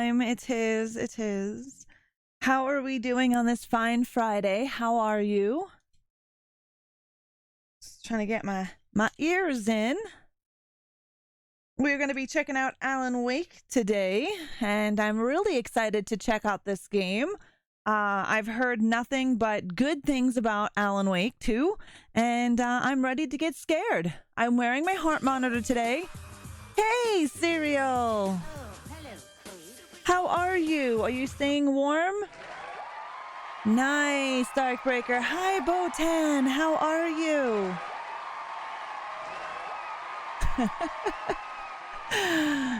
time. It is. It is. How are we doing on this fine Friday? How are you? Just trying to get my ears in. We're going to be checking out Alan Wake today, and I'm really excited to check out this game. I've heard nothing but good things about Alan Wake too, and I'm ready to get scared. I'm wearing my heart monitor today. Hey, Cereal! How are you? Are you staying warm? Nice, Darkbreaker. Hi, Botan. How are you?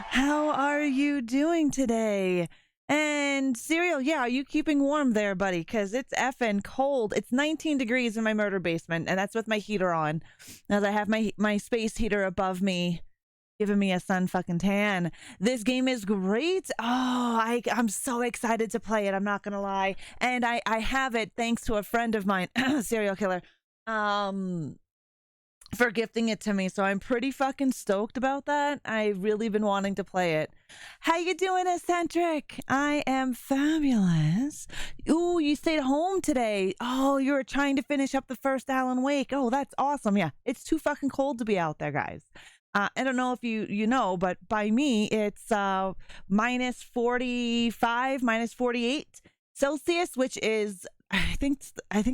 How are you doing today? And Cereal, yeah, are you keeping warm there, buddy? Because it's effing cold. It's 19 degrees in my murder basement, and that's with my heater on. As I have my space heater above me, giving me a sun fucking tan. This game is great. Oh, I'm so excited to play it. I'm not gonna lie. And I have it thanks to a friend of mine, serial killer, for gifting it to me. So I'm pretty fucking stoked about that. I've really been wanting to play it. How you doing, Eccentric? I am fabulous. Ooh, you stayed home today. Oh, you were trying to finish up the first Alan Wake. Oh, that's awesome. Yeah, it's too fucking cold to be out there, guys. I don't know if you know, but by me, it's minus 45, minus 48 Celsius, which is, I think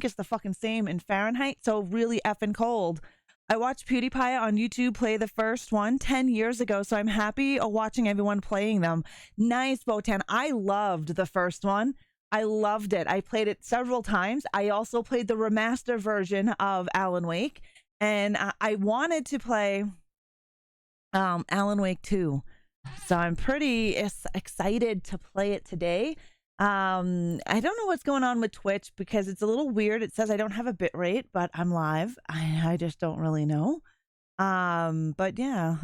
it's the fucking same in Fahrenheit. So really effing cold. I watched PewDiePie on YouTube play the first one 10 years ago, so I'm happy watching everyone playing them. Nice, Botan. I loved the first one. I loved it. I played it several times. I also played the remaster version of Alan Wake, and I wanted to play Alan Wake 2. So I'm pretty excited to play it today. I don't know what's going on with Twitch because it's a little weird. It says I don't have a bit rate, but I'm live. I just don't really know. But yeah,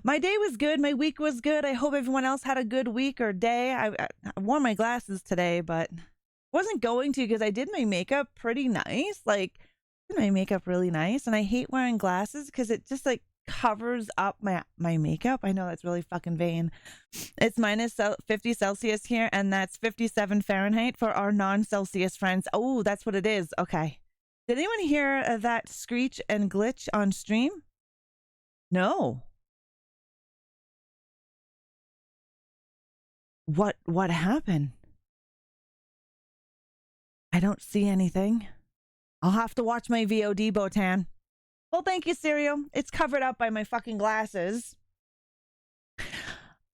my day was good. My week was good. I hope everyone else had a good week or day. I wore my glasses today, but wasn't going to because I did my makeup pretty nice. Like, did my makeup really nice. And I hate wearing glasses because it just like covers up my makeup. I know that's really fucking vain. It's minus 50 Celsius here, and that's 57 Fahrenheit for our non-Celsius friends. Oh, that's what it is. Okay. Did anyone hear that screech and glitch on stream? No. What happened? I don't see anything. I'll have to watch my VOD, Botan. Well, thank you, Cereal. It's covered up by my fucking glasses.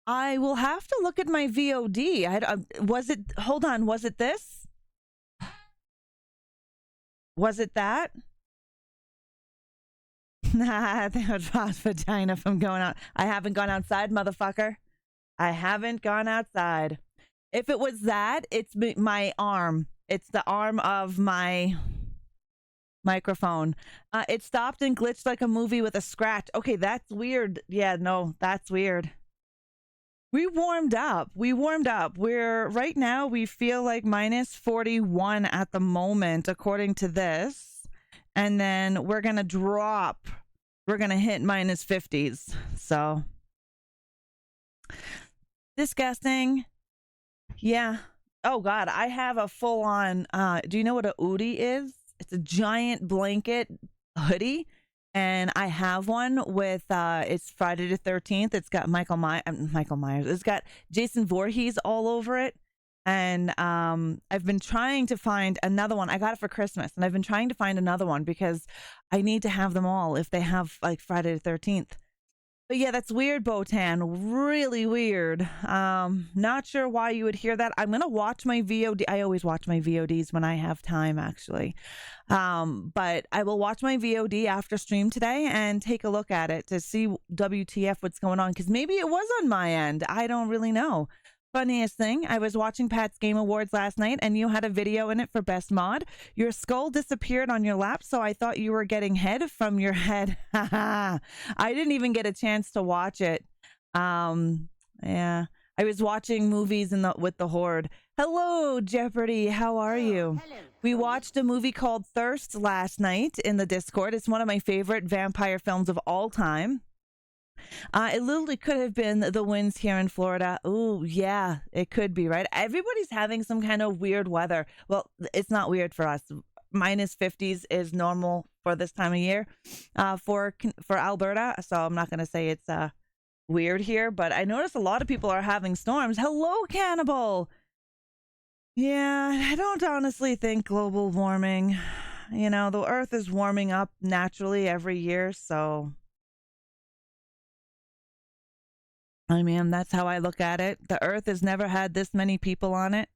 I will have to look at my VOD. Was it... Hold on. Was it this? Was it that? Nah, that was Ross vagina from going out. I haven't gone outside, motherfucker. I haven't gone outside. If it was that, it's my arm. It's the arm of my microphone. It stopped and glitched like a movie with a scratch. Okay, that's weird. Yeah, no, that's weird. We warmed up. We're right now, we feel like minus 41 at the moment, according to this. And then we're going to drop. We're going to hit minus 50s. So disgusting. Yeah. Oh God, I have a full on, do you know what a Udi is? It's a giant blanket hoodie, and I have one with it's Friday the 13th. It's got Michael Myers. It's got Jason Voorhees all over it, and I've been trying to find another one. I got it for Christmas, and I've been trying to find another one because I need to have them all if they have like Friday the 13th. But yeah, that's weird, Botan. Really weird. Not sure why you would hear that. I'm gonna watch my VOD. I always watch my VODs when I have time, actually. But I will watch my VOD after stream today and take a look at it to see WTF what's going on. Because maybe it was on my end. I don't really know. Funniest thing, I was watching Pat's Game Awards last night and you had a video in it for Best Mod. Your skull disappeared on your lap, so I thought you were getting head from your head. I didn't even get a chance to watch it. Yeah. I was watching movies with the Horde. Hello, Jeopardy. How are you? Hello. We watched a movie called Thirst last night in the Discord. It's one of my favorite vampire films of all time. It literally could have been the winds here in Florida. Oh, yeah, it could be, right? Everybody's having some kind of weird weather. Well, it's not weird for us. Minus 50s is normal for this time of year for Alberta. So I'm not going to say it's weird here, but I noticed a lot of people are having storms. Hello, Cannibal. Yeah, I don't honestly think global warming. You know, the earth is warming up naturally every year, so I mean, that's how I look at it. The earth has never had this many people on it.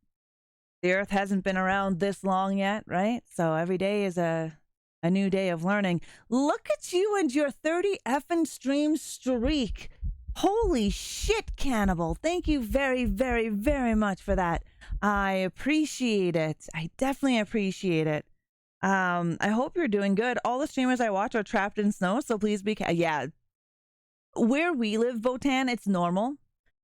The earth hasn't been around this long yet, right? So every day is a new day of learning. Look at you and your 30 effing stream streak. Holy shit, Cannibal. Thank you very, very, very much for that. I appreciate it. I definitely appreciate it. I hope you're doing good. All the streamers I watch are trapped in snow, so please be yeah. Where we live, Votan, it's normal.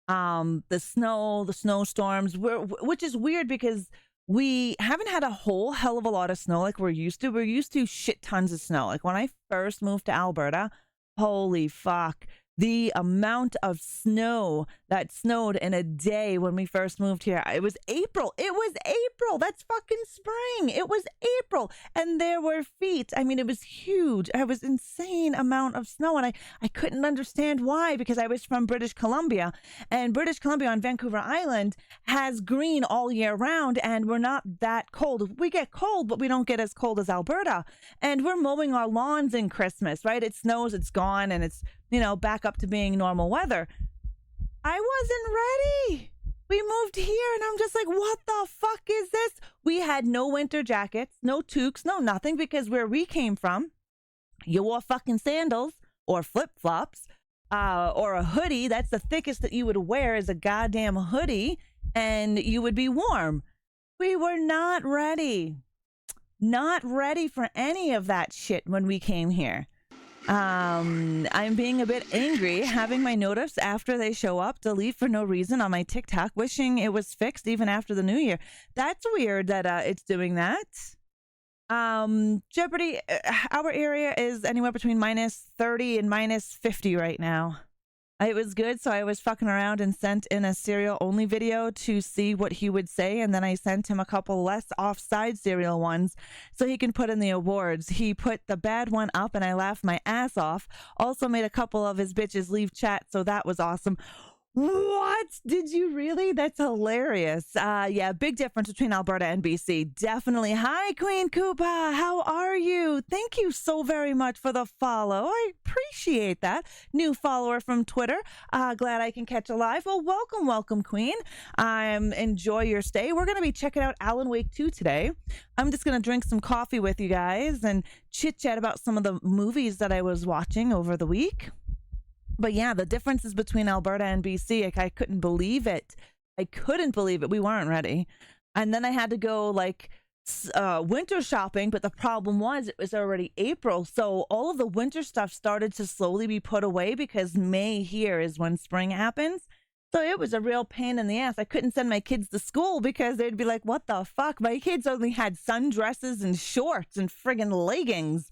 The snow, the snowstorms, which is weird because we haven't had a whole hell of a lot of snow like we're used to. We're used to shit tons of snow. Like when I first moved to Alberta, holy fuck. The amount of snow that snowed in a day when we first moved here. It was April. It was April. That's fucking spring. It was April. And there were feet. I mean, it was huge. It was insane amount of snow. And I couldn't understand why, because I was from British Columbia. And British Columbia on Vancouver Island has green all year round. And we're not that cold. We get cold, but we don't get as cold as Alberta. And we're mowing our lawns in Christmas, right? It snows, it's gone, and it's, you know, back up to being normal weather. I wasn't ready. We moved here and I'm just like, what the fuck is this? We had no winter jackets, no toques, no nothing, because where we came from, you wore fucking sandals or flip-flops or a hoodie. That's the thickest that you would wear is a goddamn hoodie, and you would be warm. We were not ready. Not ready for any of that shit when we came here. I'm being a bit angry, having my notifs after they show up delete for no reason on my TikTok, wishing it was fixed even after the new year. That's weird that it's doing that. Jeopardy, our area is anywhere between minus 30 and minus 50 right now. It was good, so I was fucking around and sent in a cereal only video to see what he would say, and then I sent him a couple less offside cereal ones so he can put in the awards. He put the bad one up and I laughed my ass off. Also made a couple of his bitches leave chat, so that was awesome. What? Did you really? That's hilarious. Yeah, big difference between Alberta and BC. Definitely. Hi, Queen Koopa. How are you? Thank you so very much for the follow. I appreciate that. New follower from Twitter. Glad I can catch a live. Well, welcome, Queen. Enjoy your stay. We're going to be checking out Alan Wake 2 today. I'm just going to drink some coffee with you guys and chit-chat about some of the movies that I was watching over the week. But yeah, the differences between Alberta and BC, like, I couldn't believe it. We weren't ready. And then I had to go winter shopping, but the problem was it was already April. So all of the winter stuff started to slowly be put away because May here is when spring happens. So it was a real pain in the ass. I couldn't send my kids to school because they'd be like, what the fuck? My kids only had sundresses and shorts and friggin' leggings.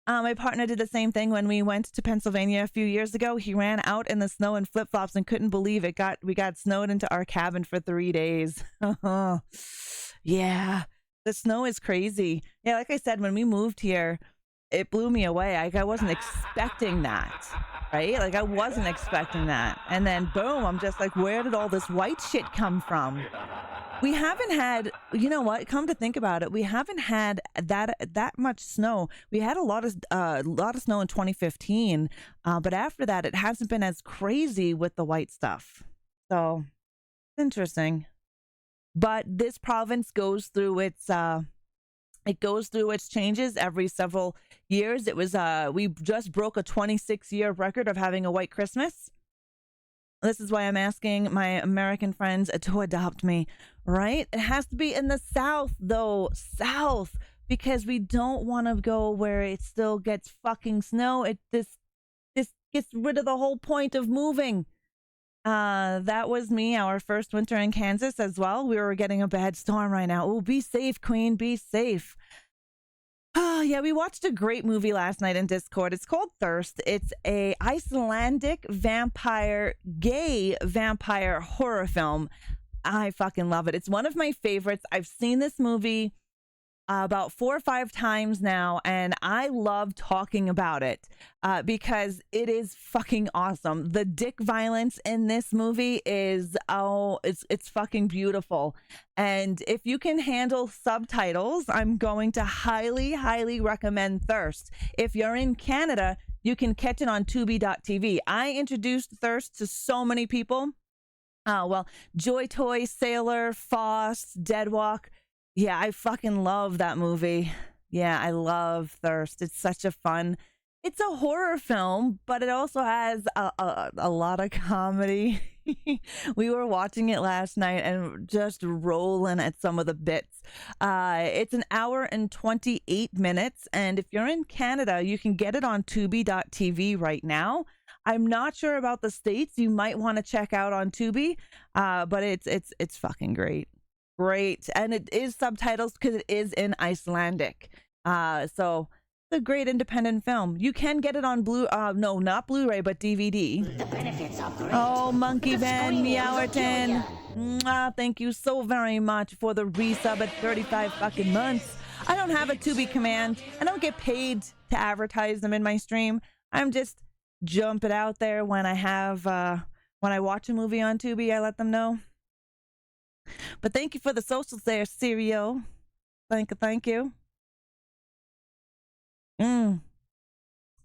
My partner did the same thing when we went to Pennsylvania a few years ago. He ran out in the snow in flip-flops and couldn't believe it. We got snowed into our cabin for 3 days. Yeah, the snow is crazy. Yeah, like I said, when we moved here, it blew me away. I wasn't expecting that, right? Like, I wasn't expecting that. And then, boom, I'm just like, where did all this white shit come from? We haven't had, you know what? Come to think about it, we haven't had that much snow. We had a lot of snow in 2015, but after that, it hasn't been as crazy with the white stuff. So interesting. But this province goes through its changes every several years. It was we just broke a 26-year record of having a white Christmas. This is why I'm asking my American friends to adopt me, right? It has to be in the South, though. South, because we don't want to go where it still gets fucking snow. This gets rid of the whole point of moving. That was me, our first winter in Kansas as well. We were getting a bad storm right now. Oh, be safe, Queen. Be safe. Oh, yeah, we watched a great movie last night in Discord. It's called Thirst. It's a Icelandic gay vampire horror film. I fucking love it. It's one of my favorites. I've seen this movie about 4 or 5 times now, and I love talking about it because it is fucking awesome. The dick violence in this movie is it's fucking beautiful. And if you can handle subtitles, I'm going to highly recommend Thirst. If you're in Canada, you can catch it on Tubi.tv. I introduced Thirst to so many people. Well, Joy Toy, Sailor, Foss, Deadwalk. Yeah, I fucking love that movie. Yeah, I love Thirst. It's such a fun. It's a horror film, but it also has a lot of comedy. We were watching it last night and just rolling at some of the bits. It's an hour and 28 minutes. And if you're in Canada, you can get it on Tubi.tv right now. I'm not sure about the States. You might want to check out on Tubi, but it's fucking great. Great. And it is subtitles because it is in Icelandic. So it's a great independent film. You can get it on no, not Blu-ray, but DVD. The benefits are great. Oh, Monkey Van Meowerton. Thank you so very much for the resub at 35 fucking months. I don't have a Tubi command. I don't get paid to advertise them in my stream. I'm just jumping out there when I have when I watch a movie on Tubi, I let them know. But thank you for the socials there, Serial. Thank you.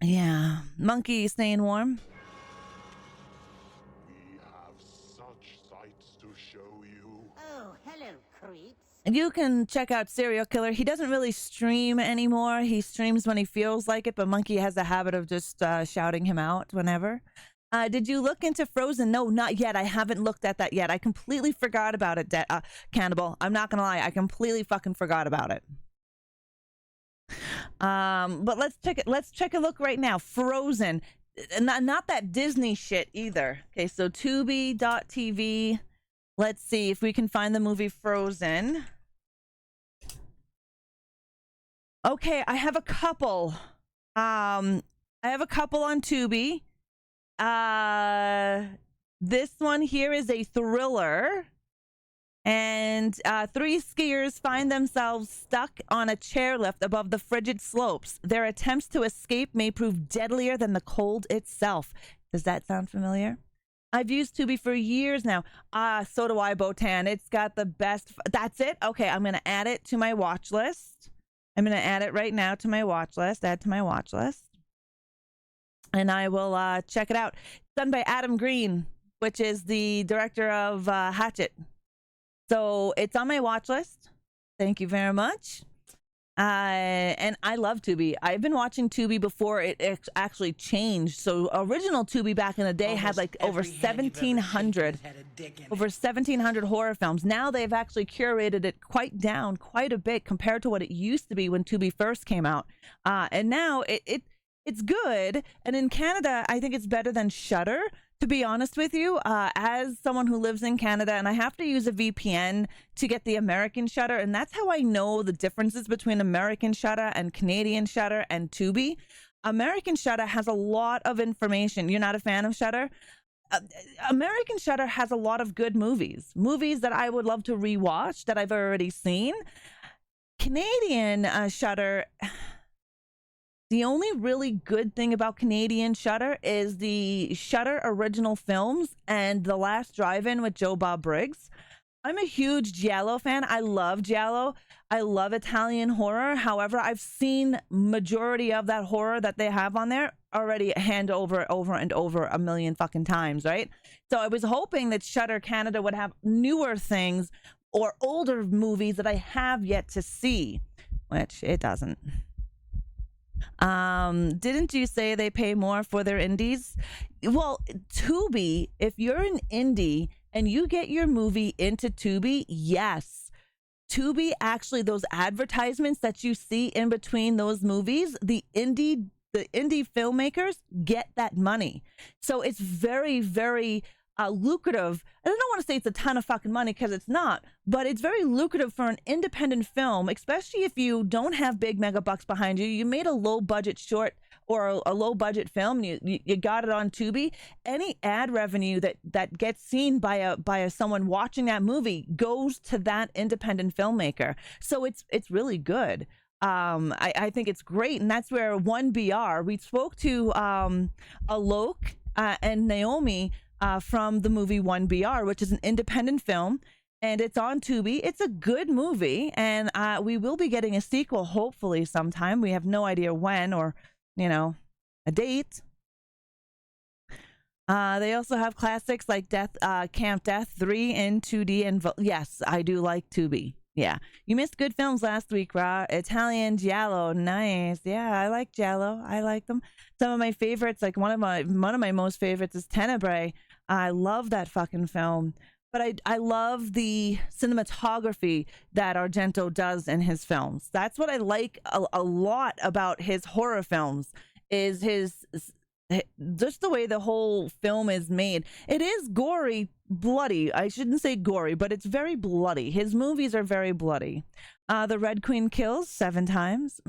Yeah. Monkey staying warm. We have such sights to show you. Oh, hello, creeps. You can check out Serial Killer. He doesn't really stream anymore. He streams when he feels like it, but Monkey has a habit of just shouting him out whenever. Did you look into Frozen? No, not yet. I haven't looked at that yet. I completely forgot about it, Cannibal. I'm not gonna lie. I completely fucking forgot about it. But let's check it. Let's check a look right now. Frozen. Not that Disney shit either. Okay, so Tubi.tv. Let's see if we can find the movie Frozen. Okay, I have a couple. I have a couple on Tubi. This one here is a thriller, and 3 skiers find themselves stuck on a chairlift above the frigid slopes. Their attempts to escape may prove deadlier than the cold itself. Does that sound familiar? I've used Tubi for years now. So do I, Botan. It's got the best. That's it? Okay, I'm going to add it to my watch list. I'm going to add it right now to my watch list. Add to my watch list. And I will check it out. It's done by Adam Green, which is the director of Hatchet. So it's on my watch list. Thank you very much. And I love Tubi. I've been watching Tubi before it actually changed. So original Tubi back in the day had like over 1,700 horror films. Now they've actually curated it quite a bit compared to what it used to be when Tubi first came out. And now it's good. And in Canada, I think it's better than Shudder, to be honest with you. As someone who lives in Canada, and I have to use a VPN to get the American Shudder, and that's how I know the differences between American Shudder and Canadian Shudder and Tubi. American Shudder has a lot of information. You're not a fan of Shudder? American Shudder has a lot of good movies that I would love to rewatch that I've already seen. Canadian Shudder... The only really good thing about Canadian Shudder is the Shudder original films and The Last Drive-In with Joe Bob Briggs. I'm a huge Giallo fan. I love Giallo. I love Italian horror. However, I've seen majority of that horror that they have on there already over and over a million fucking times, right? So I was hoping that Shudder Canada would have newer things or older movies that I have yet to see, which it doesn't. Didn't you say they pay more for their indies? Well, Tubi, if you're an indie and you get your movie into Tubi, yes. Tubi, actually, those advertisements that you see in between those movies, the indie filmmakers get that money. So it's very, very lucrative. I don't want to say it's a ton of fucking money because it's not, but it's very lucrative for an independent film, especially if you don't have big mega bucks behind you. You made a low budget short or a low budget film, you got it on Tubi. Any ad revenue that gets seen by a someone watching that movie goes to that independent filmmaker. So it's really good. I think it's great, and that's where 1BR. We spoke to Alok and Naomi from the movie 1BR, which is an independent film, and it's on Tubi. It's a good movie, and we will be getting a sequel hopefully sometime. We have no idea when or, a date. They also have classics like Camp Death 3 in 2D, and yes, I do like Tubi. Yeah, you missed good films last week, Ra. Italian Giallo, nice. Yeah, I like Giallo. I like them. Some of my favorites, like one of my most favorites, is Tenebrae. I love that fucking film. But I love the cinematography that Argento does in his films. That's what I like a lot about his horror films, is his just the way the whole film is made. It is gory, bloody. I shouldn't say gory, but it's very bloody. His movies are very bloody. The Red Queen kills 7 times.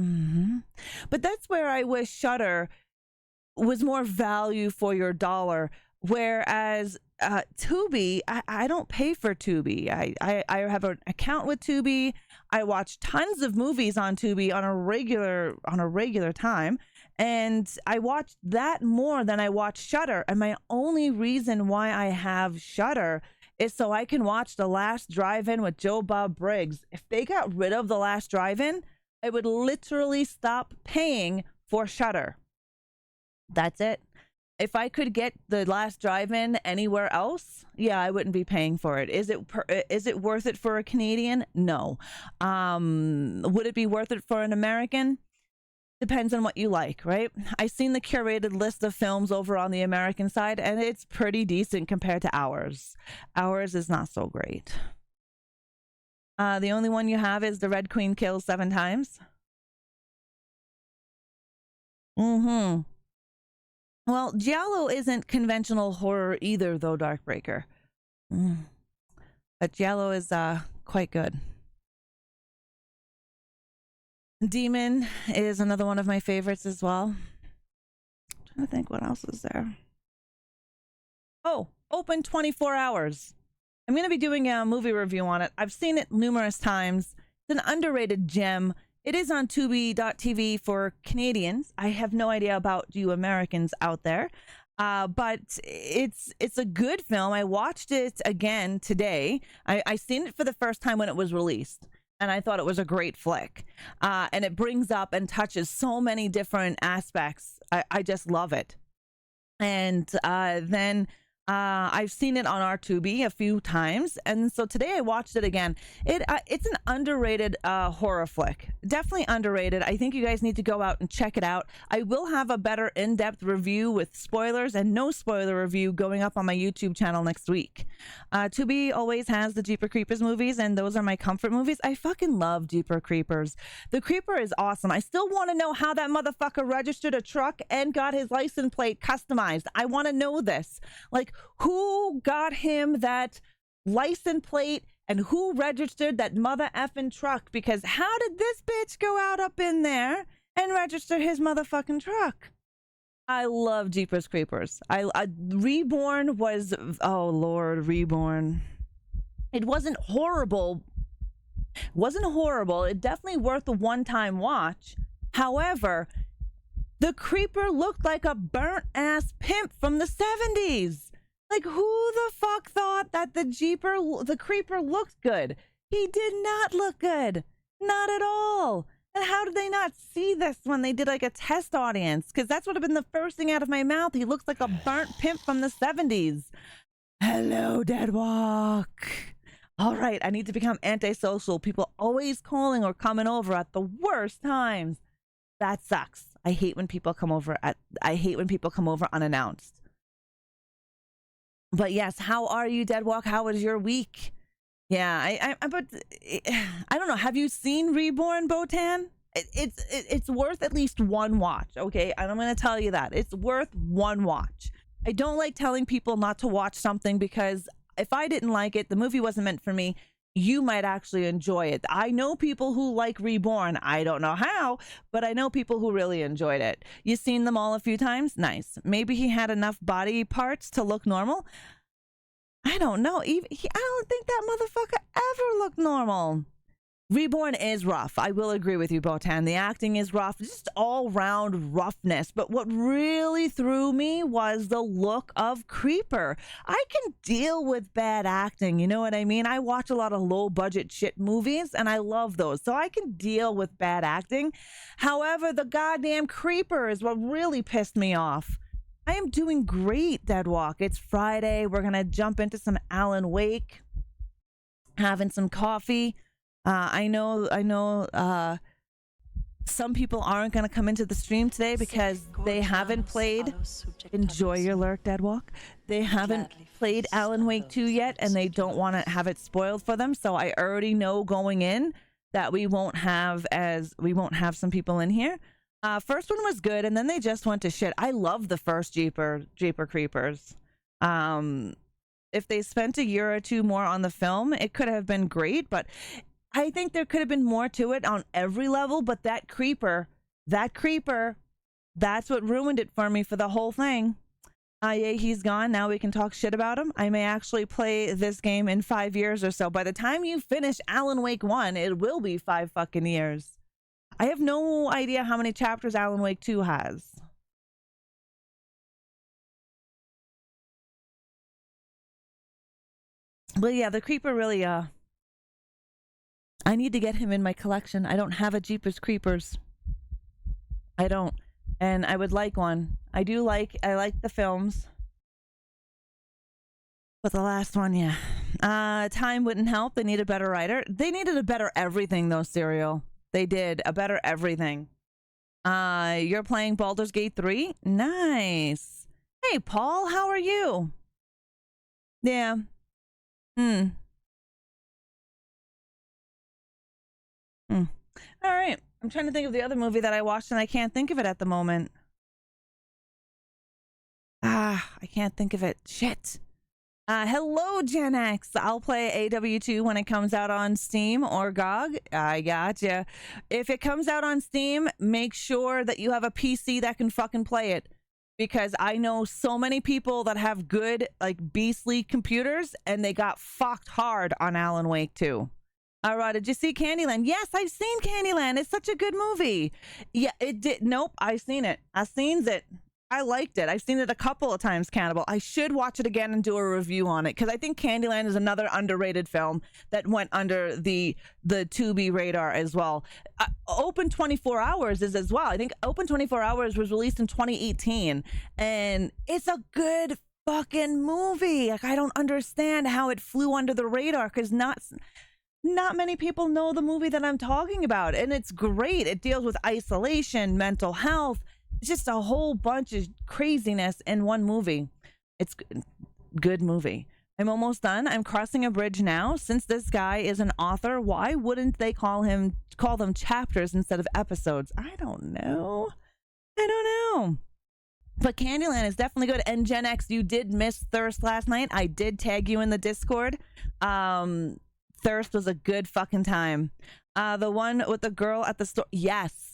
But that's where I wish Shudder was more value for your dollar. Whereas Tubi, I don't pay for Tubi. I have an account with Tubi. I watch tons of movies on Tubi on a regular time. And I watch that more than I watch Shudder. And my only reason why I have Shudder is so I can watch The Last Drive-In with Joe Bob Briggs. If they got rid of The Last Drive-In, I would literally stop paying for Shudder. That's it. If I could get The Last Drive-In anywhere else, yeah, I wouldn't be paying for it. Is it worth it for a Canadian? No. Would it be worth it for an American? Depends on what you like, right? I've seen the curated list of films over on the American side, and it's pretty decent compared to ours. Ours is not so great. The only one you have is The Red Queen kills 7 times. Well, Giallo isn't conventional horror either, though, Darkbreaker. But Giallo is quite good. Demon is another one of my favorites as well. I'm trying to think what else is there. Oh, open 24 hours. I'm going to be doing a movie review on it. I've seen it numerous times. It's an underrated gem. It is on Tubi.tv for Canadians. I have no idea about you Americans out there. But it's a good film. I watched it again today. I seen it for the first time when it was released. And I thought it was a great flick. And it brings up and touches so many different aspects. I just love it. And then I've seen it on our Tubi a few times. And so today I watched it again. It's an underrated horror flick. Definitely underrated. I think you guys need to go out and check it out. I will have a better in-depth review with spoilers and no spoiler review going up on my YouTube channel next week. Tubi always has the Jeepers Creepers movies, and those are my comfort movies. I fucking love Jeepers Creepers. The Creeper is awesome. I still want to know how that motherfucker registered a truck and got his license plate customized. I want to know this. Like, who got him that license plate and who registered that mother effing truck? Because how did this bitch go out up in there and register his motherfucking truck? I love Jeepers Creepers. Reborn was, oh Lord, Reborn. It wasn't horrible. It definitely worth a one-time watch. However, the Creeper looked like a burnt ass pimp from the 70s. Like, who the fuck thought that the Creeper looked good? He did not look good. Not at all. And how did they not see this when they did like a test audience? Because that's would have been the first thing out of my mouth. He looks like a burnt pimp from the 70s. Hello, Deadwalk. All right, I need to become antisocial. People always calling or coming over at the worst times. That sucks. I hate when people come over unannounced. But yes, how are you, Deadwalk? How was your week? Yeah, but I don't know. Have you seen Reborn, Botan? It's worth at least one watch, okay? And I'm going to tell you that. It's worth one watch. I don't like telling people not to watch something because if I didn't like it, the movie wasn't meant for me. You might actually enjoy it. I know people who like Reborn. I don't know how, but I know people who really enjoyed it. You've seen them all a few times? Nice. Maybe he had enough body parts to look normal. I don't know. I don't think that motherfucker ever looked normal. Reborn is rough. I will agree with you, Botan. The acting is rough, just all round roughness. But what really threw me was the look of Creeper. I can deal with bad acting, you know what I mean? I watch a lot of low budget shit movies and I love those. So I can deal with bad acting. However, the goddamn Creeper is what really pissed me off. I am doing great, Deadwalk. It's Friday. We're going to jump into some Alan Wake, having some coffee. I know some people aren't going to come into the stream today because they haven't played. Enjoy your lurk, Deadwalk. They haven't played Alan Wake 2 yet, and they don't want to have it spoiled for them. So I already know going in that we won't have some people in here. First one was good, and then they just went to shit. I love the first Jeeper Creepers. If they spent a year or two more on the film, it could have been great, but I think there could have been more to it on every level. But that creeper, that's what ruined it for me for the whole thing. Yeah, he's gone. Now we can talk shit about him. I may actually play this game in 5 years or so. By the time you finish Alan Wake 1, it will be 5 fucking years. I have no idea how many chapters Alan Wake 2 has. But yeah, the creeper really, I need to get him in my collection. I don't have a Jeepers Creepers. I don't. And I would like one. I like the films. But the last one, yeah. Time wouldn't help. They need a better writer. They needed a better everything, though, Serial. They did. A better everything. You're playing Baldur's Gate 3? Nice. Hey, Paul, how are you? Yeah. All right. I'm trying to think of the other movie that I watched and I can't think of it at the moment. I can't think of it. Shit. Hello, Gen X. I'll play AW2 when it comes out on Steam or GOG. I gotcha. If it comes out on Steam, make sure that you have a PC that can fucking play it. Because I know so many people that have good, like, beastly computers and they got fucked hard on Alan Wake 2. Did you see Candyland? Yes, I've seen Candyland. It's such a good movie. Yeah, it did. Nope, I've seen it. I've seen it. I liked it. I've seen it a couple of times, Cannibal. I should watch it again and do a review on it because I think Candyland is another underrated film that went under the Tubi radar as well. Open 24 Hours is as well. I think Open 24 Hours was released in 2018 and it's a good fucking movie. Like, I don't understand how it flew under the radar because not many people know the movie that I'm talking about, and it's great. It deals with isolation, mental health. It's just a whole bunch of craziness in one movie. It's good movie. I'm almost done. I'm crossing a bridge now. Since this guy is an author, why wouldn't they call them chapters instead of episodes? I don't know. But Candyland is definitely good. And Gen X, you did miss Thirst last night. I did tag you in the Discord. Thirst was a good fucking time. The one with the girl at the store. Yes.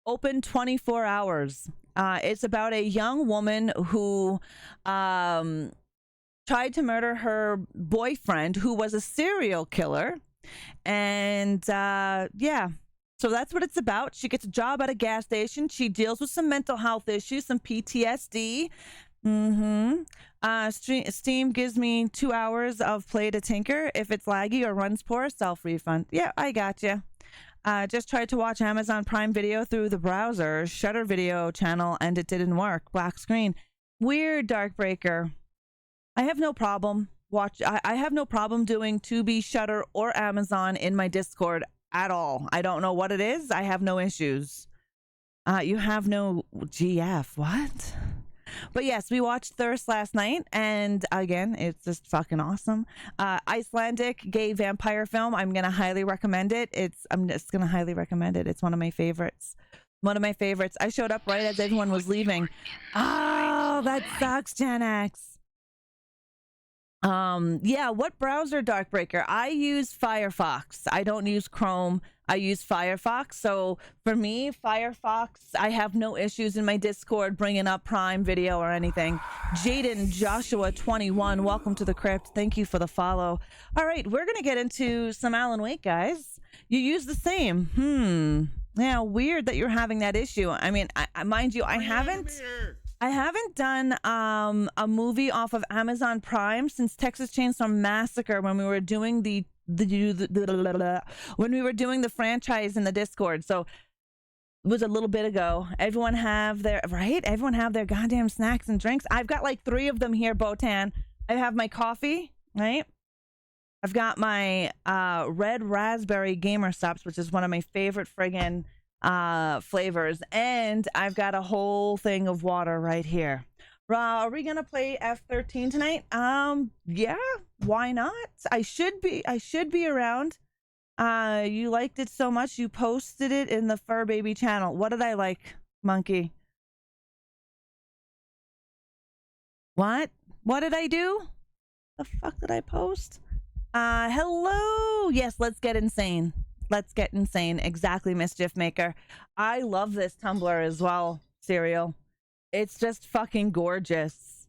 Open 24 Hours. It's about a young woman who tried to murder her boyfriend who was a serial killer. And yeah. So that's what it's about. She gets a job at a gas station. She deals with some mental health issues, some PTSD. Steam gives me 2 hours of play to tinker. If it's laggy or runs poor, self-refund. Yeah, I gotcha. Just tried to watch Amazon Prime Video through the browser, Shutter Video channel, and it didn't work. Black screen. Weird, Darkbreaker. I have no problem. I have no problem doing Tubi, Shutter, or Amazon in my Discord at all. I don't know what it is. I have no issues. You have no GF. What? But yes, we watched Thirst last night, and again, it's just fucking awesome. Icelandic gay vampire film. I'm gonna highly recommend it. I'm just gonna highly recommend it. It's one of my favorites. I showed up right as everyone was leaving. Oh, Oh, that sucks, Gen X. Yeah, what browser, Darkbreaker? I use Firefox. I don't use Chrome. I use Firefox. So for me, Firefox, I have no issues in my Discord bringing up Prime Video or anything. Jaden Joshua 21, welcome to the crypt. Thank you for the follow. All right, we're gonna get into some Alan Wake, guys. You use the same. Yeah, weird that you're having that issue. I mean, mind you, I haven't done a movie off of Amazon Prime since Texas Chainsaw Massacre when we were doing when we were doing the franchise in the Discord. So it was a little bit ago. Everyone have their goddamn snacks and drinks. I've got like 3 of them here, Botan. I have my coffee, right? I've got my red raspberry Gamer Stops, which is one of my favorite friggin' flavors, and I've got a whole thing of water right here. Are we gonna play F13 tonight? Yeah, why not? I should be around. You liked it so much you posted it in the Fur Baby channel. What did I like, Monkey? What did I do? The fuck did I post? Hello. Yes, let's get insane. Let's get insane. Exactly, Mischief Maker. I love this tumbler as well, Cereal. It's just fucking gorgeous.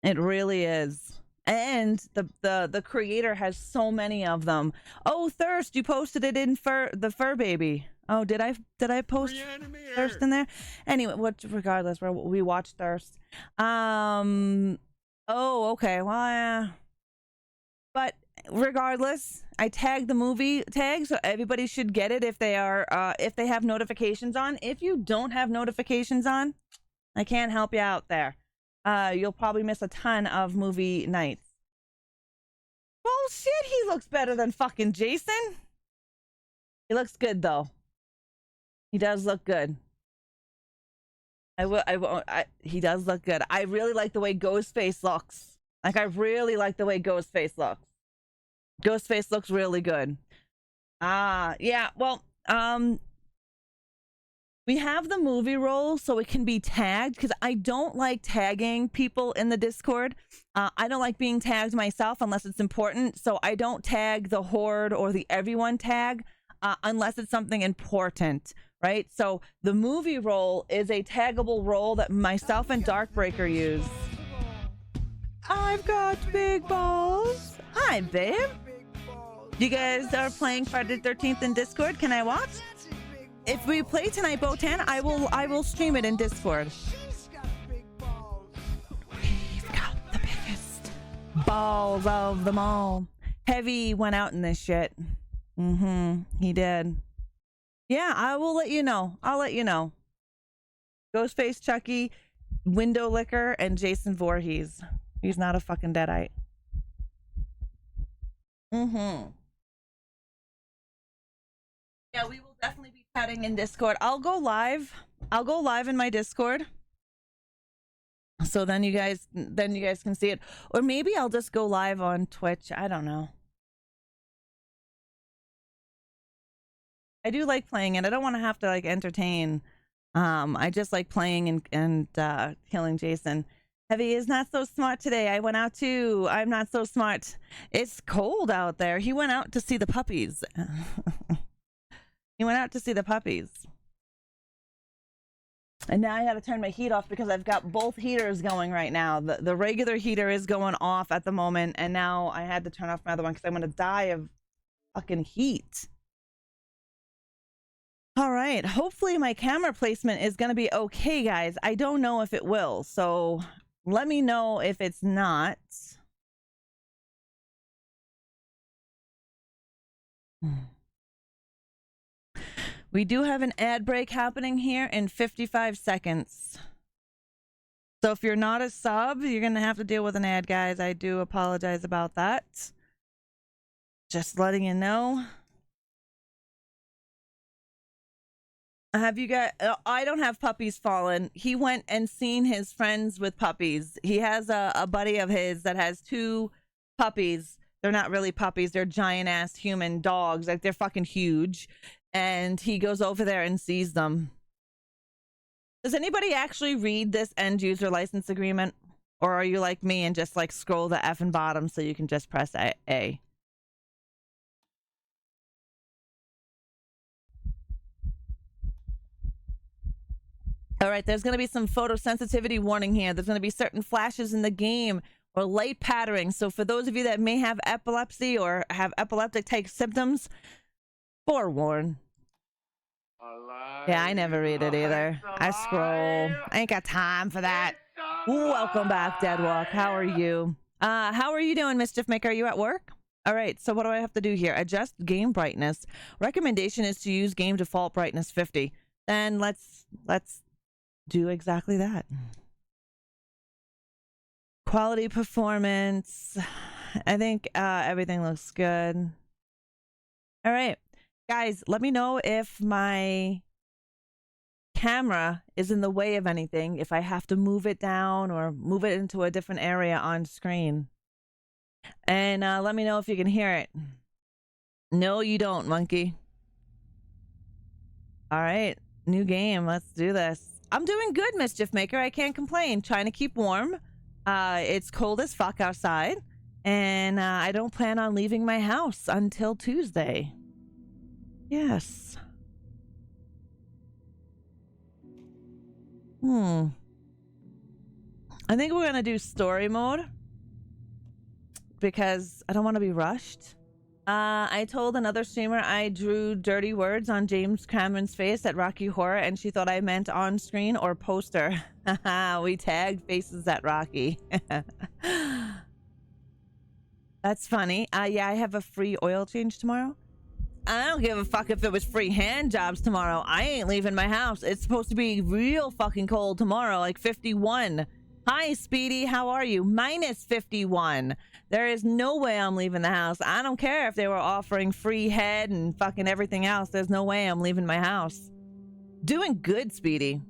It really is. And the creator has so many of them. Oh, Thirst, you posted it in the Fur Baby. Oh, did I post Thirst in there? Anyway, regardless, we watched Thirst. Oh, okay. Well, yeah. But regardless, I tagged the movie tag, so everybody should get it if they have notifications on. If you don't have notifications on, I can't help you out there. You'll probably miss a ton of movie nights. Bullshit, he looks better than fucking Jason. He looks good though. He does look good. He does look good. I really like the way Ghostface looks. Like, I really like the way Ghostface looks. Ghostface looks really good. Yeah, well, we have the movie roll so it can be tagged, because I don't like tagging people in the Discord. I don't like being tagged myself unless it's important, so I don't tag the Horde or the Everyone tag unless it's something important, right? So the movie roll is a taggable roll that myself and Darkbreaker use. I've got big balls. Hi, babe. You guys are playing Friday the 13th in Discord. Can I watch? If we play tonight, Botan, I will stream it in Discord. We've got the biggest balls of them all. Heavy went out in this shit. He did. Yeah, I will let you know. I'll let you know. Ghostface Chucky, Window Licker, and Jason Voorhees. He's not a fucking deadite. Yeah, we will definitely be chatting in Discord. I'll go live in my Discord. So then you guys can see it. Or maybe I'll just go live on Twitch. I don't know. I do like playing it. I don't want to have to like entertain. I just like playing and killing Jason. Heavy is not so smart today. I went out too. I'm not so smart. It's cold out there. He went out to see the puppies. He went out to see the puppies. And now I got to turn my heat off because I've got both heaters going right now. The regular heater is going off at the moment, and now I had to turn off my other one because I'm going to die of fucking heat. All right. Hopefully my camera placement is going to be okay, guys. I don't know if it will, so let me know if it's not. We do have an ad break happening here in 55 seconds. So if you're not a sub, you're going to have to deal with an ad, guys. I do apologize about that. Just letting you know. Have you got... I don't have puppies fallen. He went and seen his friends with puppies. He has a buddy of his that has 2 puppies. They're not really puppies. They're giant-ass human dogs. Like, they're fucking huge. And he goes over there and sees them. Does anybody actually read this end user license agreement? Or are you like me and just like scroll the effing bottom so you can just press A? All right, there's going to be some photosensitivity warning here. There's going to be certain flashes in the game or light patterning. So for those of you that may have epilepsy or have epileptic type symptoms, forewarn. Yeah, I never read it either. I scroll. I ain't got time for that. Welcome back, Deadwalk. How are you? How are you doing, Mischief Maker? Are you at work? All right, so what do I have to do here? Adjust game brightness. Recommendation is to use game default brightness 50. Then let's do exactly that. Quality performance. I think everything looks good. All right, guys, let me know if my camera is in the way of anything, if I have to move it down or move it into a different area on screen. And let me know if you can hear it. No, you don't, monkey. All right, new game. Let's do this. I'm doing good, Mischief Maker. I can't complain. Trying to keep warm. It's cold as fuck outside. And I don't plan on leaving my house until Tuesday. Yes. I think we're going to do story mode. Because I don't want to be rushed. I told another streamer I drew dirty words on James Cameron's face at Rocky Horror, and she thought I meant on screen or poster. We tagged faces at Rocky. That's funny. Yeah, I have a free oil change tomorrow. I don't give a fuck if it was free hand jobs tomorrow. I ain't leaving my house. It's supposed to be real fucking cold tomorrow, like 51. Hi, Speedy. How are you? Minus 51. There is no way I'm leaving the house. I don't care if they were offering free head and fucking everything else. There's no way I'm leaving my house. Doing good, Speedy.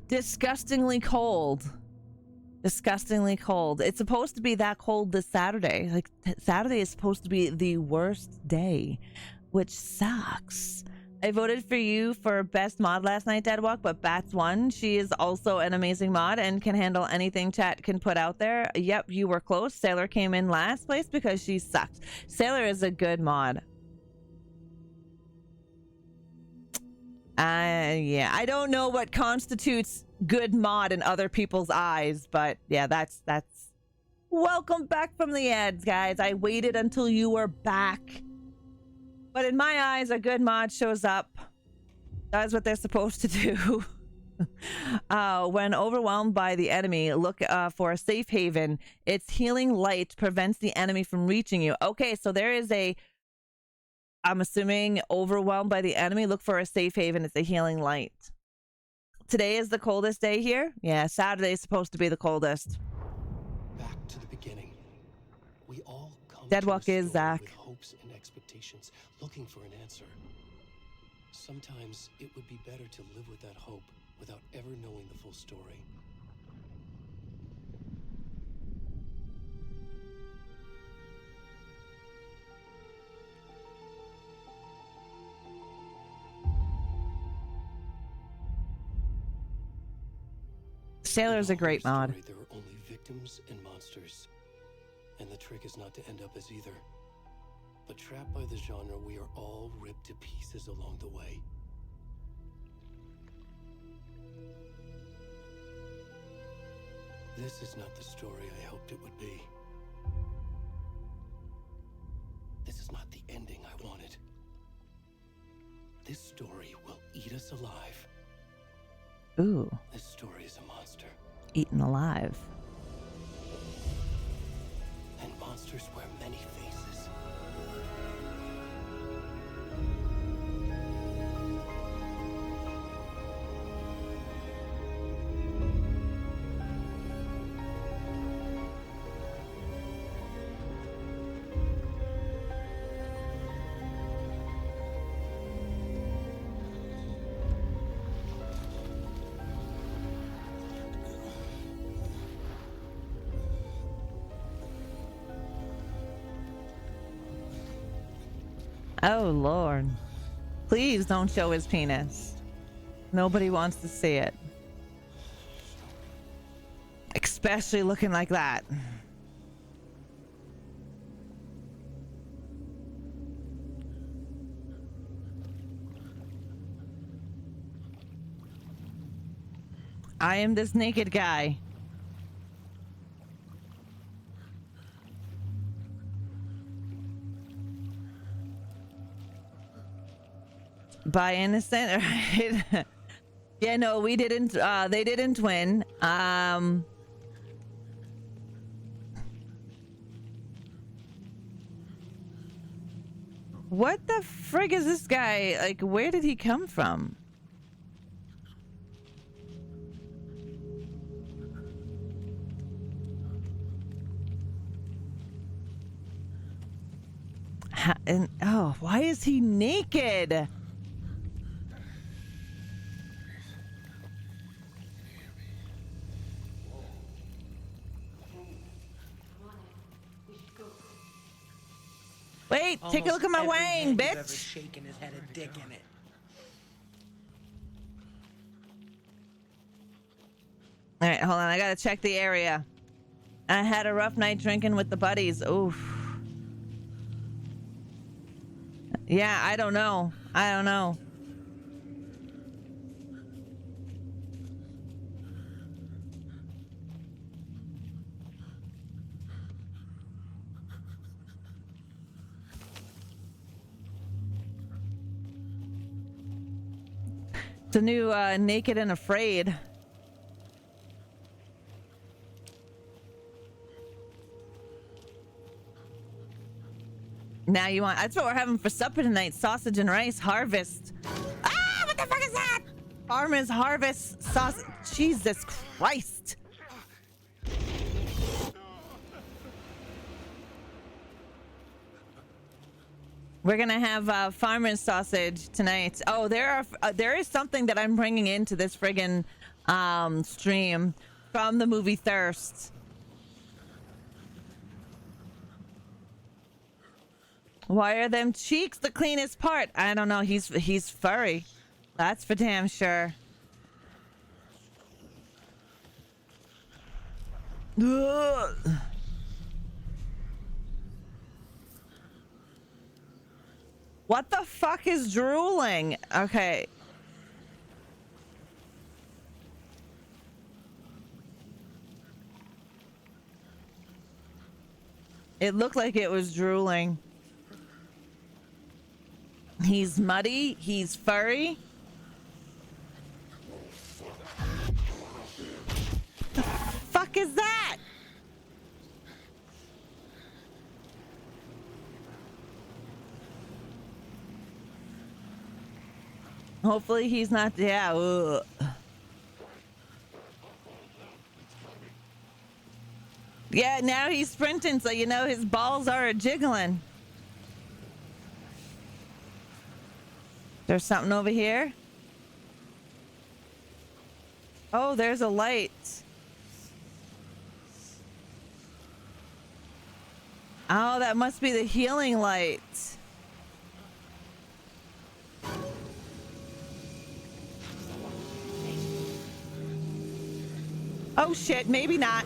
Disgustingly cold. Disgustingly cold. It's supposed to be that cold this Saturday. Like, Saturday is supposed to be the worst day, which sucks. I voted for you for best mod last night, Deadwalk, but Bats won. She is also an amazing mod and can handle anything chat can put out there. Yep, you were close. Sailor came in last place because she sucks. Sailor is a good mod. Yeah, I don't know what constitutes good mod in other people's eyes, but yeah, that's welcome back from the ads, guys. I waited until you were back. But in my eyes, a good mod shows up, does what they're supposed to do. When overwhelmed by the enemy, look for a safe haven. Its healing light prevents the enemy from reaching you. Okay, so there is a, I'm assuming, overwhelmed by the enemy, look for a safe haven. It's a healing light. Today is the coldest day here? Yeah, Saturday is supposed to be the coldest. Back to the beginning. We all come Deadwalk to a is story Zach. with hopes and expectations, looking for an answer. Sometimes it would be better to live with that hope without ever knowing the full story. Sailor's a great mod. There are only victims and monsters. And the trick is not to end up as either. But trapped by the genre, we are all ripped to pieces along the way. This is not the story I hoped it would be. This is not the ending I wanted. This story will eat us alive. Ooh. This story is a monster. Eaten alive. And monsters wear many faces. Oh, Lord. Please don't show his penis. Nobody wants to see it. Especially looking like that. I am this naked guy. By innocent, right? Yeah, no, we didn't. They didn't win. What the frig is this guy? Like, where did he come from? And oh, why is he naked? Wait, take a look at my wang, bitch. Shaking his head a dick in it. All right, hold on. I gotta check the area. I had a rough night drinking with the buddies. Oof. Yeah, I don't know. I don't know. It's a new Naked and Afraid. Now you want... That's what we're having for supper tonight. Sausage and rice. Harvest. Ah! What the fuck is that? Farmer's Harvest sausage. Jesus Christ. We're gonna have farmer's sausage tonight. Oh, there is something that I'm bringing into this friggin' stream from the movie Thirst. Why are them cheeks the cleanest part? I don't know. He's furry. That's for damn sure. Ugh. What the fuck is drooling? Okay. It looked like it was drooling. He's muddy. He's furry. The fuck is that? Hopefully he's not. Yeah. Ugh. Yeah, now he's sprinting, so you know his balls are jiggling. There's something over here. Oh, there's a light. Oh, that must be the healing light. Oh shit, maybe not.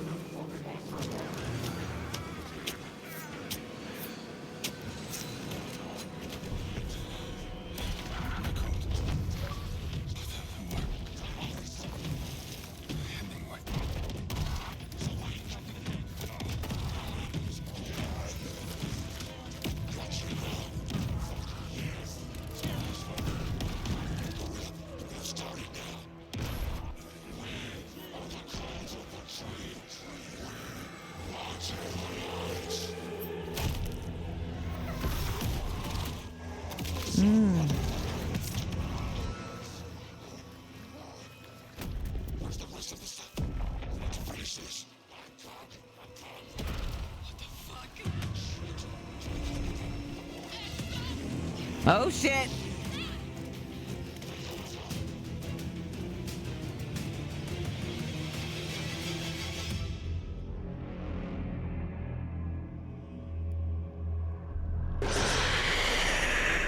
Oh shit.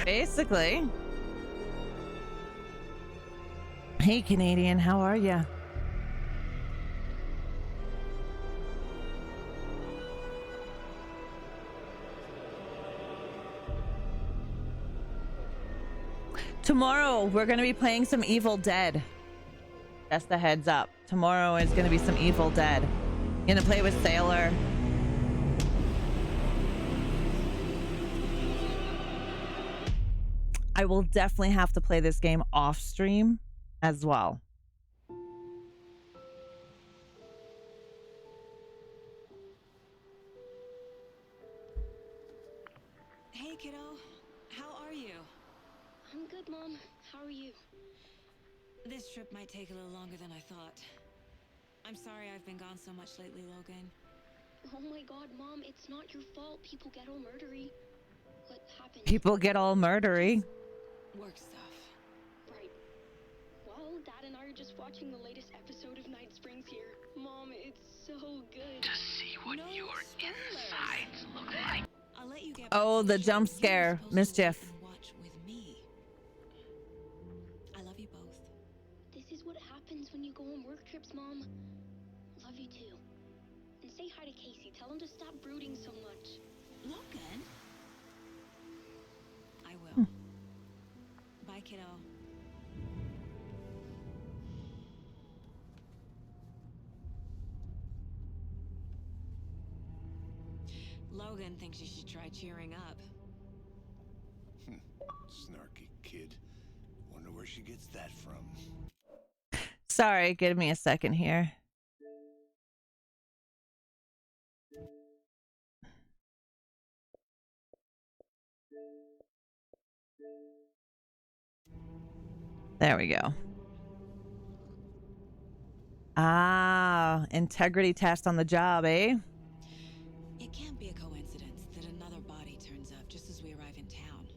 Basically, Hey, Canadian, how are ya? Tomorrow, we're going to be playing some Evil Dead. That's the heads up. Tomorrow is going to be some Evil Dead. Gonna play with Sailor. I will definitely have to play this game off stream as well. Hey, kiddo. How are you? I'm good, Mom. How are you? This trip might take a little longer than I thought. I'm sorry I've been gone so much lately, Logan. Oh my god, Mom, it's not your fault. People get all murdery. What happened? People get all murdery. Work stuff. Right. Well, Dad and I are just watching the latest episode of Night Springs here. Mom, it's so good. To see what your insides look like. I'll let you get Oh, back to the show. jump You were scare. supposed to Mischief. wait and watch with me. I love you both. This is what happens when you go on work trips, Mom. Love you too. And say hi to Casey. Tell him to stop brooding so much. Logan? I will. Bye, kiddo. Logan thinks you should try cheering up. Snarky kid. Wonder where she gets that from. Sorry, give me a second here. There we go. Ah, integrity test on the job, eh? It can't be a coincidence that another body turns up just as we arrive in town.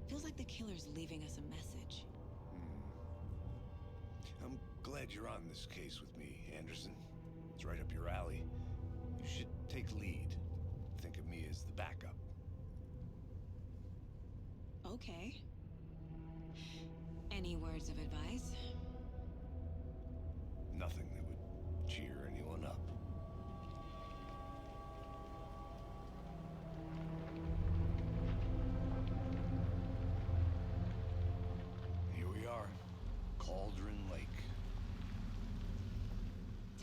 Feels like the killer's leaving us a message. I'm glad you're on this case with me, Anderson. It's right up your alley. You should take lead. Think of me as the backup. Okay. Any words of advice? Nothing that would cheer anyone up. Here we are. Cauldron Lake.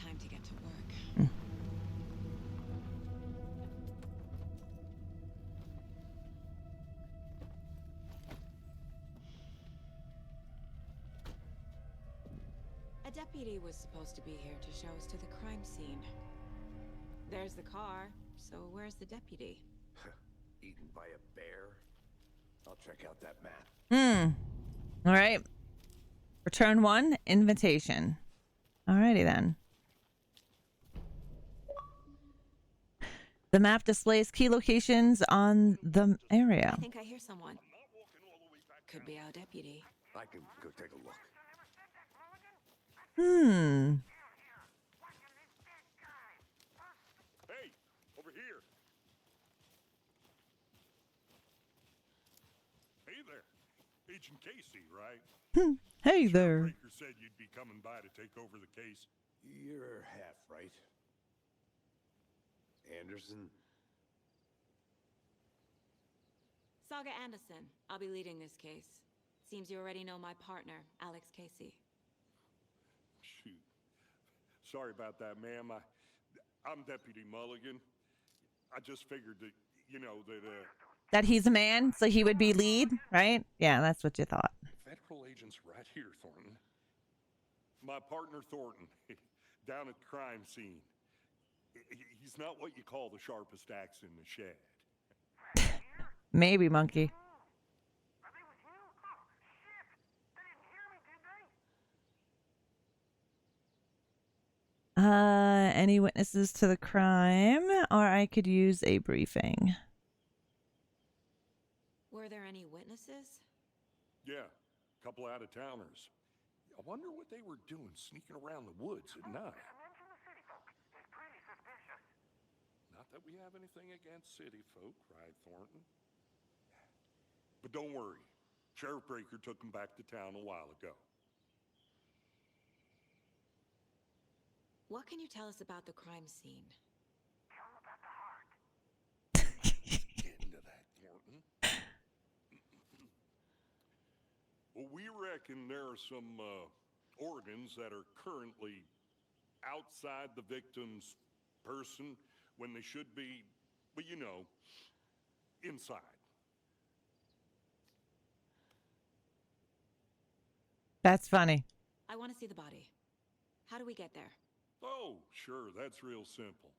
Time to get to work. A deputy was supposed to be here to show us to the crime scene. There's the car, so where's the deputy? Eaten by a bear? I'll check out that map. All right. Return 1, invitation. Alrighty then. The map displays key locations on the area. I think I hear someone. Could be our deputy. I can go take a look. Hey, over here. Hey there. Agent Casey, right? Hey there. Breaker said you'd be coming by to take over the case. You're half right. Anderson? Saga Anderson. I'll be leading this case. Seems you already know my partner, Alex Casey. Shoot. Sorry about that, ma'am. I'm Deputy Mulligan. I just figured that, That he's a man, so he would be lead, right? Yeah, that's what you thought. Federal agent's right here, Thornton. My partner, Thornton, down at the crime scene. He's not what you call the sharpest axe in the shed. Maybe, monkey. Any witnesses to the crime? Or I could use a briefing. Were there any witnesses? Yeah, a couple out-of-towners. I wonder what they were doing sneaking around the woods at night. Not that we have anything against city folk, cried Thornton. But don't worry. Sheriff Breaker took them back to town a while ago. What can you tell us about the crime scene? Get into that, Thornton. Well, we reckon there are some organs that are currently outside the victim's person when they should be, well, you know, inside. That's funny. I want to see the body. How do we get there? Oh, sure, that's real simple.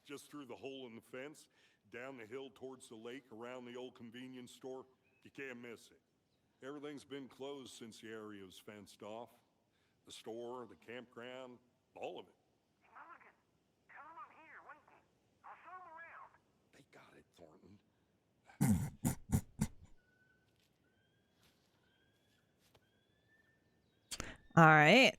Just through the hole in the fence, down the hill towards the lake, around the old convenience store. You can't miss it. Everything's been closed since the area was fenced off. The store, the campground, all of it. Mulligan, tell him I'm here waiting. I'll show him around. They got it, Thornton. All right.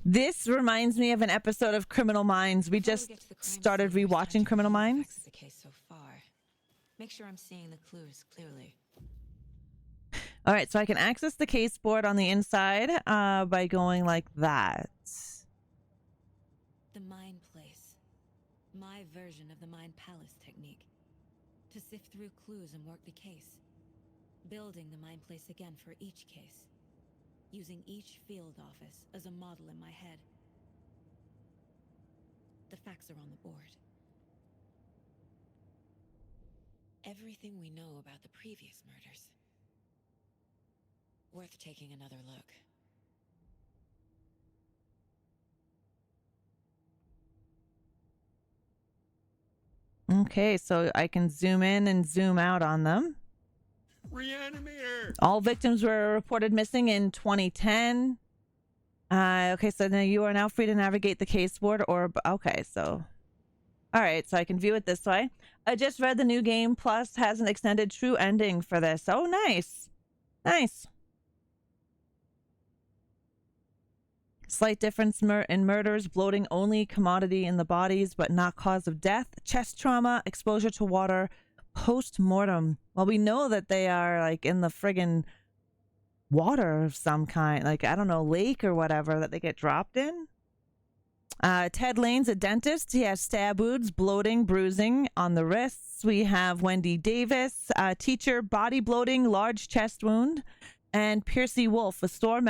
This reminds me of an episode of Criminal Minds. We Before just get to the crime started scene, there's time rewatching to Criminal review the Minds. facts of the case so far. Make sure I'm seeing the clues clearly. All right, so I can access the case board on the inside by going like that. The Mind Place. My version of the Mind Palace technique. To sift through clues and work the case. Building the Mind Place again for each case. Using each field office as a model in my head. The facts are on the board. Everything we know about the previous murders. Worth taking another look. Okay, so I can zoom in and zoom out on them. ReAnimateHer! All victims were reported missing in 2010. Okay, so now you are now free to navigate the case board or... Okay, so... All right, so I can view it this way. I just read the new game plus has an extended true ending for this. Oh, nice. Nice. Slight difference in murders, bloating only commodity in the bodies, but not cause of death. Chest trauma, exposure to water, post-mortem. Well, we know that they are like in the friggin' water of some kind, like, I don't know, lake or whatever that they get dropped in. Ted Lane's a dentist. He has stab wounds, bloating, bruising on the wrists. We have Wendy Davis, teacher, body bloating, large chest wound. And Piercy Wolf, a store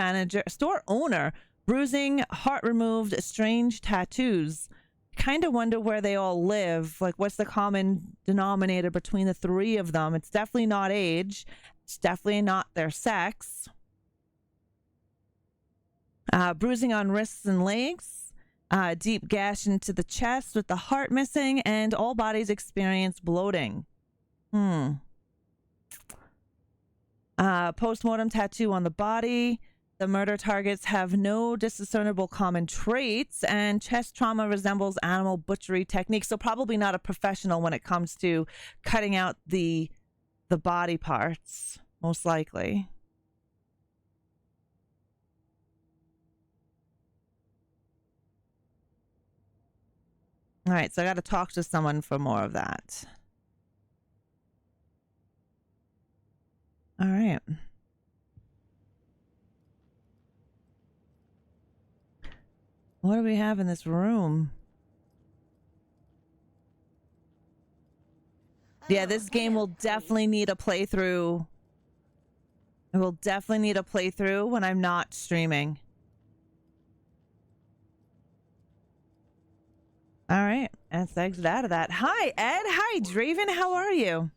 owner, bruising, heart removed, strange tattoos. Kind of wonder where they all live. Like, what's the common denominator between the three of them? It's definitely not age. It's definitely not their sex. Bruising on wrists and legs. Deep gash into the chest with the heart missing, and all bodies experience bloating. Post-mortem tattoo on the body. The murder targets have no discernible common traits, and chest trauma resembles animal butchery techniques. So probably not a professional when it comes to cutting out the body parts, most likely. All right, so I got to talk to someone for more of that. All right. What do we have in this room? Yeah, this game will definitely need a playthrough. It will definitely need a playthrough when I'm not streaming. All right, let's exit out of that. Hi, Ed. Hi, Draven. How are you?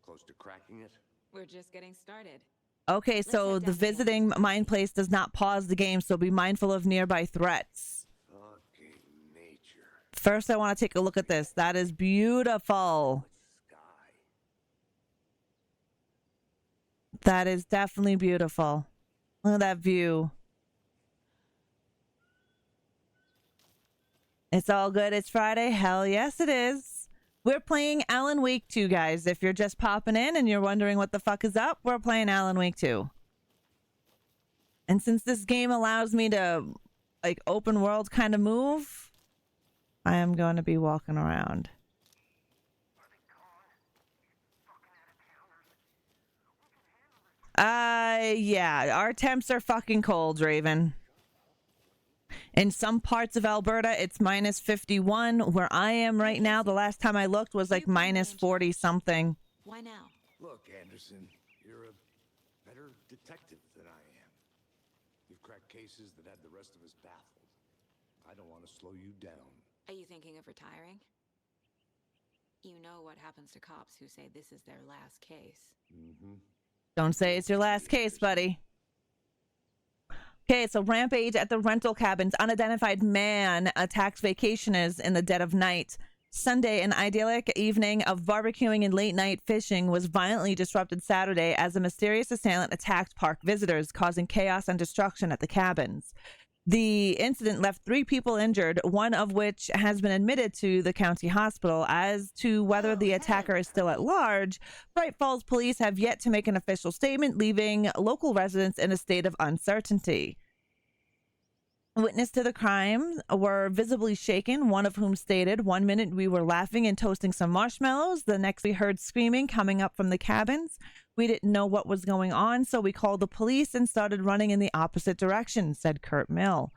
Close to cracking it? We're just getting started. Okay, so the visiting Mind Place does not pause the game, so be mindful of nearby threats. Fucking nature. First, I want to take a look at this. That is beautiful. Sky. That is definitely beautiful. Look at that view. It's all good. It's Friday. Hell yes, it is. We're playing Alan Wake 2, guys. If you're just popping in and you're wondering what the fuck is up, we're playing Alan Wake 2. And since this game allows me to, like, open world kind of move, I am going to be walking around. Yeah, our temps are fucking cold, Raven. In some parts of Alberta, it's minus 51. Where I am right now, the last time I looked was like minus 40 something. Why now? Look, Anderson, you're a better detective than I am. You've cracked cases that had the rest of us baffled. I don't want to slow you down. Are you thinking of retiring? You know what happens to cops who say this is their last case. Don't say it's your last case, buddy. Okay, so rampage at the rental cabins. Unidentified man attacks vacationers in the dead of night. Sunday, an idyllic evening of barbecuing and late night fishing was violently disrupted Saturday as a mysterious assailant attacked park visitors, causing chaos and destruction at the cabins. The incident left 3 people injured, one of which has been admitted to the county hospital. As to whether the attacker is still at large, Bright Falls police have yet to make an official statement, leaving local residents in a state of uncertainty. Witness to the crime were visibly shaken, one of whom stated, "One minute we were laughing and toasting some marshmallows. The next we heard screaming coming up from the cabins. We didn't know what was going on, so we called the police and started running in the opposite direction," said Kurt Mill.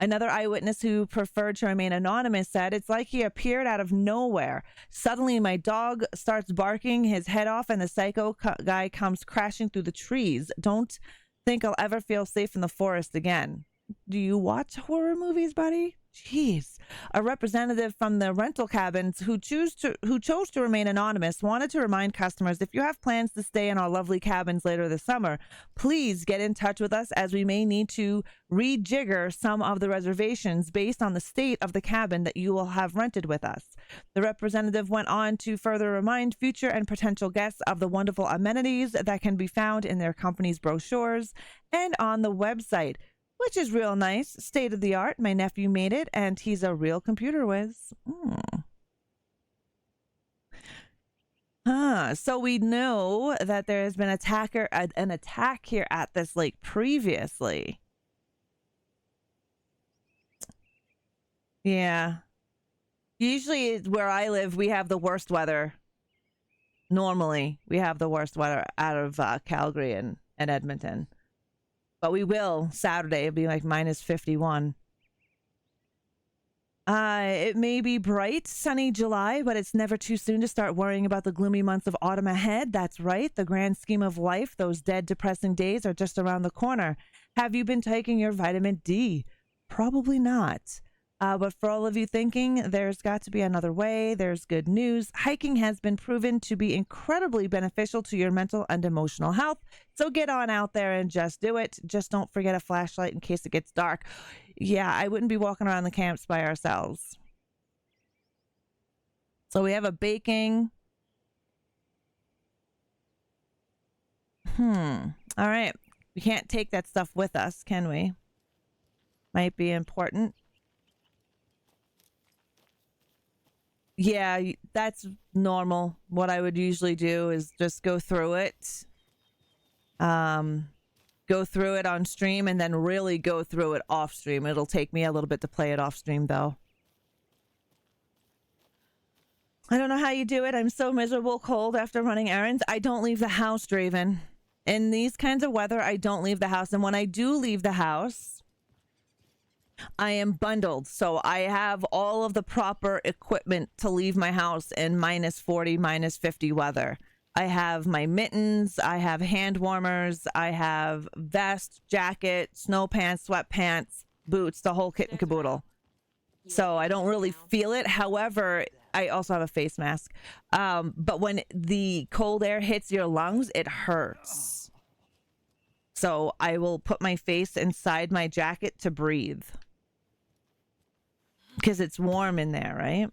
Another eyewitness who preferred to remain anonymous said, "It's like he appeared out of nowhere. Suddenly my dog starts barking his head off and the psycho guy comes crashing through the trees. Don't think I'll ever feel safe in the forest again." Do you watch horror movies, buddy? Jeez. A representative from the rental cabins who chose to remain anonymous wanted to remind customers, if you have plans to stay in our lovely cabins later this summer, please get in touch with us, as we may need to rejigger some of the reservations based on the state of the cabin that you will have rented with us. The representative went on to further remind future and potential guests of the wonderful amenities that can be found in their company's brochures and on the website, which is real nice. State of the art. My nephew made it, and he's a real computer whiz. So we know that there has been an attack here at this lake previously. Yeah. Usually where I live, we have the worst weather. Normally, we have the worst weather out of Calgary and Edmonton. But we will Saturday. It'll be like minus 51. It may be bright, sunny July, but it's never too soon to start worrying about the gloomy months of autumn ahead. That's right. The grand scheme of life, those dead, depressing days are just around the corner. Have you been taking your vitamin D? Probably not. But for all of you thinking there's got to be another way, there's good news. Hiking has been proven to be incredibly beneficial to your mental and emotional health. So get on out there and just do it. Just don't forget a flashlight in case it gets dark. Yeah, I wouldn't be walking around the camps by ourselves. So we have a baking. All right. We can't take that stuff with us, can we? Might be important. Yeah, that's normal. What I would usually do is just go through it. Go through it on stream and then really go through it off stream. It'll take me a little bit to play it off stream, though. I don't know how you do it. I'm so miserable cold after running errands. I don't leave the house, Draven. In these kinds of weather, I don't leave the house. And when I do leave the house, I am bundled, so I have all of the proper equipment to leave my house in minus 40, minus 50 weather. I have my mittens, I have hand warmers, I have vest, jacket, snow pants, sweatpants, boots, the whole kit and caboodle. So I don't really feel it. However, I also have a face mask. But when the cold air hits your lungs, it hurts. So I will put my face inside my jacket to breathe. Because it's warm in there, right?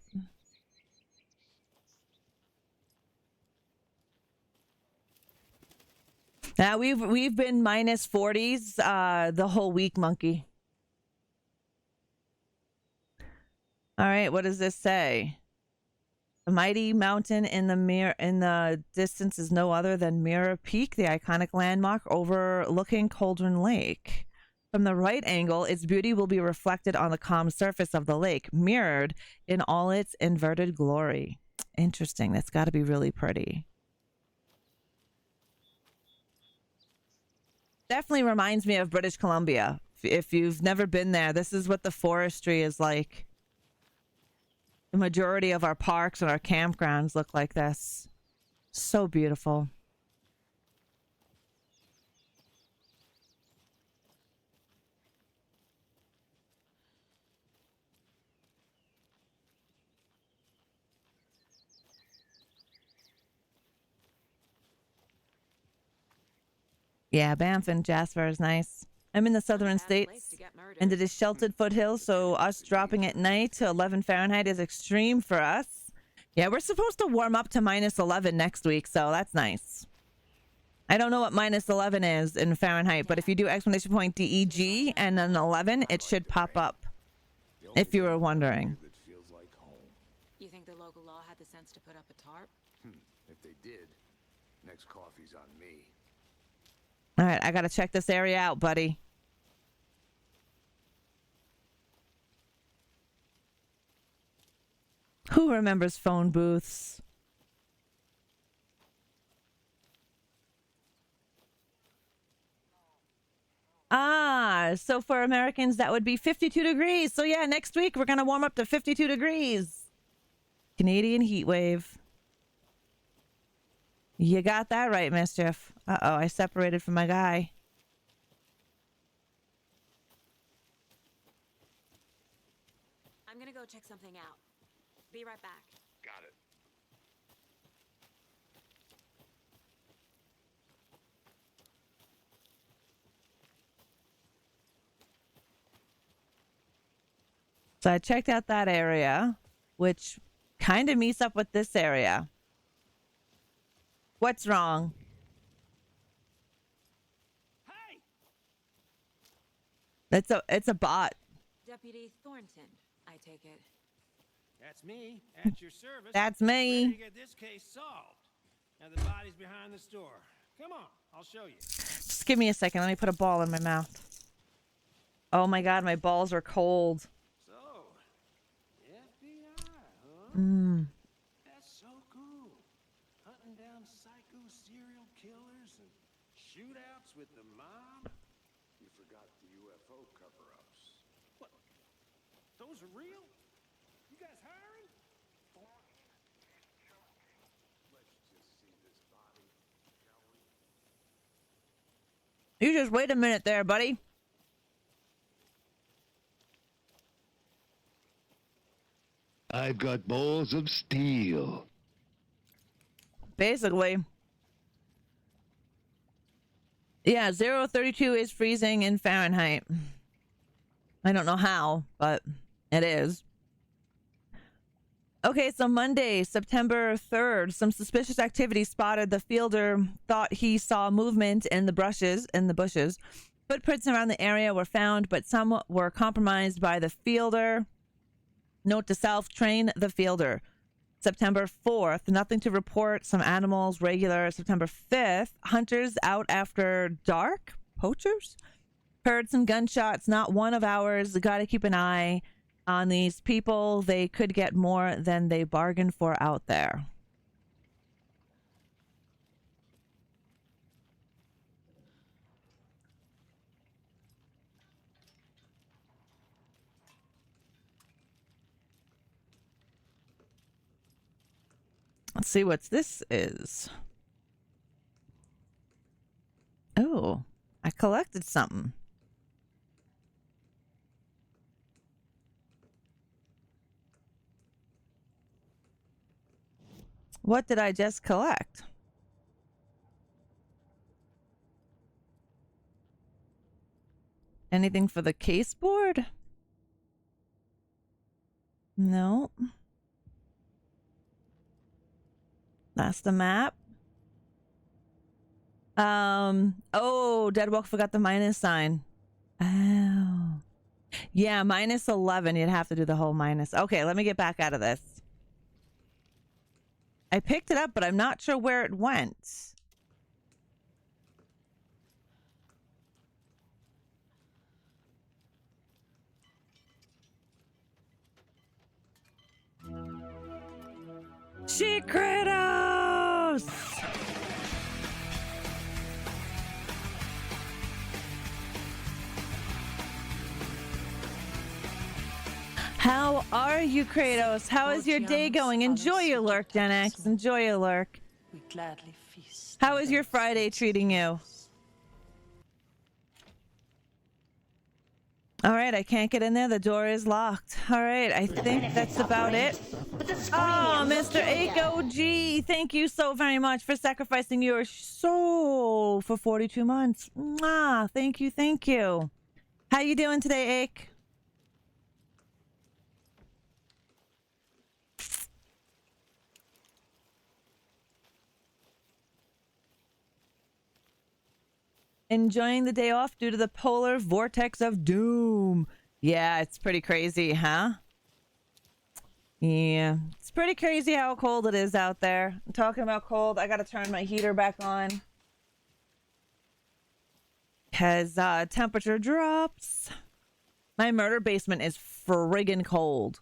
Now we've been minus 40s the whole week, Monkey. All right, what does this say? The mighty mountain in the distance is no other than Mirror Peak, the iconic landmark overlooking Cauldron Lake. From the right angle, its beauty will be reflected on the calm surface of the lake, mirrored in all its inverted glory. Interesting. That's got to be really pretty. Definitely reminds me of British Columbia If you've never been there, this is what the forestry is like. The majority of our parks and our campgrounds look like this. So beautiful. Yeah, Banff and Jasper is nice. I'm in the southern states, and it is sheltered foothills, so us dropping at night to 11 Fahrenheit is extreme for us. Yeah, we're supposed to warm up to minus 11 next week, so that's nice. I don't know what minus 11 is in Fahrenheit, but if you do exclamation point DEG and then 11, it should pop up, if you were wondering. You think the local law had the sense to put up a tarp? If they did, next coffee's on me. All right, I gotta check this area out, buddy. Who remembers phone booths? Ah, so for Americans, that would be 52 degrees. So yeah, next week we're gonna warm up to 52 degrees. Canadian heat wave. You got that right, Mischief. Uh-oh, I separated from my guy. I'm gonna go check something out. Be right back. Got it. So I checked out that area, which kind of meets up with this area. What's wrong? Hey! It's a bot. Deputy Thornton, I take it. That's me, at your service. That's Ready me. to get this case solved. Now the body's behind the store. Come on, I'll show you. Just give me a second. Let me put a ball in my mouth. Oh my god, my balls are cold. So, FBI, huh? That's so cool. Hunting down psycho serial killers and shootouts with the mob. You forgot the UFO cover-ups. What? Those are real? You guys hiring? Let's just see this body, shall we? You just wait a minute there, buddy. I've got balls of steel. Basically. Yeah, 032 is freezing in Fahrenheit. I don't know how, but it is. Okay, so Monday, September 3rd, some suspicious activity spotted. The fielder thought he saw movement in the bushes. Footprints around the area were found, but some were compromised by the fielder. Note to self, train the fielder. September 4th, nothing to report. Some animals, regular. September 5th, hunters out after dark. Poachers? Heard some gunshots, not one of ours. Gotta keep an eye on these people. They could get more than they bargained for out there. Let's see what this is. Oh, I collected something. What did I just collect? Anything for the case board? No. That's the map. Oh, Dead Walk forgot the minus sign. Oh. Yeah, minus 11. You'd have to do the whole minus. Okay, let me get back out of this. I picked it up, but I'm not sure where it went. Secretos! How are you, Kratos? How is your day going? Enjoy your lurk, Gen X. Enjoy your lurk. We gladly feast. How is your Friday treating you? All right, I can't get in there. The door is locked. All right, I think that's about it. Oh, Mr. AKOG, thank you so very much for sacrificing your soul for 42 months. Mwah, thank you, thank you. How you doing today, Ake? Enjoying the day off due to the polar vortex of doom. Yeah, it's pretty crazy, huh? Yeah, it's pretty crazy how cold it is out there. I'm talking about cold. I gotta turn my heater back on. Because temperature drops. My murder basement is friggin' cold.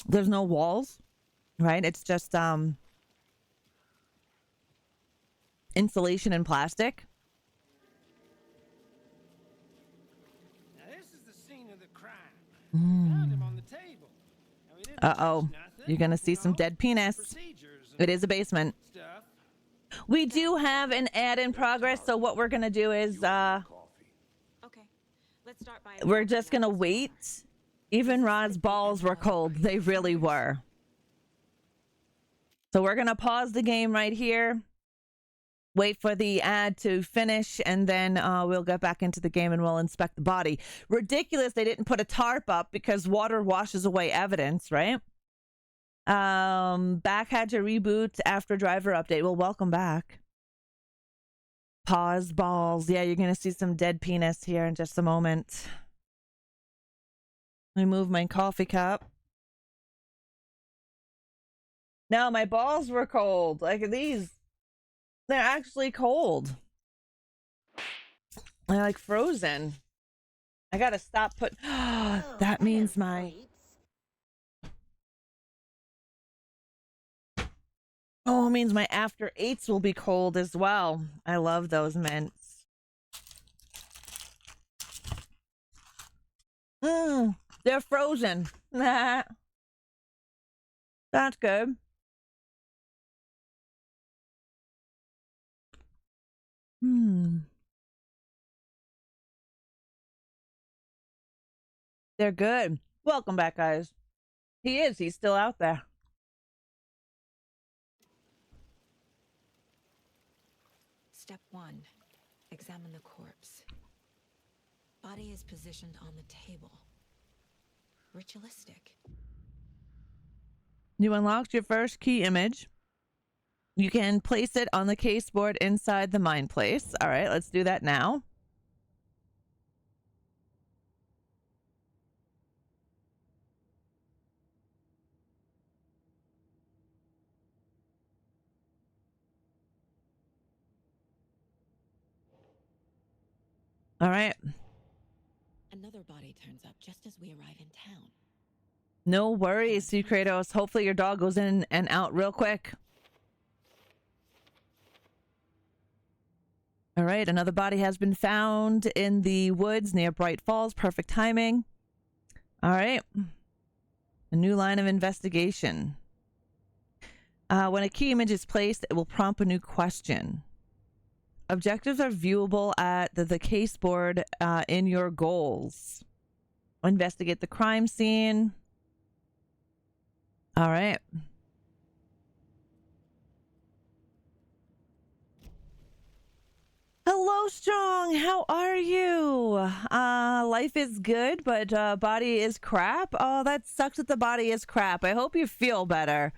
There's no walls, right? It's just insulation and plastic. Now this is the scene of the crime. Found him on the table. Now, we didn't Uh-oh. touch nothing, You're gonna see some dead penis. procedures and It is a basement. stuff. We do have an ad in progress, so what we're gonna do is Okay. Let's start by we're just gonna wait. Even Rod's balls were cold. They really were. So we're gonna pause the game right here. Wait for the ad to finish, and then we'll get back into the game and we'll inspect the body. Ridiculous they didn't put a tarp up because water washes away evidence, right? Back had to reboot after driver update. Well, welcome back. Pause balls. Yeah, you're gonna see some dead penis here in just a moment. Let me move my coffee cup. No, my balls were cold. Like these. They're actually cold. They're like frozen. I gotta stop put. That means my. Oh, it means my after eights will be cold as well. I love those mints. They're frozen. That's good. They're good. Welcome back, guys. He's still out there. Step 1. Examine the corpse. Body is positioned on the table. Ritualistic. You unlocked your first key image. You can place it on the case board inside the mind place. All right, let's do that now. All right. Another body turns up just as we arrive in town. No worries, Sea Kratos. Hopefully your dog goes in and out real quick. All right, another body has been found in the woods near Bright Falls. Perfect timing. All right. A new line of investigation. When a key image is placed, it will prompt a new question. Objectives are viewable at the case board in your goals. Investigate the crime scene. All right. Hello, Strong. How are you? Life is good, but body is crap. Oh, that sucks that the body is crap. I hope you feel better.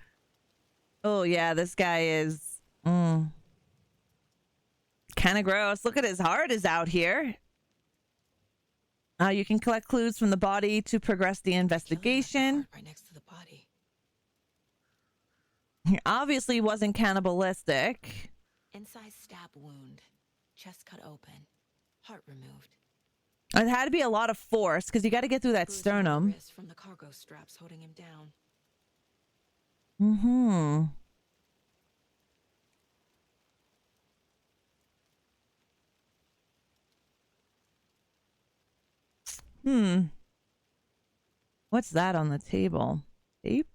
Oh, yeah, this guy is kind of gross. Look at his heart is out here. You can collect clues from the body to progress the investigation. Right next to the body. He obviously wasn't cannibalistic. Inside stab wound. Chest cut open. Heart removed. It had to be a lot of force because you got to get through that Bruised sternum. wrist from the cargo straps holding him down. What's that on the table? Tape?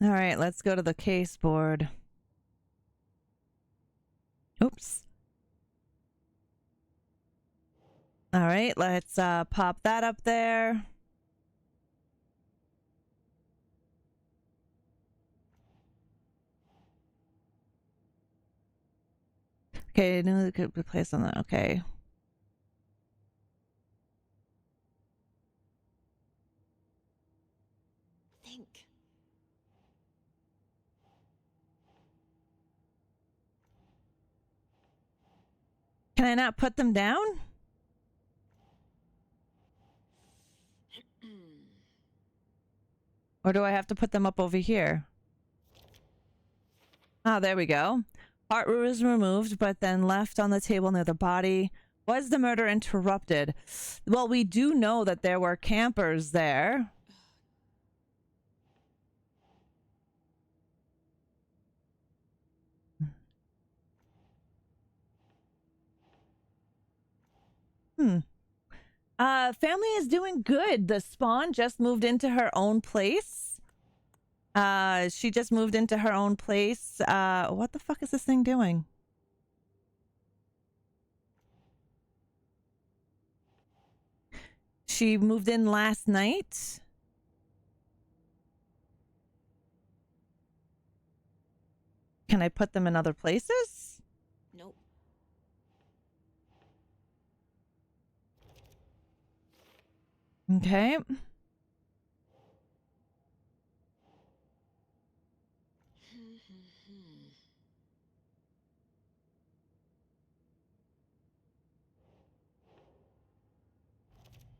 All right, let's go to the case board. Oops. All right, let's pop that up there. Okay, no, it could be placed on that. Okay. Think. Can I not put them down? Or do I have to put them up over here? Oh, there we go. Heart was removed, but then left on the table near the body. Was the murder interrupted? Well, we do know that there were campers there. Family is doing good. The spawn just moved into her own place. She just moved into her own place. What the fuck is this thing doing? She moved in last night. Can I put them in other places? Nope. Okay.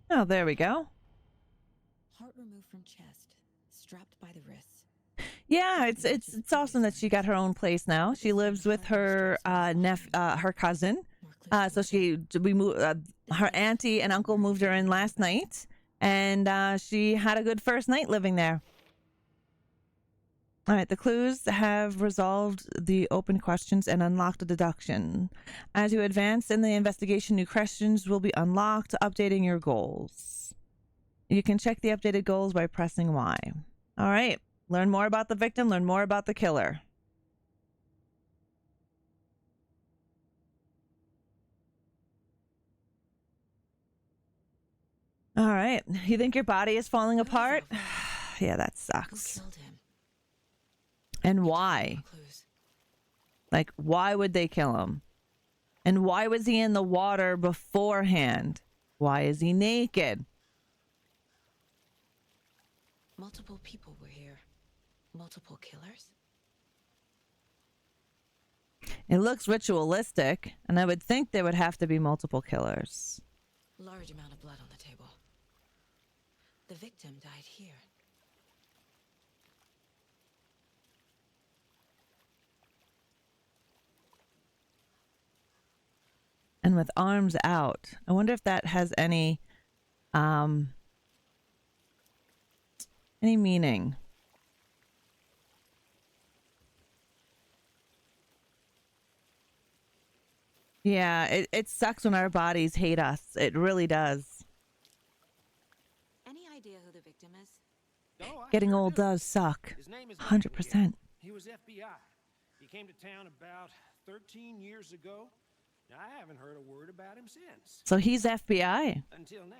Oh, there we go. Heart removed from chest, strapped by the wrists. Yeah, it's awesome that she got her own place now. She lives with her her cousin. So her auntie and uncle moved her in last night, and she had a good first night living there. All right, the clues have resolved the open questions and unlocked a deduction. As you advance in the investigation, new questions will be unlocked, updating your goals. You can check the updated goals by pressing Y. All right, learn more about the victim, learn more about the killer. All right, you think your body is falling apart? Yeah, that sucks. Who killed him? And why? Like, why would they kill him? And why was he in the water beforehand? Why is he naked? Multiple people were here. Multiple killers? It looks ritualistic, and I would think there would have to be multiple killers. Large amount of blood on the table. The victim died here. And with arms out. I wonder if that has any meaning. Yeah, it sucks when our bodies hate us. It really does. Any idea who the victim is? Oh, Getting old does suck. His name is 100%. He was FBI. He came to town about 13 years ago. I haven't heard a word about him since. So he's FBI. Until now.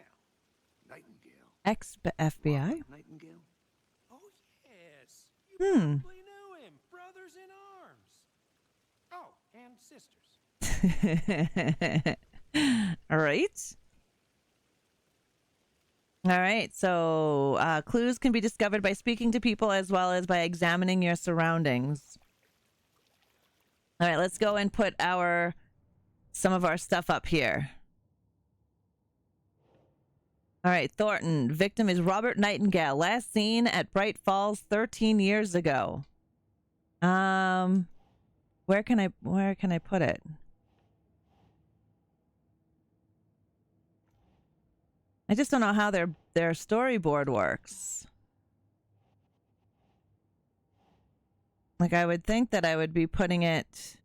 Nightingale. Ex-FBI? Nightingale? Oh, yes. You probably knew him. Brothers in arms. Oh, and sisters. All right. All right. So clues can be discovered by speaking to people as well as by examining your surroundings. All right. Let's go and put some of our stuff up here. All right. Thornton. Victim is Robert Nightingale. Last seen at Bright Falls 13 years ago. Where can I put it? I just don't know how their storyboard works. Like, I would think that I would be putting it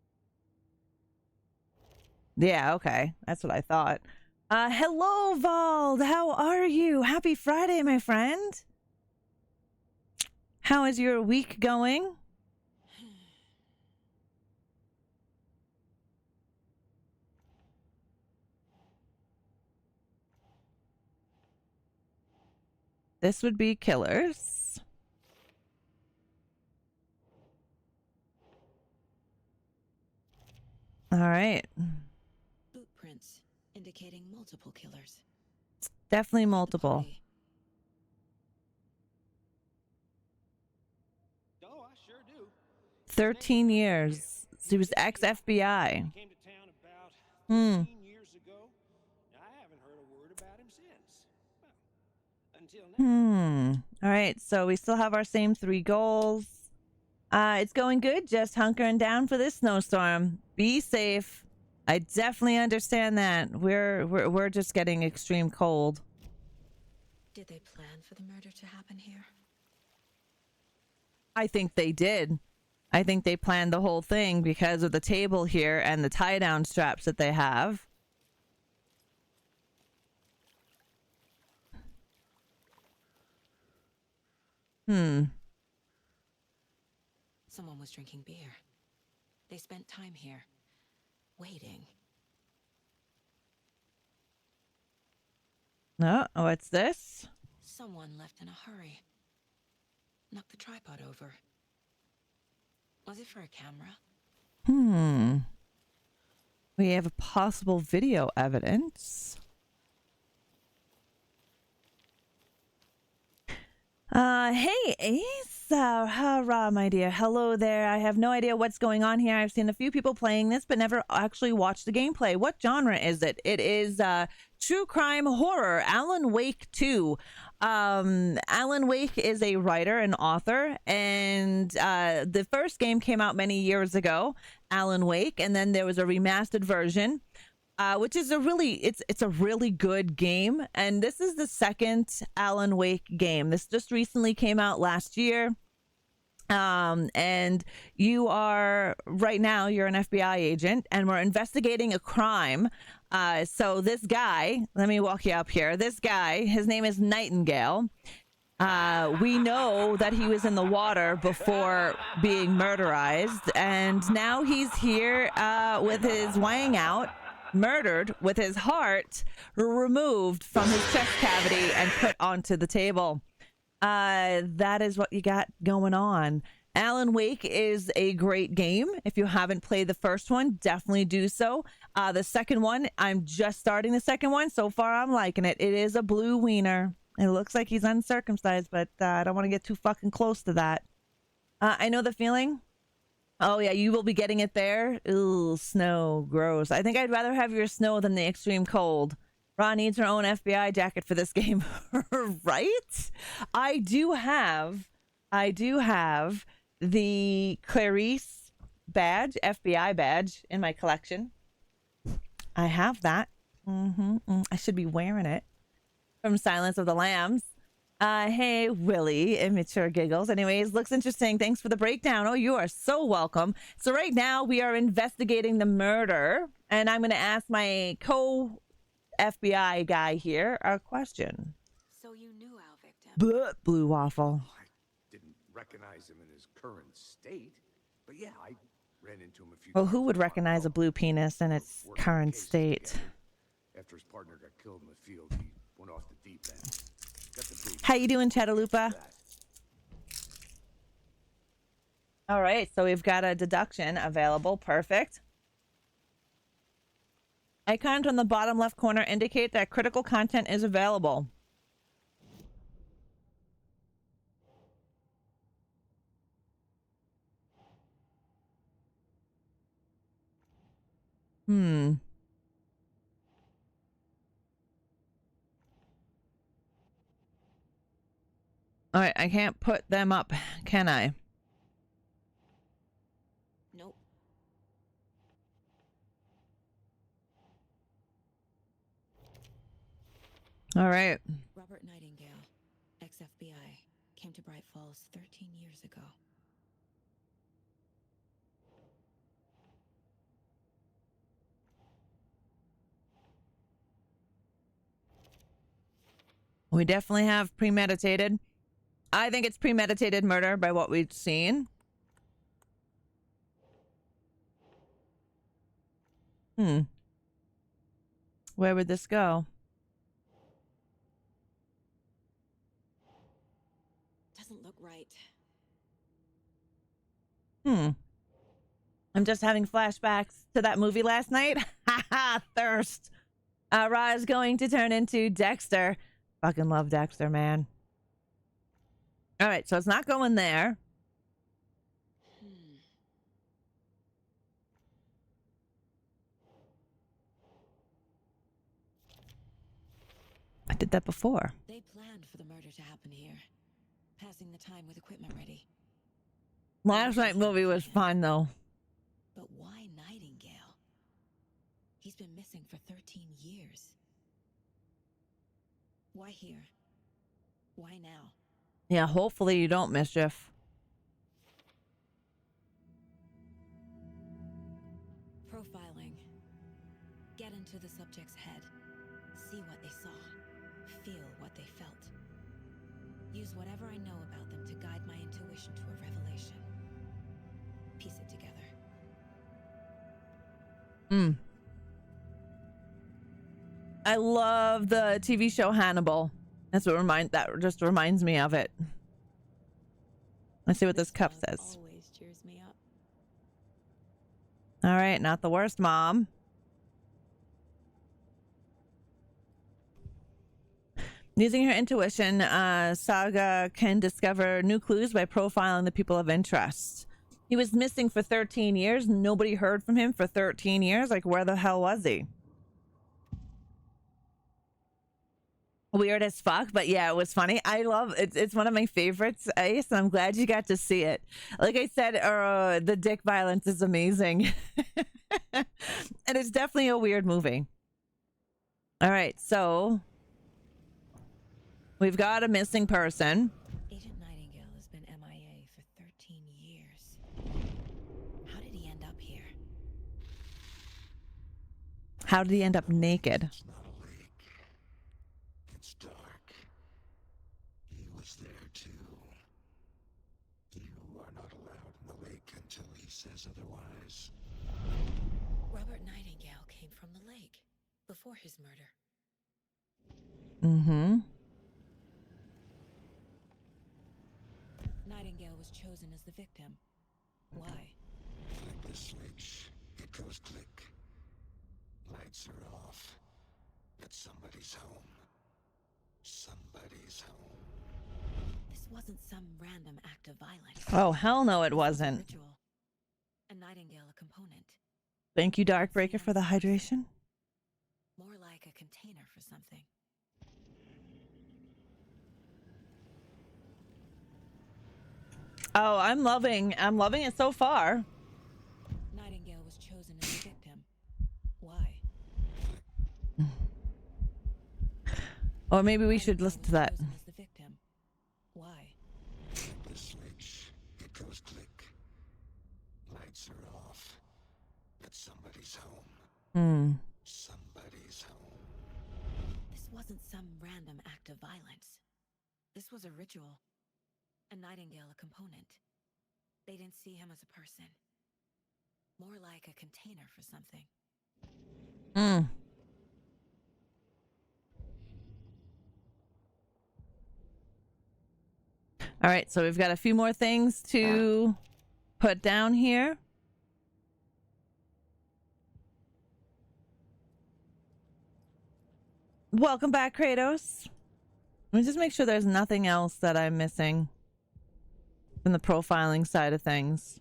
Yeah, okay. That's what I thought. Hello, Vald. How are you? Happy Friday, my friend. How is your week going? This would be killers. All right. Boot prints indicating multiple killers. Definitely multiple. Oh, I sure do. 13 years. He was ex-FBI. Came to town about 13 years ago. I haven't heard a word about him since. Well, until now. All right, so we still have our same 3 goals. It's going good. Just hunkering down for this snowstorm. Be safe. I definitely understand that. We're just getting extreme cold. Did they plan for the murder to happen here? I think they did. I think they planned the whole thing because of the table here and the tie-down straps that they have. Someone was drinking beer. They spent time here, waiting. Oh, what's this? Someone left in a hurry. Knocked the tripod over. Was it for a camera? We have possible video evidence. Hey, Ace. Hurrah, my dear. Hello there. I have no idea what's going on here. I've seen a few people playing this, but never actually watched the gameplay. What genre is it? It is true crime horror. Alan Wake 2. Alan Wake is a writer and author, and the first game came out many years ago, Alan Wake, and then there was a remastered version. Which is a really good game, and this is the second Alan Wake game. This just recently came out last year, and you are right now you're an FBI agent, and we're investigating a crime. So this guy, let me walk you up here. This guy, his name is Nightingale. We know that he was in the water before being murderized, and now he's here with his wang out. Murdered with his heart removed from his chest cavity and put onto the table. That is what you got going on. Alan Wake is a great game. If you haven't played the first one, definitely do so. The second one, I'm just starting the second one. So far, I'm liking it. It is a blue wiener. It looks like he's uncircumcised, but I don't want to get too fucking close to that. I know the feeling. Oh, yeah, you will be getting it there. Ooh, snow. Gross. I think I'd rather have your snow than the extreme cold. Ra needs her own FBI jacket for this game. Right? I do have the Clarice badge, FBI badge, in my collection. I have that. I should be wearing it. From Silence of the Lambs. Hey, Willie, immature giggles. Anyways, looks interesting. Thanks for the breakdown. Oh, you are so welcome. So right now we are investigating the murder, and I'm going to ask my co-FBI guy here a question. So you knew our victim? Blue waffle. I didn't recognize him in his current state, but yeah, I ran into him a few Well, times who would recognize a blue penis in its working current cases state? together. After his partner got killed in the field, he went off the deep end. How you doing, Chattaloopa? All right, so we've got a deduction available. Perfect. Icons on the bottom left corner indicate that critical content is available. All right, I can't put them up, can I? Nope. All right. Robert Nightingale, ex-FBI, came to Bright Falls 13 years ago. We definitely have premeditated. I think it's premeditated murder by what we've seen. Where would this go? Doesn't look right. I'm just having flashbacks to that movie last night. Haha, Thirst. Ra's going to turn into Dexter. Fucking love Dexter, man. All right, so it's not going there. I did that before. They planned for the murder to happen here, passing the time with equipment ready. Last night movie was fun, though. But why Nightingale? He's been missing for 13 years. Why here? Why now? Yeah, hopefully you don't, Mischief. Profiling. Get into the subject's head. See what they saw. Feel what they felt. Use whatever I know about them to guide my intuition to a revelation. Piece it together. I love the TV show Hannibal. That just reminds me of it. Let's see what this cup says. Always cheers me up. All right, not the worst, Mom. Using her intuition, Saga can discover new clues by profiling the people of interest. He was missing for 13 years. Nobody heard from him for 13 years. Like, where the hell was he? Weird as fuck, but yeah, it was funny. I love it. It's one of my favorites, Ace, and I'm glad you got to see it. Like I said, the dick violence is amazing. And it's definitely a weird movie. All right, so we've got a missing person. Agent Nightingale has been MIA for 13 years. How did he end up here? How did he end up naked? It's not a lake. It's dark. He was there too. You are not allowed in the lake until he says otherwise. Robert Nightingale came from the lake before his murder. Nightingale was chosen as the victim. Why? Flick the switch. It goes click. Lights are off. But somebody's home. Somebody's home. This wasn't some random act of violence. Oh, hell no, it This was a wasn't. ritual. A Nightingale a component. Thank you, Darkbreaker, for the hydration. More like a container for something. Oh, I'm loving it so far. Nightingale was chosen as the victim. Why? Or maybe we should listen to that. Chosen as the victim. Why? Flick the switch. It goes click. Lights are off. But somebody's home. Somebody's home. This wasn't some random act of violence. This was a ritual. A Nightingale a component. They didn't see him as a person. More like a container for something. All right, so we've got a few more things to put down here. Welcome back, Kratos. Let me just make sure there's nothing else that I'm missing from the profiling side of things.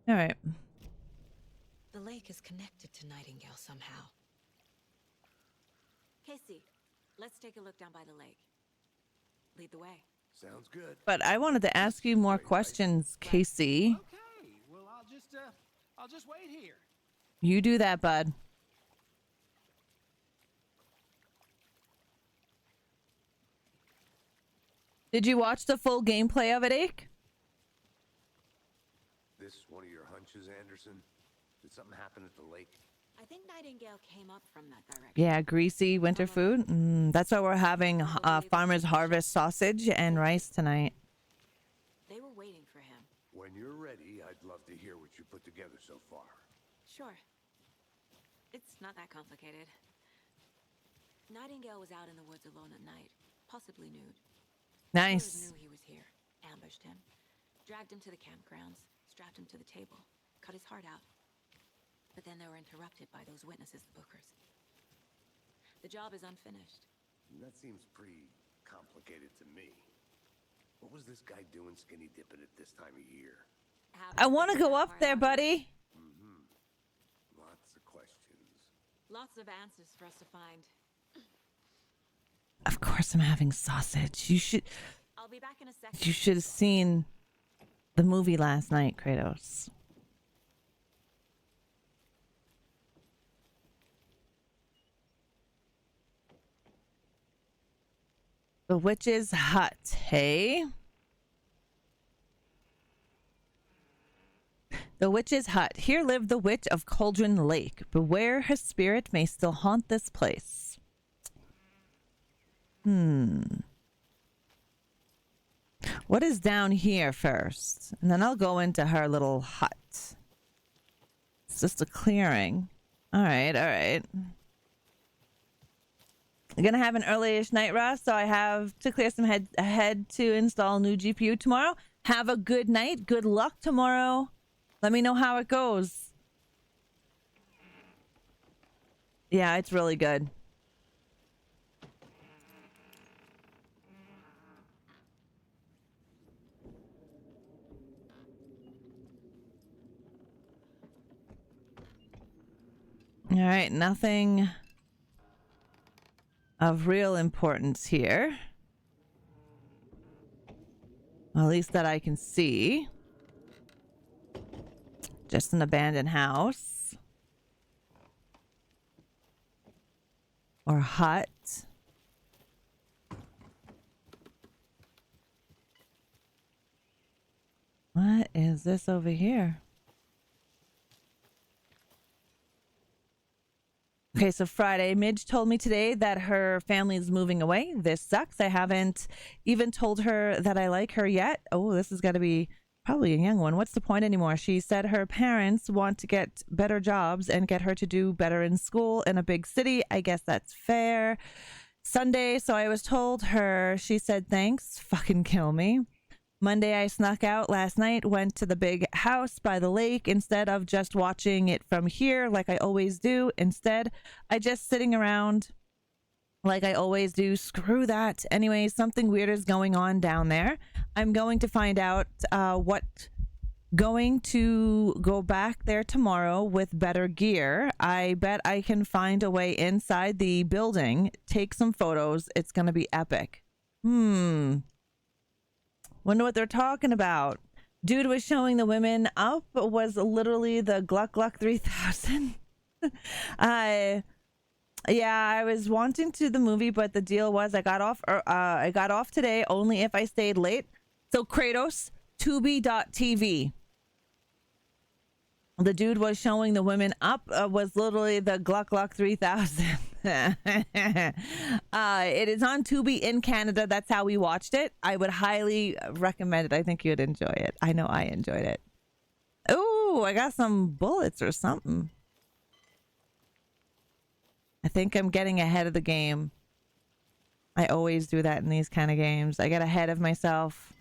All right. The lake is connected to Nightingale somehow. Casey, let's take a look down by the lake. Lead the way. Sounds good. But I wanted to ask you more questions, Casey. Okay, well, I'll just wait here. You do that, bud. Did you watch the full gameplay of it, Ake? This one of your hunches? hunches, Anderson? Did something happen at the lake? I think Nightingale came up from that direction. Yeah, greasy winter food. That's why we're having farmer's harvest sausage and rice tonight. They were waiting for him. When you're ready, I'd love to hear what you put together so far. Sure. It's not that complicated. Nightingale was out in the woods alone at night, possibly nude. Nice. Killers knew he was here, ambushed him, dragged him to the campgrounds, strapped him to the table, cut his heart out. But then they were interrupted by those witnesses, the Bookers. The job is unfinished. That seems pretty complicated to me. What was this guy doing skinny dipping at this time of year? I want to go up there, buddy. Lots of questions. Lots of answers for us to find. Of course I'm having sausage. I'll be back in a second. You should have seen the movie last night, Kratos. The witch's hut, hey? The witch's hut. Here lived the witch of Cauldron Lake. Beware, her spirit may still haunt this place. What is down here first? And then I'll go into her little hut. It's just a clearing. All right, all right. I'm gonna have an early-ish night rest, so I have to clear some head to install new GPU tomorrow. Have a good night. Good luck tomorrow. Let me know how it goes. Yeah, it's really good. All right, nothing of real importance here. Well, at least that I can see. Just an abandoned house. Or hut. What is this over here? Okay, so Friday, Midge told me today that her family is moving away. This sucks. I haven't even told her that I like her yet. Oh, this is got to be probably a young one. What's the point anymore? She said her parents want to get better jobs and get her to do better in school in a big city. I guess that's fair. Sunday, so I was told her. She said, thanks. Fucking kill me. Monday, I snuck out last night, went to the big house by the lake instead of just watching it from here like I always do. Instead, I just sitting around like I always do. Screw that. Anyway, something weird is going on down there. I'm going to find out going to go back there tomorrow with better gear. I bet I can find a way inside the building, take some photos. It's going to be epic. Wonder what they're talking about. Dude was showing the women up was literally the Gluck Gluck 3000. Yeah, I was wanting to the movie, but the deal was I got off today only if I stayed late. So Kratos, Tubi.tv. The dude was showing the women up was literally the Gluck Gluck 3000. It is on Tubi in Canada. That's how we watched it. I would highly recommend it. I think you'd enjoy it. I know I enjoyed it. Oh, I got some bullets or something. I think I'm getting ahead of the game. I always do that in these kind of games. I get ahead of myself.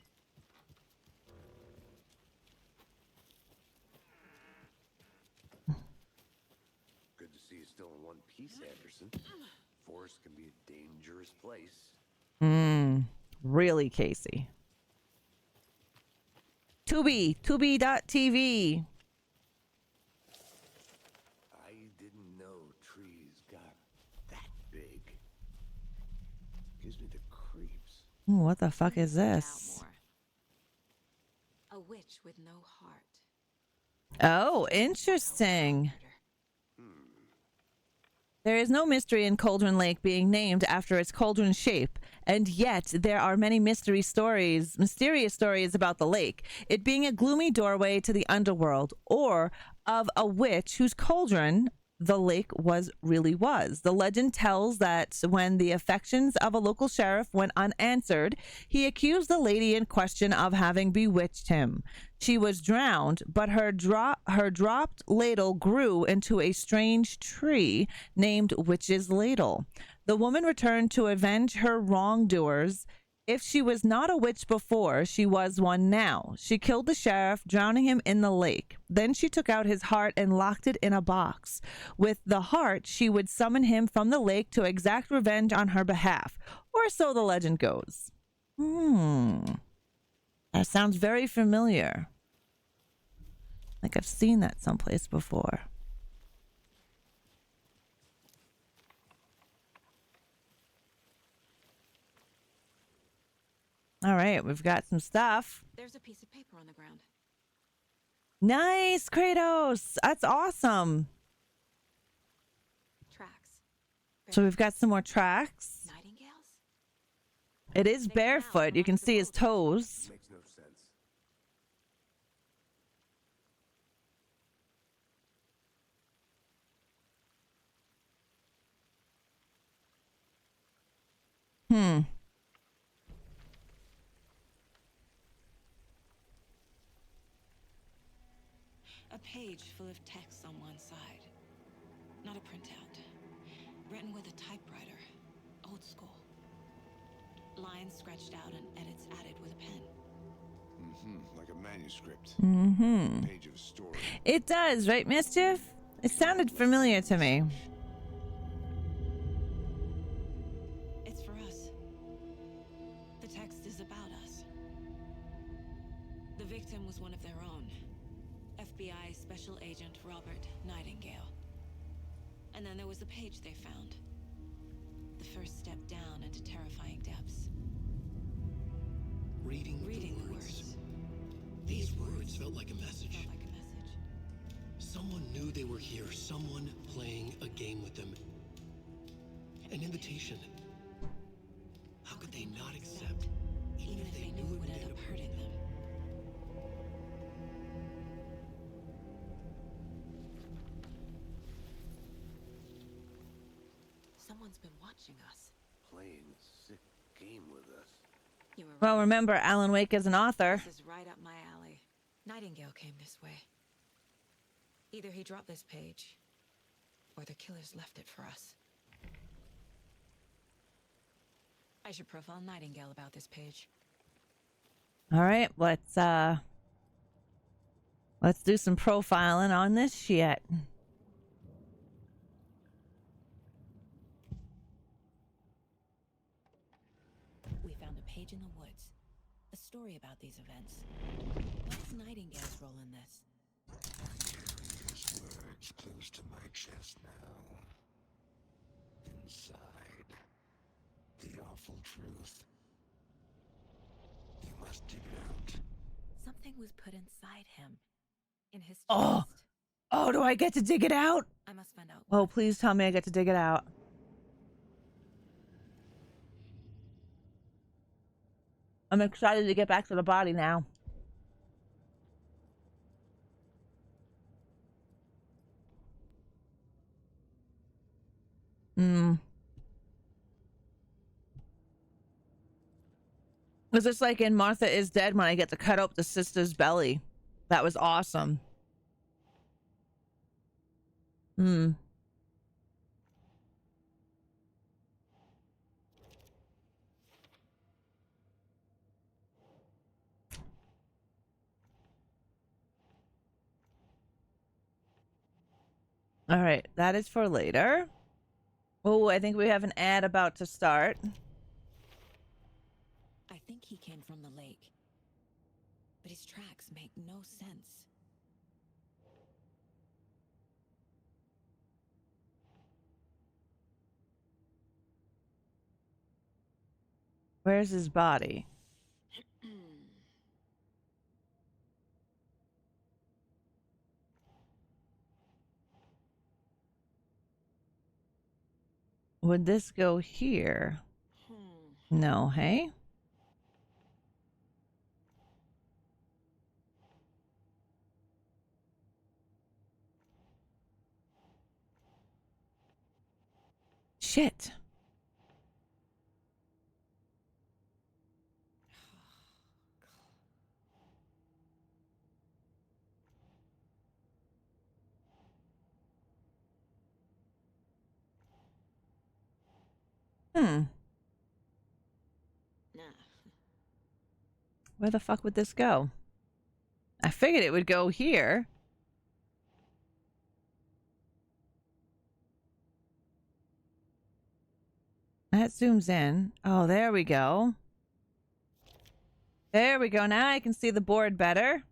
Good to see you still in one piece, Anderson. Forest can be a dangerous place. Really, Casey. Tubi.tv. I didn't know trees got that big. Gives me the creeps. Ooh, what the fuck is this? A witch with no heart. Oh, interesting. There is no mystery in Cauldron Lake being named after its cauldron shape, and yet there are many mysterious stories about the lake, it being a gloomy doorway to the underworld, or of a witch whose cauldron the lake was. The legend tells that when the affections of a local sheriff went unanswered, he accused the lady in question of having bewitched him. She was drowned, but her dropped ladle grew into a strange tree named Witch's Ladle. The woman returned to avenge her wrongdoers. If she was not a witch before, she was one now. She killed the sheriff, drowning him in the lake. Then she took out his heart and locked it in a box. With the heart, she would summon him from the lake to exact revenge on her behalf. Or so the legend goes. That sounds very familiar. Like I've seen that someplace before. All right, we've got some stuff. There's a piece of paper on the ground. Nice, Kratos. That's awesome. Tracks. So we've got some more tracks. Nightingales? It is barefoot. You can see his toes. Makes no sense. A page full of text on one side. Not a printout. Written with a typewriter. Old school. Lines scratched out and edits added with a pen. Like a manuscript. Mm-hmm. Page of a story. It does, right, Mischief? It sounded familiar to me. It's for us. The text is about us. The victim was one of their own. FBI Special Agent Robert Nightingale. And then there was the page they found. The first step down into terrifying depths. Reading the words. These words felt like a message. Someone knew they were here. Someone playing a game with them. An invitation. How could they not accept, even if they knew it would end up hurting them? Someone's been watching us. Playing a sick game with us. You were Well, right. remember, Alan Wake is an author. This is right up my alley. Nightingale came this way. Either he dropped this page, or the killers left it for us. I should profile Nightingale about this page. All right, let's do some profiling on this shit. We found a page in the woods. A story about these events. What's Nightingale's role in this? These words close to my chest now. Inside. The awful truth. You must dig it out. Something was put inside him. In his chest. Oh, do I get to dig it out? I must find out. Oh, please tell me I get to dig it out. I'm excited to get back to the body now. It's just like in Martha is Dead when I get to cut up the sister's belly. That was awesome. All right, that is for later. Oh, I think we have an ad about to start. I think he came from the lake. But his tracks make no sense. Where's his body? Would this go here? No, hey? Shit. Where the fuck would this go? I figured it would go here. That zooms in. Oh, there we go. There we go. Now I can see the board better.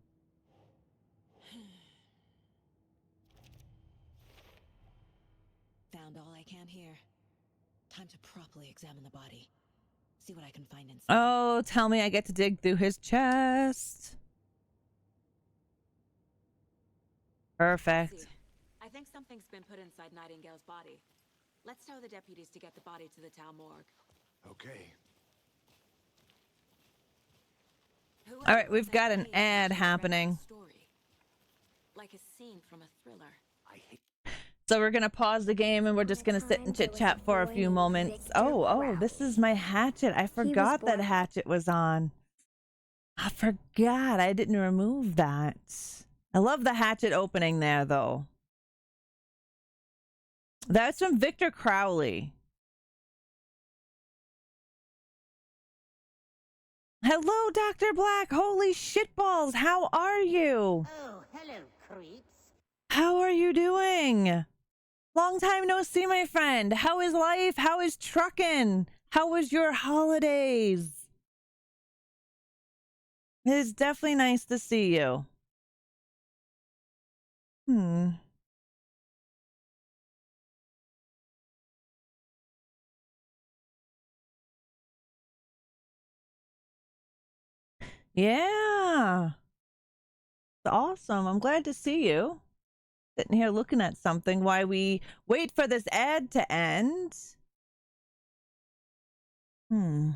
Found all I can here. Time to properly examine the body. See what I can find inside. Oh, tell me I get to dig through his chest. Perfect. I think something's been put inside Nightingale's body. Let's tell the deputies to get the body to the town morgue. Okay. All right, we've got an ad happening. Like a scene from a thriller. So we're going to pause the game and we're just going to sit and chit-chat for a few moments. Oh, this is my hatchet. I forgot that hatchet was on. I forgot. I didn't remove that. I love the hatchet opening there, though. That's from Victor Crowley. Hello, Dr. Black. Holy shitballs. How are you? Oh, hello, creeps. How are you doing? Long time no see, my friend. How is life? How is trucking? How was your holidays? It is definitely nice to see you. Yeah. It's awesome. I'm glad to see you. Sitting here looking at something while we wait for this ad to end. Can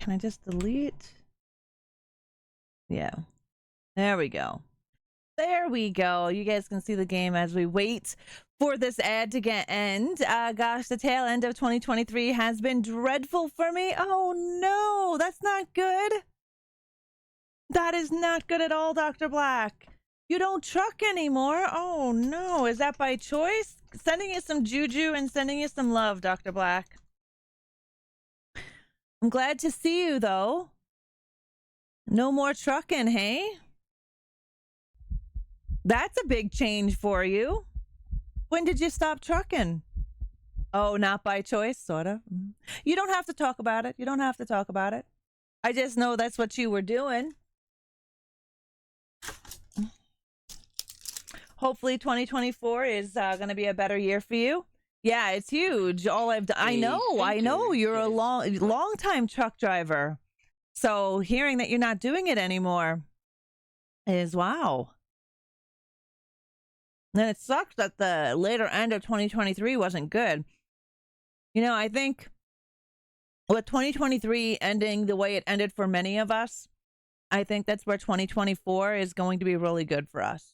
I just delete? Yeah. There we go. There we go. You guys can see the game as we wait for this ad to end. Gosh, the tail end of 2023 has been dreadful for me. Oh no, that's not good. That is not good at all, Dr. Black. You don't truck anymore. Oh no, is that by choice? Sending you some juju and sending you some love, Dr. Black. I'm glad to see you though. No more trucking, hey? That's a big change for you. When did you stop trucking? Oh, not by choice, sort of. You don't have to talk about it. You don't have to talk about it. I just know that's what you were doing. Hopefully 2024 is going to be a better year for you. Yeah, it's huge. All I've done. I know. You're a long time truck driver. So hearing that you're not doing it anymore is wow. And it sucks that the later end of 2023 wasn't good. You know, I think with 2023 ending the way it ended for many of us, I think that's where 2024 is going to be really good for us.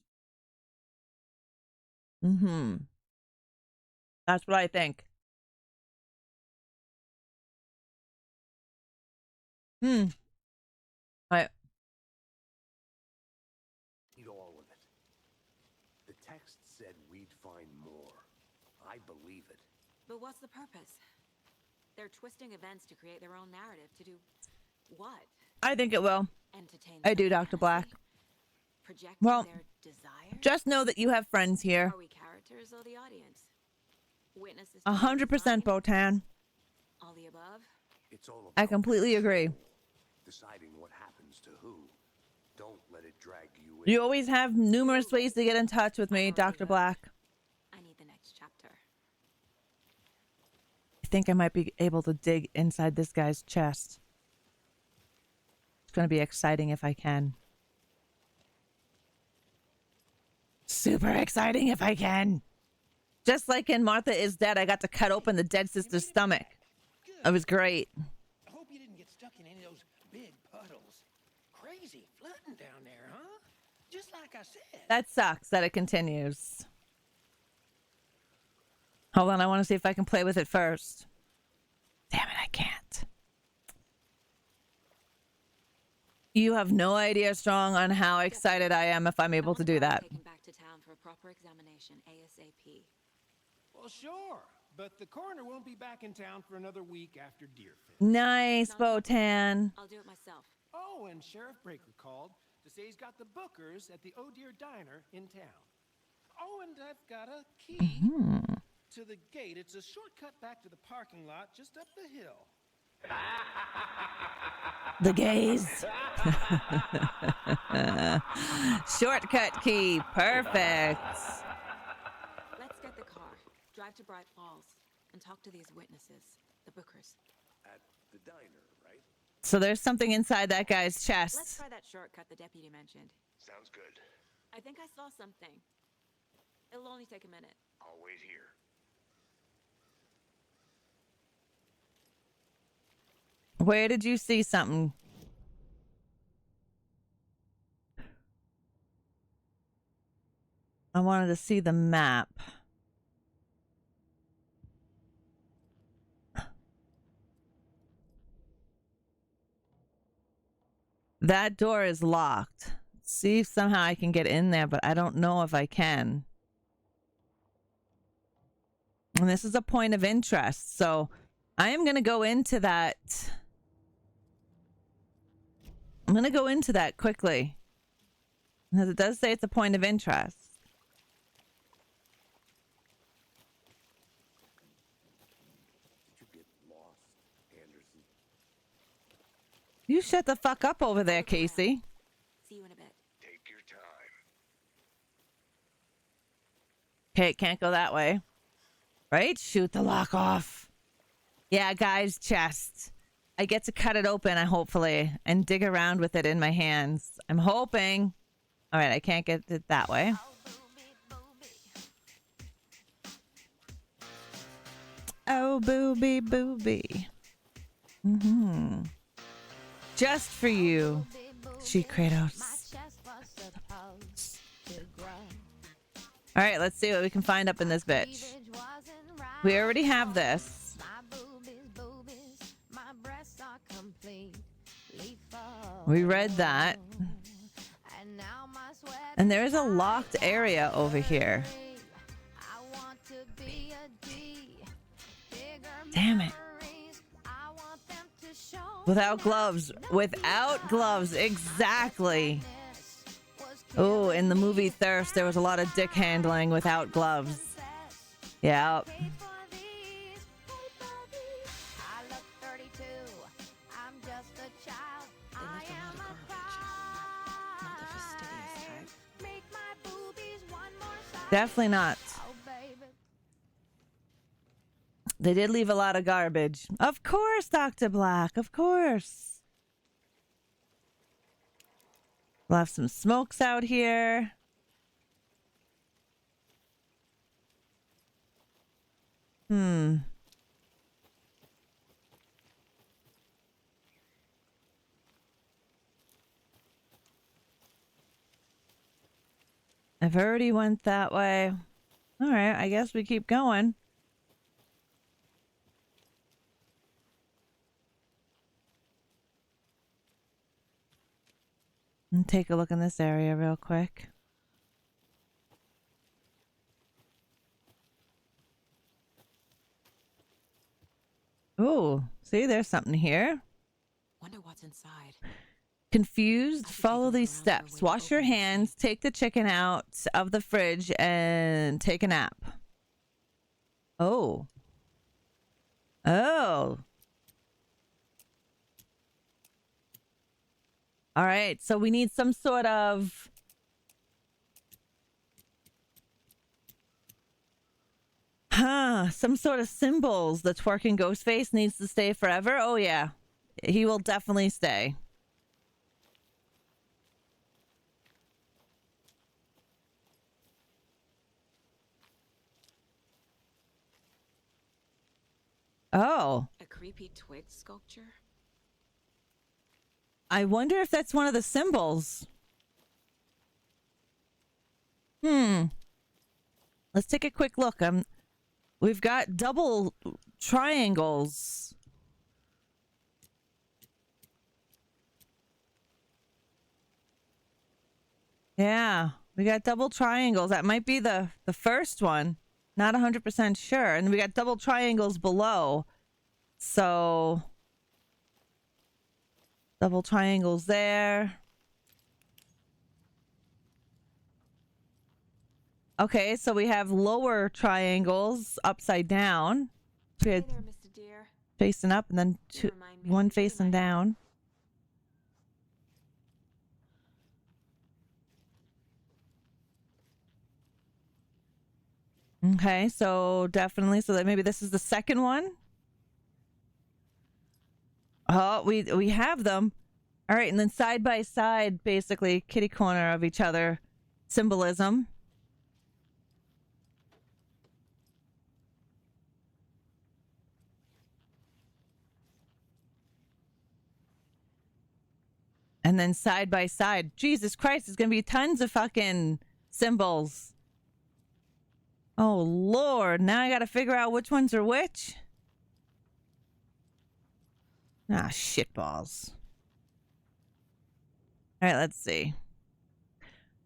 That's what I think. Eat all of it. The text said we'd find more. I believe it. But what's the purpose? They're twisting events to create their own narrative to do what? I think it will. Entertain I do, Dr. Black. Well, their desire? just know that you have friends here. Are we characters or the audience? Witnesses 100% Botan. All the above? It's all about I completely agree. deciding what happens to who. Don't let it drag you in. You always have numerous ways to get in touch with me, Dr. Black. I need the next chapter. I think I might be able to dig inside this guy's chest. It's going to be exciting if I can. super exciting if I can. Just like in Martha is Dead, I got to cut open the dead sister's stomach. It was great. I hope you didn't get stuck in any of those big puddles. Crazy flooding down there, huh? Just like I said. That sucks that it continues. Hold on, I want to see if I can play with it first. Damn it, I can't. You have no idea, Strong, on how excited I am if I'm able to do that. Taken back to town for a proper examination ASAP. Well, sure. But the coroner won't be back in town for another week after Deerfield. Nice, Botan. I'll do it myself. Oh, and Sheriff Breaker called to say he's got the Bookers at the Oh Dear Diner in town. Oh, and I've got a key to the gate. It's a shortcut back to the parking lot just up the hill. The gaze. Shortcut key. Perfect. Let's get the car, drive to Bright Falls, and talk to these witnesses, the Bookers. At the diner, right? So there's something inside that guy's Let's chest. try that shortcut the deputy mentioned. Sounds good. I think I saw something. It'll only take a minute. I'll wait here. Where did you see something? I wanted to see the map. That door is locked. See if somehow I can get in there, but I don't know if I can. And this is a point of interest, so I am going to go into that. I'm going to go into that quickly. Because it does say it's a point of interest. Did you get lost, Anderson? You shut the fuck up over there, Casey. See you in a bit. Take your time. Okay, it can't go that way. Right? Shoot the lock off. Yeah, guy's chest. I get to cut it open, hopefully, and dig around with it in my hands. I'm hoping. All right, I can't get it that way. Oh, booby, booby. Just for you, she Kratos. All right, let's see what we can find up in this bitch. We already have this. We read that. And there is a locked area over here. Damn it. Without gloves. Without gloves. Exactly. Oh, in the movie Thirst, there was a lot of dick handling without gloves. Yeah. Definitely not. They did leave a lot of garbage. Of course, Dr. Black. Of course. We'll have some smokes out here. I've already went that way. All right, I guess we keep going. And take a look in this area real quick. Ooh, see, there's something here. Wonder what's inside. Confused? Follow these steps. Wash your hands, take the chicken out of the fridge, and take a nap. Oh. Oh. All right, so we need some sort of... some sort of symbols. The twerking ghost face needs to stay forever. Oh, yeah. He will definitely stay. Oh. A creepy twig sculpture? I wonder if that's one of the symbols. Let's take a quick look. We've got double triangles. Yeah, we got double triangles. That might be the first one. Not 100% sure. And we got double triangles below. So double triangles there. Okay, so we have lower triangles upside down. We had Hey there, Mr. Deer. facing up and then one facing down. Okay, so definitely, so that maybe this is the second one. Oh, we have them. All right, and then side by side, basically kitty corner of each other, symbolism. And then side by side, Jesus Christ, there's gonna be tons of fucking symbols. Oh Lord, now I gotta figure out which ones are which. Ah, shitballs. All right, let's see.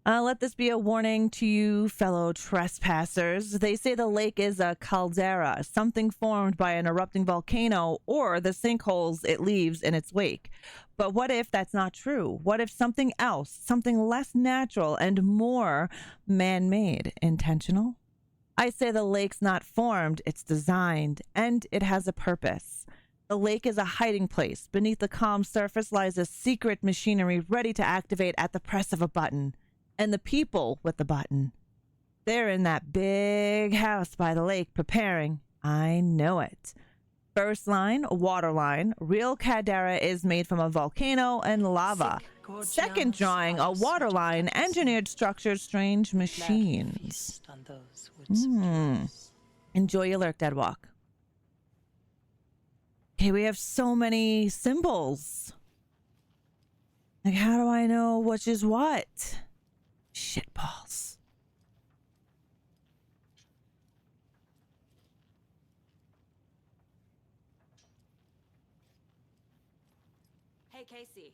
Let this be a warning to you fellow trespassers. They say the lake is a caldera, something formed by an erupting volcano or the sinkholes it leaves in its wake. But what if that's not true? What if something else, something less natural and more man-made, intentional? I say the lake's not formed, it's designed, and it has a purpose. The lake is a hiding place. Beneath the calm surface lies a secret machinery ready to activate at the press of a button. And the people with the button, they're in that big house by the lake preparing. I know it. First line, water line. Real caldera is made from a volcano and lava. Second drawing, a water line, engineered structures, strange machines. Enjoy your lurk, dead walk. Okay, we have so many symbols. Like, how do I know which is what? Shitballs. Hey, Casey.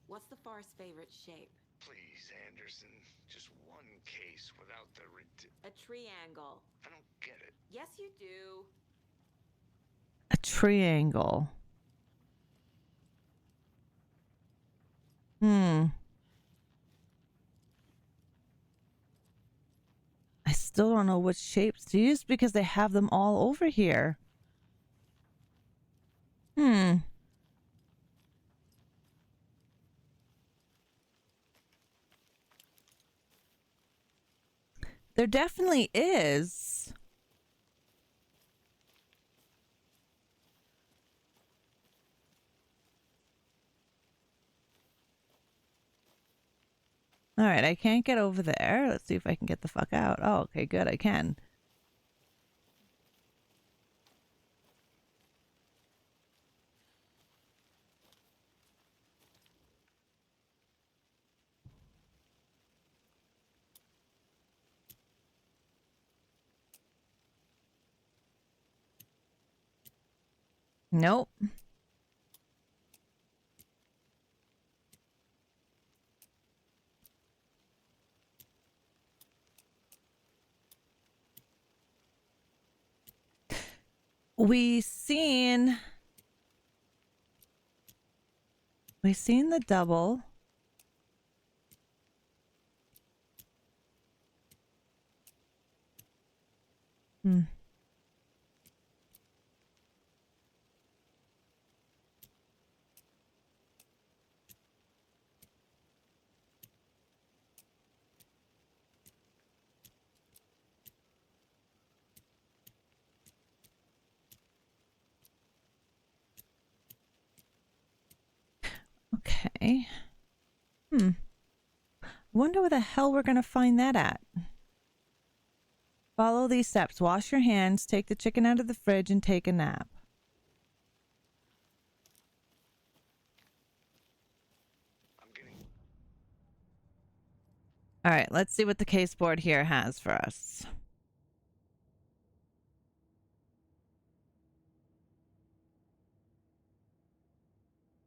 What's the far's favorite shape? Please, Anderson. Just one case without the A triangle. I don't get it. Yes, you do. A triangle. I still don't know which shapes to use because they have them all over here. There definitely is. All right, I can't get over there. Let's see if I can get the fuck out. Oh, okay, good. I can. Nope. We seen the double. Okay. Wonder where the hell we're gonna find that at. Follow these steps. Wash your hands, take the chicken out of the fridge, and take a nap. All right, let's see what the case board here has for us.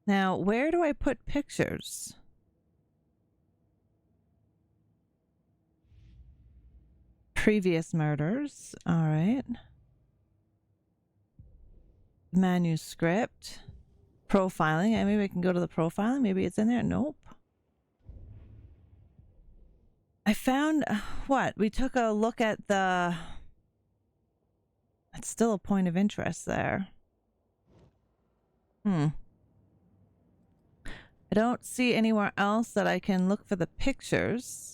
Now, where do I put pictures? Previous murders. All right. Manuscript. Profiling. And maybe I can go to the profiling. Maybe it's in there. Nope. I found what? We took a look at the... It's still a point of interest there. I don't see anywhere else that I can look for the pictures.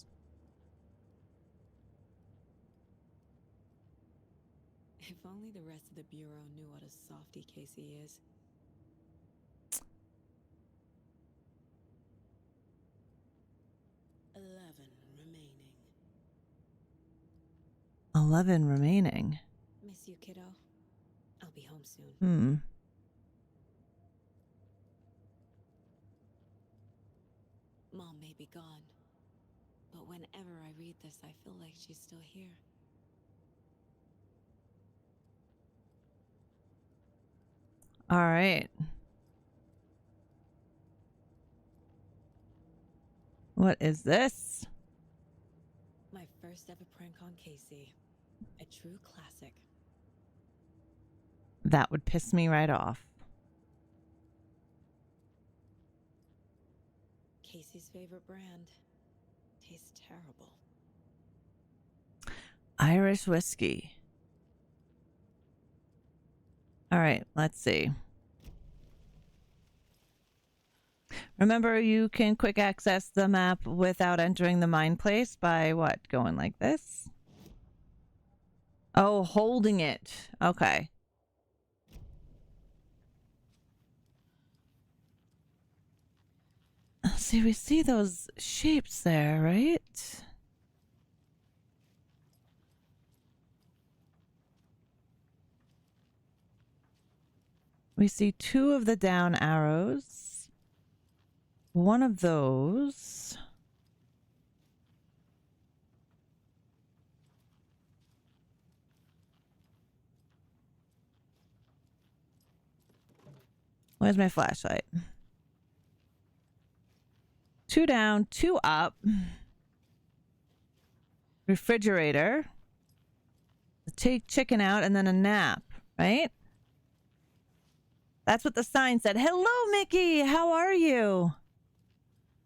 If only the rest of the Bureau knew what a softy Casey is. Remaining. 11 remaining. Miss you, kiddo. I'll be home soon. Mom may be gone, but whenever I read this, I feel like she's still here. All right. What is this? My first ever prank on Casey. A true classic. That would piss me right off. Casey's favorite brand. Tastes terrible. Irish whiskey. All right, let's see. Remember, you can quick access the map without entering the mine place by what? Going like this? Oh, holding it. Okay. See, we see those shapes there, right? We see two of the down arrows. One of those. Where's my flashlight? Two down, two up. Refrigerator. Take chicken out and then a nap, right? That's what the sign said. Hello, Mickey. How are you?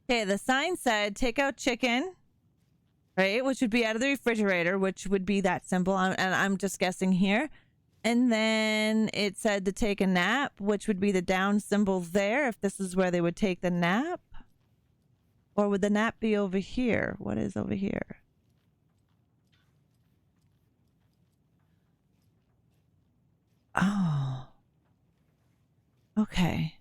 Okay, the sign said take out chicken, right? Which would be out of the refrigerator, which would be that symbol. And I'm just guessing here. And then it said to take a nap, which would be the down symbol there, if this is where they would take the nap. Or would the nap be over here? What is over here? Oh. Okay.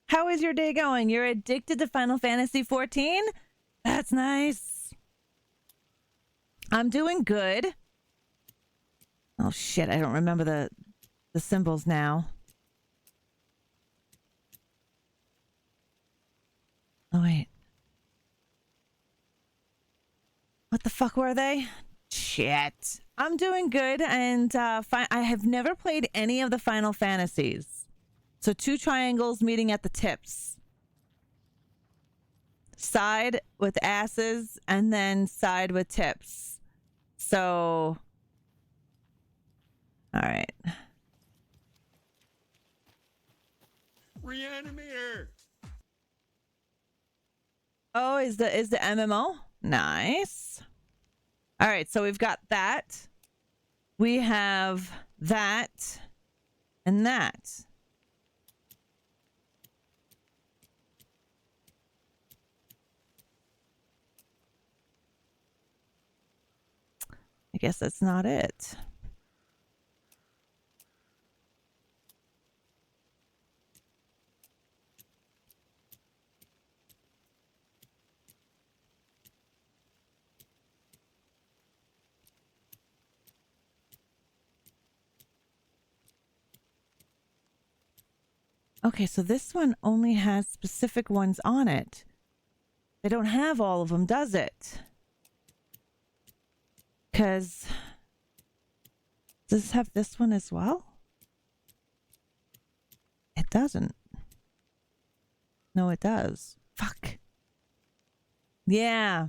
How is your day going? You're addicted to Final Fantasy 14? That's nice. I'm doing good. Oh shit, I don't remember the symbols now. Oh wait. What the fuck were they? Shit. I'm doing good, and I have never played any of the Final Fantasies. So 2 triangles meeting at the tips. Side with asses, and then side with tips. So... Alright. ReAnimateHer! Oh, is the MMO? Nice. All right, so we've got that. We have that and that. I guess that's not it. Okay, so this one only has specific ones on it. They don't have all of them, does it? Because does this have this one as well? It doesn't. No, it does. Fuck. Yeah.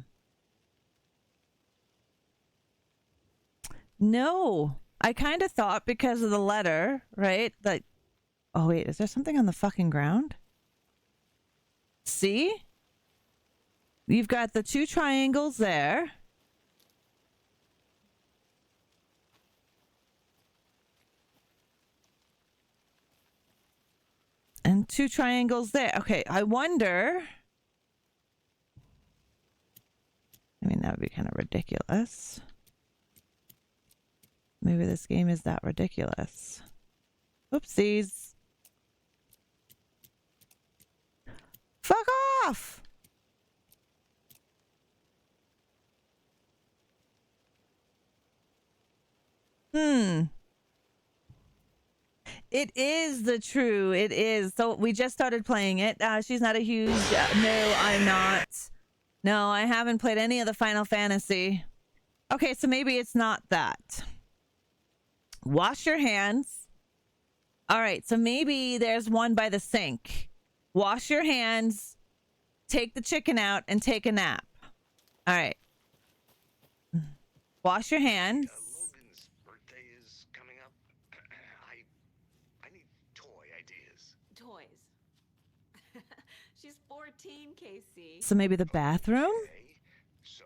No. I kind of thought because of the letter, right? Like, oh wait, is there something on the fucking ground? See? You've got the 2 triangles there. And 2 triangles there. Okay, I wonder. I mean, that would be kind of ridiculous. Maybe this game is that ridiculous. Oopsies. Fuck off! It is the true. It is. So we just started playing it. She's not a huge... no, I'm not. No, I haven't played any of the Final Fantasy. Okay, so maybe it's not that. Wash your hands. All right, so maybe there's one by the sink. Wash your hands. Take the chicken out and take a nap. All right. Wash your hands. Logan's birthday is coming up. I need toy ideas. Toys. She's 14, Casey. So maybe the bathroom? Okay, so...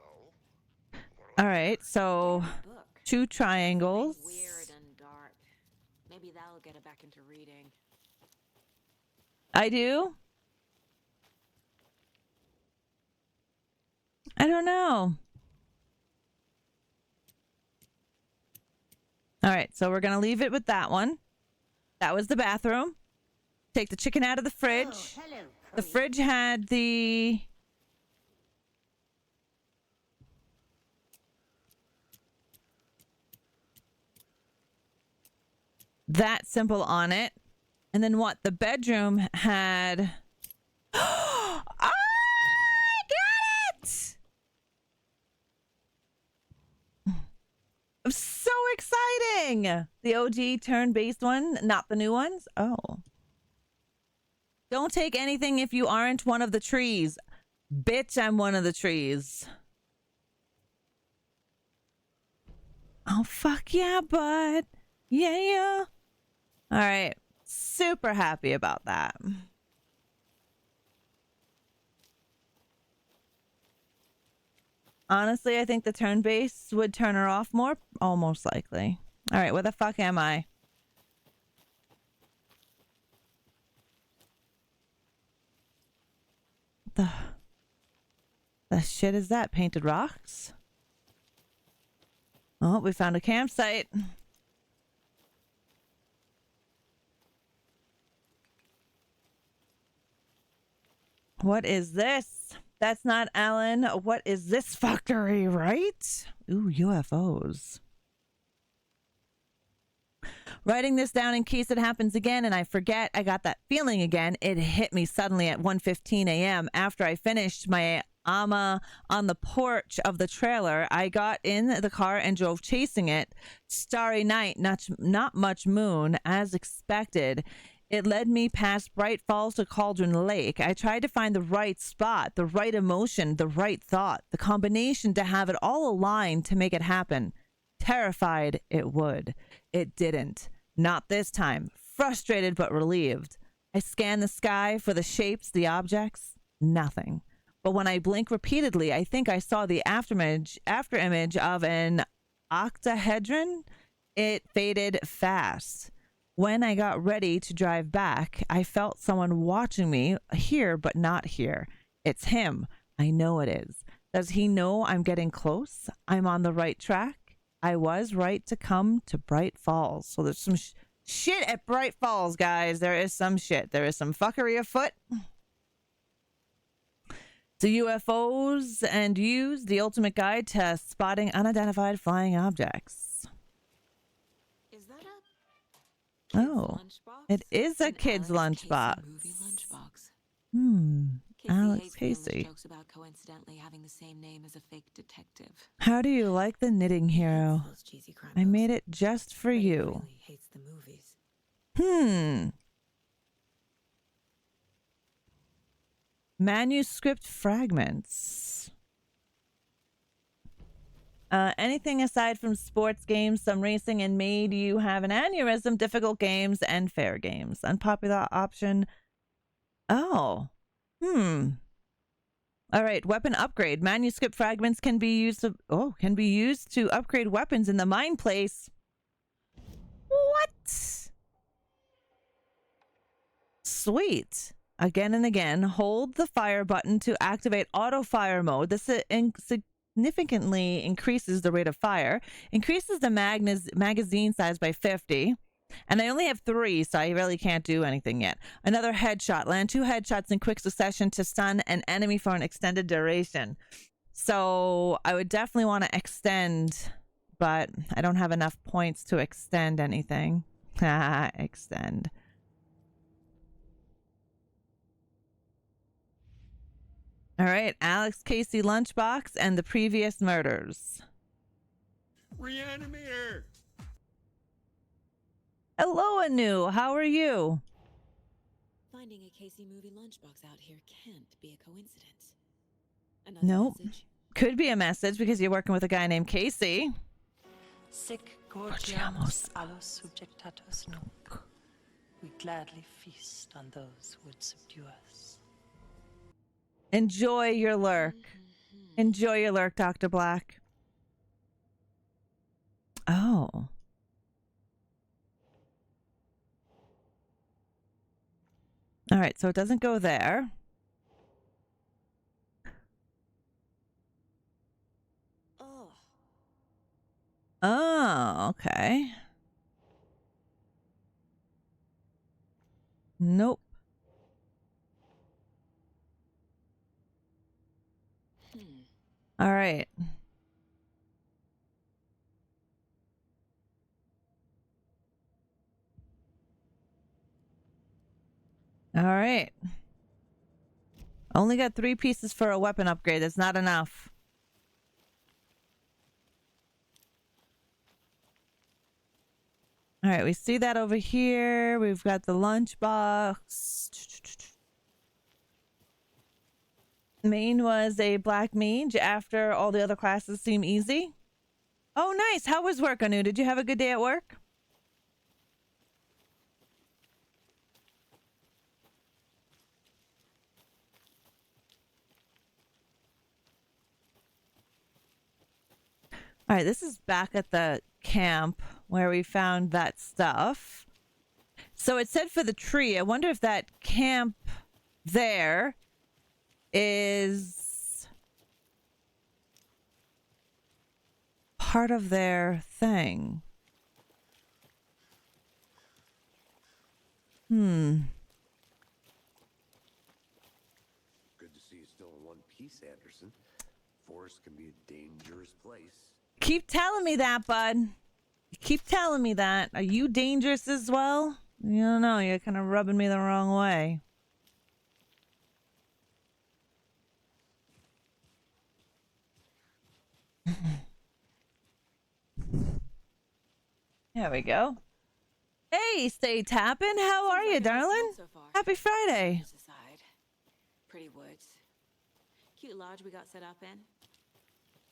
All right, so Book. 2 triangles. Weird and dark. Maybe that'll get her back into reading. I do? I don't know. All right, so we're going to leave it with that one. That was the bathroom. Take the chicken out of the fridge. Oh, hello, The fridge had the... that symbol on it. And then what? The bedroom had... I got it! So exciting! The OG turn-based one, not the new ones? Oh. Don't take anything if you aren't one of the trees. Bitch, I'm one of the trees. Oh, fuck yeah, bud. Yeah, yeah. All right. Super happy about that. Honestly, I think the turn base would turn her off more. Almost likely. All right, where the fuck am I? The shit is that? Painted rocks? Oh, we found a campsite. What is this? That's not Alan. What is this fuckery, right? Ooh, UFOs. Writing this down in case it happens again and I forget. I got that feeling again. It hit me suddenly at 1:15 a.m. after I finished my AMA on the porch of the trailer. I got in the car and drove chasing it. Starry night, not much moon, as expected. It led me past Bright Falls to Cauldron Lake. I tried to find the right spot, the right emotion, the right thought, the combination to have it all aligned to make it happen. Terrified it would. It didn't. Not this time. Frustrated but relieved. I scanned the sky for the shapes, the objects. Nothing. But when I blinked repeatedly, I think I saw the afterimage of an octahedron. It faded fast. When I got ready to drive back, I felt someone watching me here but not here. It's him. I know it is. Does he know I'm getting close? I'm on the right track? I was right to come to Bright Falls. So there's some shit at Bright Falls, guys. There is some shit. There is some fuckery afoot. The UFOs and use the ultimate guide to spotting unidentified flying objects. Is that Oh, it is a kid's lunchbox. Movie lunchbox. Alex hates the Casey. jokes about coincidentally having the same name as a fake detective. How do you like the knitting hero? Those cheesy crime I books, made it just for but he you. really hates the movies. Manuscript fragments. Anything aside from sports games, some racing, and made you have an aneurysm, difficult games, and fair games. Unpopular option. Oh. All right, weapon upgrade. Manuscript fragments can be used to upgrade weapons in the mine place. What? Sweet. Again and again, hold the fire button to activate auto fire mode. This significantly increases the rate of fire, increases the magazine size by 50. And I only have 3, so I really can't do anything yet. Another headshot. Land 2 headshots in quick succession to stun an enemy for an extended duration. So I would definitely want to extend, but I don't have enough points to extend anything. Extend. All right, Alex Casey lunchbox and the previous murders. ReAnimateHer! Hello, Anu. How are you? Finding a Casey movie lunchbox out here can't be a coincidence. Nope. Message? Could be a message because you're working with a guy named Casey. Sic gorgiamus allos subjectatus nunc. We gladly feast on those who would subdue us. Enjoy your lurk. Enjoy your lurk, Dr. Black. Oh. All right, so it doesn't go there. Oh, okay. Nope. All right. All right. Only got 3 pieces for a weapon upgrade. That's not enough. All right, we see that over here. We've got the lunchbox. Main was a black mage after all the other classes seem easy. Oh, nice. How was work, Anu? Did you have a good day at work? All right, this is back at the camp where we found that stuff. So it said for the tree. I wonder if that camp there is part of their thing. Good to see you still in one piece, Anderson. Forest can be a dangerous place. Keep telling me that, bud. You keep telling me that. Are you dangerous as well? You don't know. You're kind of rubbing me the wrong way. There we go. Hey, stay tapping. How are you, darling? So far. Happy Friday. Aside. Pretty woods. Cute lodge we got set up in.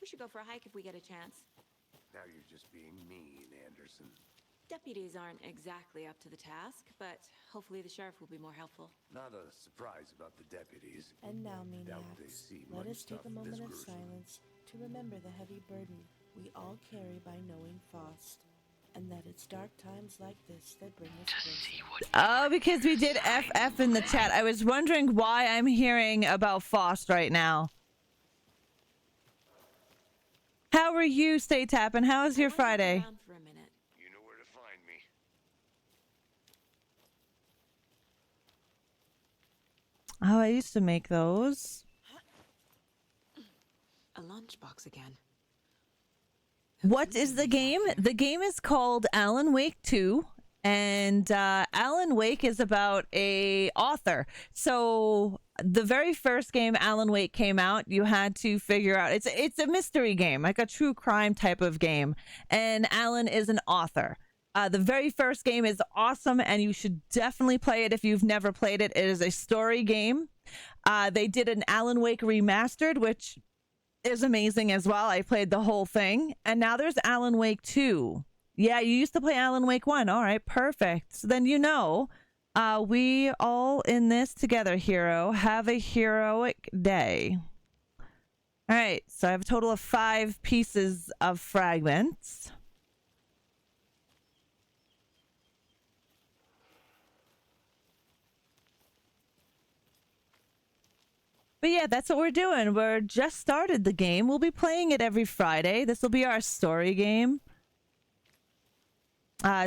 We should go for a hike if we get a chance. Now you're just being mean, Anderson. Deputies aren't exactly up to the task, but hopefully the sheriff will be more helpful. Not a surprise about the deputies. And now, Doubt they maniacs, see let much us take stuff a moment this of gruesome. silence to remember the heavy burden we all carry by knowing Faust, and that it's dark times like this that bring us closer. Oh, because we did FF in the chat. I was wondering why I'm hearing about Faust right now. How are you, Stay Tappin'? How was your Friday? Around for a minute. You know where to find me. Oh, I used to make those. A lunchbox again. What is the game? The game is called Alan Wake 2, And Alan Wake is about a author. So the very first game Alan Wake came out, you had to figure out it's a mystery game, like a true crime type of game. And Alan is an author. The very first game is awesome, and you should definitely play it if you've never played it. It is a story game. They did an Alan Wake remastered, which is amazing as well. I played the whole thing. And now there's Alan Wake 2. Yeah, you used to play Alan Wake 1. All right, perfect. So then you know, we all in this together, hero. Have a heroic day. All right, so I have a total of 5 pieces of fragments. But yeah, that's what we're doing. We're just started the game. We'll be playing it every Friday. This will be our story game.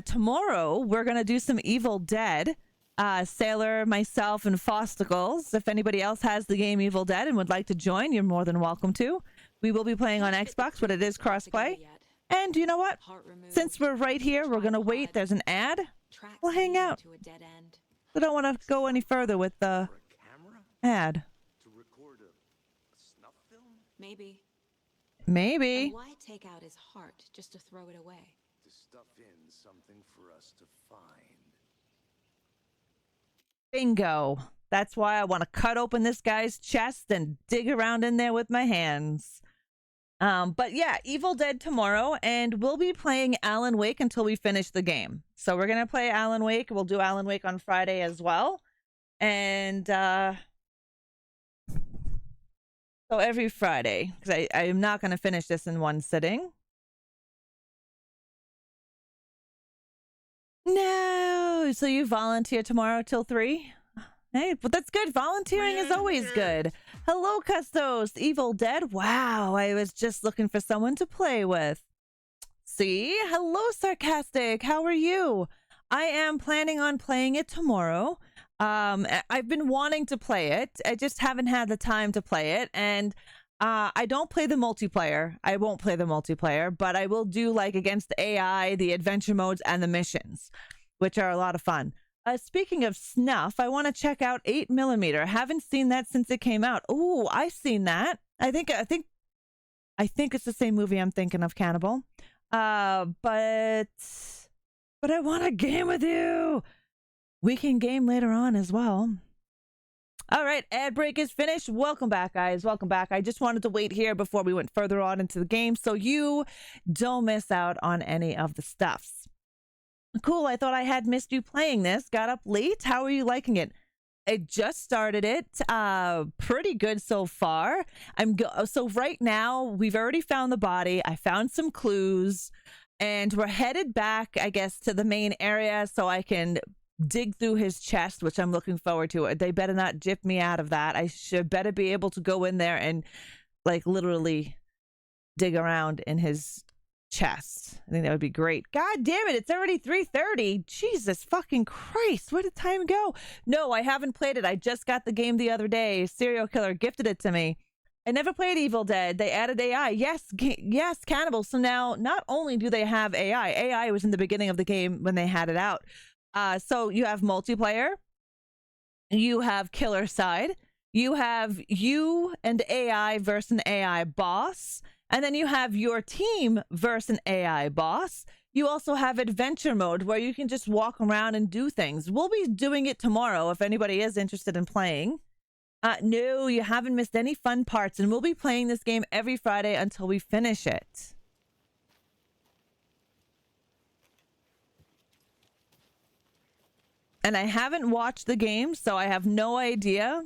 Tomorrow, we're going to do some Evil Dead. Sailor, myself, and Fosticles. If anybody else has the game Evil Dead and would like to join, you're more than welcome to. We will be playing on Xbox, but it is crossplay. And you know what? Since we're right here, we're going to wait. There's an ad. We'll hang out. I don't want to go any further with the ad. Maybe. Maybe. And why take out his heart just to throw it away? To stuff in something for us to find. Bingo. That's why I want to cut open this guy's chest and dig around in there with my hands. But yeah, Evil Dead tomorrow, and we'll be playing Alan Wake until we finish the game. So we're going to play Alan Wake. We'll do Alan Wake on Friday as well. And, so every Friday, because I am not going to finish this in one sitting. No. So you volunteer tomorrow till 3? Hey, but that's good. Volunteering is always good. Hello, Custos. Evil Dead. Wow. I was just looking for someone to play with. See? Hello, Sarcastic. How are you? I am planning on playing it tomorrow. I've been wanting to play it. I just haven't had the time to play it. And I don't play the multiplayer. I won't play the multiplayer, but I will do like against AI, the adventure modes, and the missions, which are a lot of fun. Speaking of snuff, I want to check out 8mm. Haven't seen that since it came out. Oh, I've seen that. I think it's the same movie I'm thinking of, Cannibal. But I want to game with you. We can game later on as well. All right, ad break is finished. Welcome back, guys. Welcome back. I just wanted to wait here before we went further on into the game so you don't miss out on any of the stuffs. Cool, I thought I had missed you playing this. Got up late. How are you liking it? I just started it. Pretty good so far. So right now, we've already found the body. I found some clues. And we're headed back, I guess, to the main area so I can dig through his chest, which I'm looking forward to. They better not jip me out of that. I should better be able to go in there and like literally dig around in his chest. I think that would be great. God damn it, it's already 3:30. Jesus fucking Christ, where did time go? No, I haven't played it. I just got the game the other day. Serial Killer gifted it to me. I never played Evil Dead. They added AI. Yes, Cannibal. So now not only do they have AI was in the beginning of the game when they had it out. So you have multiplayer, you have killer side, you have you and AI versus an AI boss, and then you have your team versus an AI boss. You also have adventure mode where you can just walk around and do things. We'll be doing it tomorrow if anybody is interested in playing. No, you haven't missed any fun parts, and we'll be playing this game every Friday until we finish it. And I haven't watched the game, so I have no idea.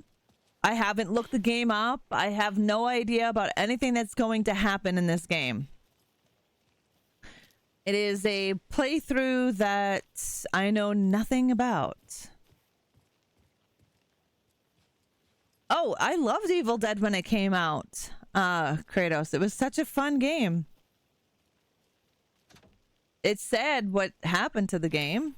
I haven't looked the game up. I have no idea about anything that's going to happen in this game. It is a playthrough that I know nothing about. Oh, I loved Evil Dead when it came out, Kratos. It was such a fun game. It's sad what happened to the game.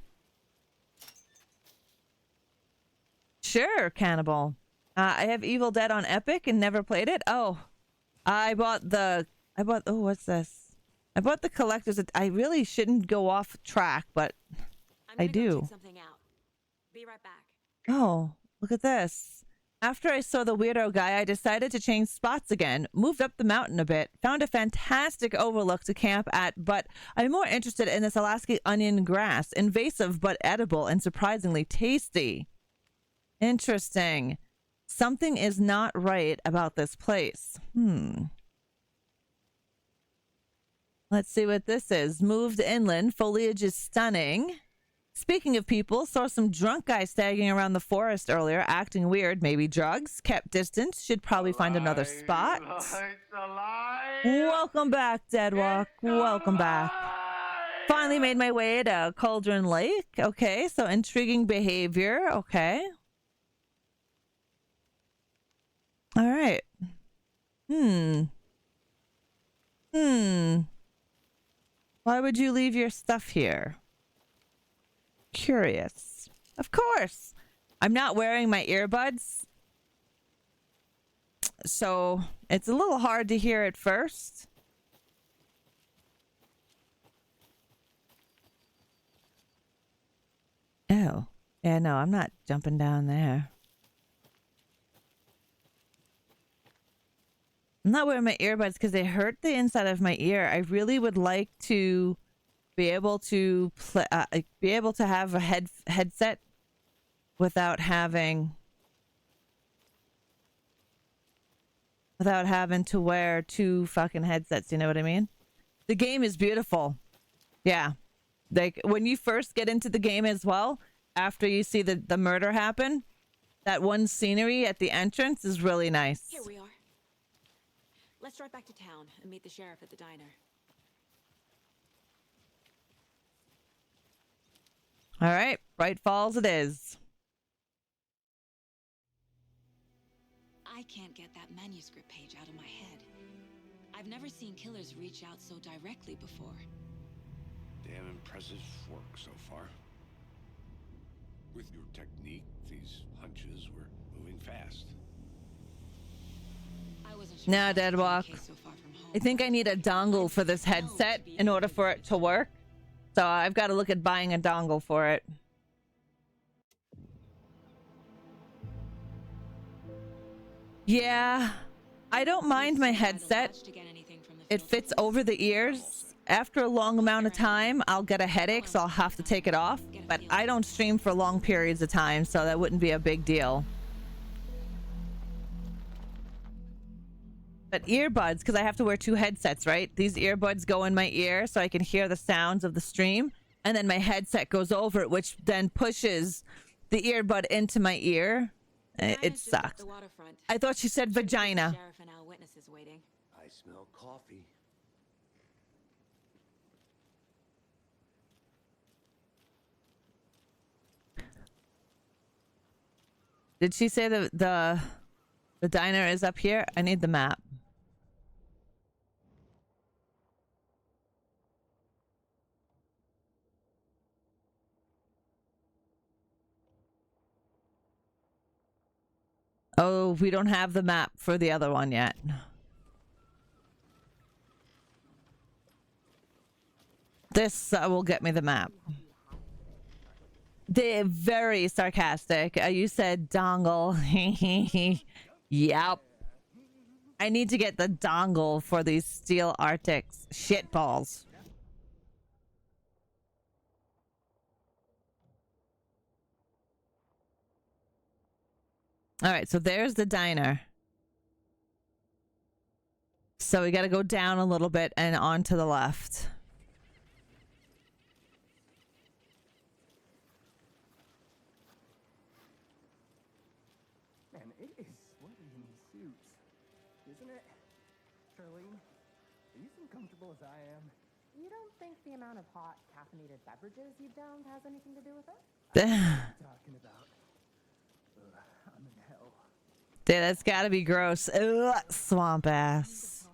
Sure, Cannibal. I have Evil Dead on Epic and never played it. Oh, oh, what's this? I bought the collector's. I really shouldn't go off track, but I do. Check something out. Be right back. Oh, look at this. After I saw the weirdo guy, I decided to change spots again, moved up the mountain a bit, found a fantastic overlook to camp at, but I'm more interested in this Alaska onion grass, invasive but edible and surprisingly tasty. Interesting. Something is not right about this place. Let's see what this is. Moved inland, foliage is stunning. Speaking of people, saw some drunk guy staggering around the forest earlier, acting weird, maybe drugs. Kept distance, should probably find another spot. Welcome back, Deadwalk. Welcome back. Finally made my way to Cauldron Lake. Okay, so intriguing behavior. Okay. All right. Why would you leave your stuff here? Curious. Of course. I'm not wearing my earbuds, so it's a little hard to hear at first. Oh. Yeah, no, I'm not jumping down there. I'm not wearing my earbuds because they hurt the inside of my ear. I really would like to be able to have a headset without having to wear two fucking headsets. You know what I mean? The game is beautiful. Yeah. Like when you first get into the game as well, after you see the murder happen, that one scenery at the entrance is really nice. Here we are. Let's drive back to town and meet the sheriff at the diner. All right, Bright Falls it is. I can't get that manuscript page out of my head. I've never seen killers reach out so directly before. Damn impressive work so far. With your technique, these hunches were moving fast. Now, Deadwalk, I think I need a dongle for this headset in order for it to work. So I've got to look at buying a dongle for it. Yeah, I don't mind my headset. It fits over the ears. After a long amount of time, I'll get a headache, so I'll have to take it off. But I don't stream for long periods of time, so that wouldn't be a big deal. But earbuds, because I have to wear two headsets, right? These earbuds go in my ear so I can hear the sounds of the stream. And then my headset goes over it, which then pushes the earbud into my ear. It sucks. I thought she said vagina. I smell coffee. Did she say the diner is up here? I need the map. Oh, we don't have the map for the other one yet. This will get me the map. They're very sarcastic. You said dongle. Yep. I need to get the dongle for these Steel Arctics shitballs. All right, so there's the diner. So we got to go down a little bit and on to the left. Man, it is sweaty in these suits, isn't it? Charlene, are you as comfortable as I am? You don't think the amount of hot caffeinated beverages you've downed has anything to do with it? Talking about. I'm in hell. Dude, that's gotta be gross. Ugh, swamp ass.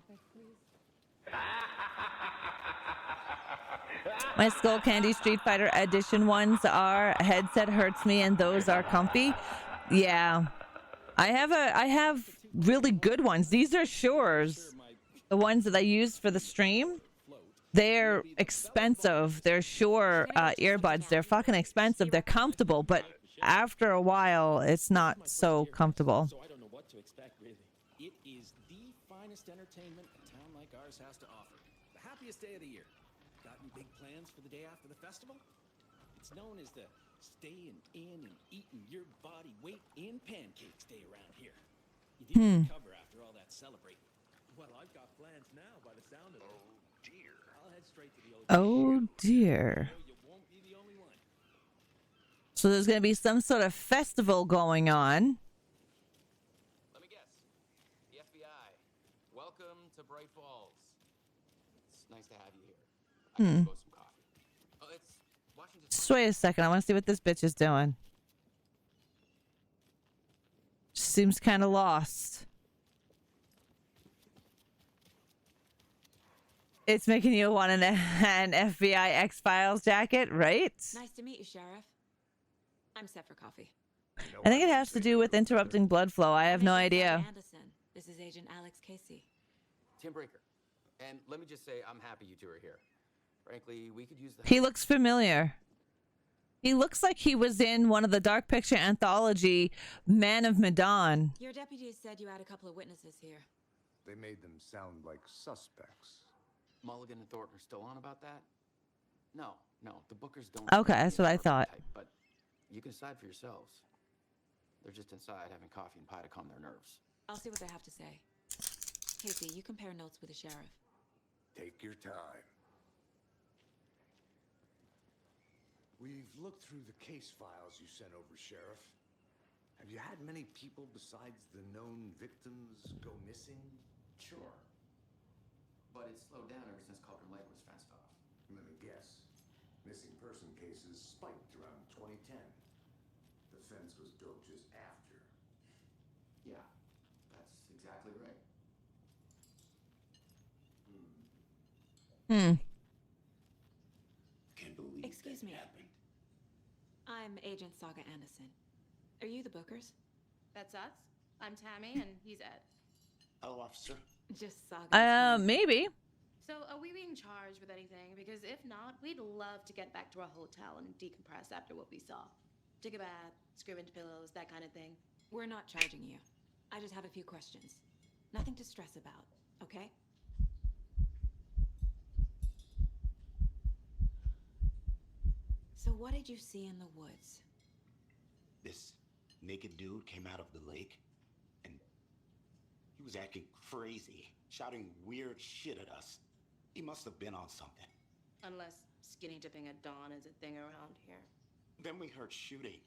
My Skull Candy Street Fighter Edition ones are headset hurts me, and those are comfy. Yeah, I have really good ones. These are Shures, the ones that I use for the stream. They're expensive. They're Shure earbuds. They're fucking expensive. They're comfortable, but after a while, it's not so comfortable. So I don't know what to expect, really. It is the finest entertainment a town like ours has to offer. The happiest day of the year. Got any big plans for the day after the festival? It's known as the staying in and eating your body weight in pancakes day around here. You didn't recover after all that celebrating. Well, I've got plans now by the sound of it. Oh, dear. I'll head straight to the old... Oh, dear. You won't be the only one. So there's going to be some sort of festival going on. Let me guess. The FBI. Welcome to Bright Falls. It's nice to have you here. I can suppose some coffee. Oh, it's Washington. Just wait a second. I want to see what this bitch is doing. Seems kind of lost. It's making you want an FBI X-Files jacket, right? Nice to meet you, Sheriff. I'm set for coffee. I think it has to do with interrupting blood flow. I have no idea. Anderson. This is Agent Alex Casey. Tim Breaker. And let me just say, I'm happy you two are here. Frankly, we could use the... He looks familiar. He looks like he was in one of the Dark Picture anthology, Man of Medan. Your deputies said you had a couple of witnesses here. They made them sound like suspects. Mulligan and Thornton are still on about that? No, the Bookers don't... Okay, that's what I thought. Type, but you can decide for yourselves. They're just inside having coffee and pie to calm their nerves. I'll see what they have to say. Casey, you compare notes with the sheriff. Take your time. We've looked through the case files you sent over, Sheriff. Have you had many people besides the known victims go missing? Sure. But it's slowed down ever since Cauldron Lake was fenced off. Let me guess. Missing person cases spiked around 2010. The fence was built just after. Yeah, that's exactly right. Can't believe Excuse me. happened. I'm Agent Saga Anderson. Are you the Bookers? That's us. I'm Tammy, and he's Ed. Hello, officer. Just Saga. Maybe. So, are we being charged with anything? Because if not, we'd love to get back to our hotel and decompress after what we saw. Take a bath, scream into pillows, that kind of thing. We're not charging you. I just have a few questions. Nothing to stress about, okay? So what did you see in the woods? This naked dude came out of the lake, and he was acting crazy, shouting weird shit at us. He must have been on something. Unless skinny dipping at dawn is a thing around here. Then we heard shooting.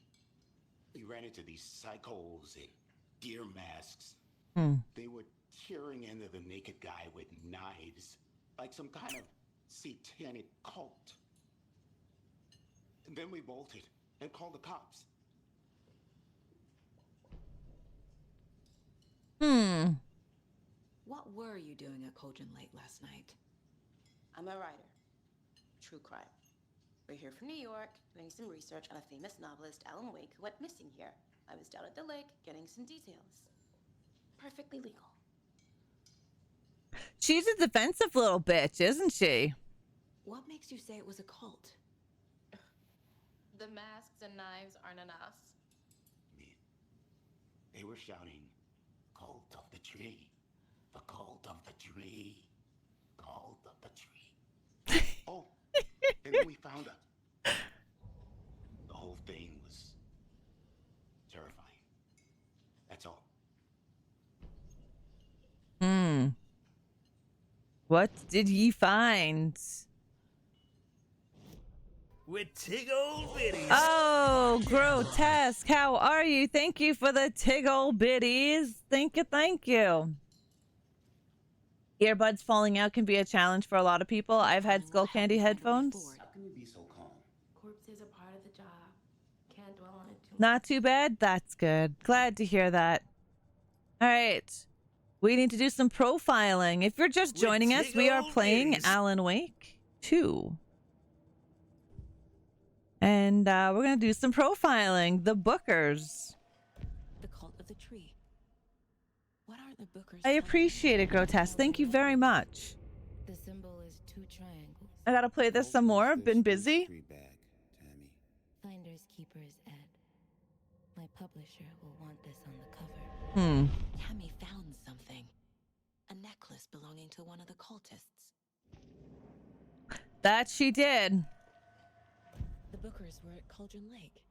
We ran into these psychos in deer masks. They were tearing into the naked guy with knives, like some kind of satanic cult. And then we bolted and called the cops. What were you doing at Cauldron Lake last night? I'm a writer. True crime. We're here from New York, doing some research on a famous novelist, Alan Wake, who went missing here. I was down at the lake, getting some details. Perfectly legal. She's a defensive little bitch, isn't she? What makes you say it was a cult? The masks and knives aren't enough. They were shouting, "Cult of the tree, the cult of the tree, cult of the tree." Oh, and then we found her. The whole thing was terrifying. That's all. What did ye find? With tiggle bitties. Oh, grotesque. How are you? Thank you for the tiggle bitties. Thank you, thank you. Earbuds falling out can be a challenge for a lot of people. I've had skull candy headphones. How can you be so calm? Corpses are part of the job. Can't dwell on it too much. Not too bad. That's good. Glad to hear that. All right. We need to do some profiling. If you're just joining us, we are playing Alan Wake 2. And we're going to do some profiling. The Bookers. The cult of the tree. What are the Bookers? I appreciate it, Grotesque. Thank you very much. The The symbol is 2 triangles. I gotta play this some more. I've been busy. Finders keepers, Ed. My publisher will want this on the cover. Tammy found something. A necklace belonging to one of the cultists. That she did. The Bookers were at Cauldron Lake.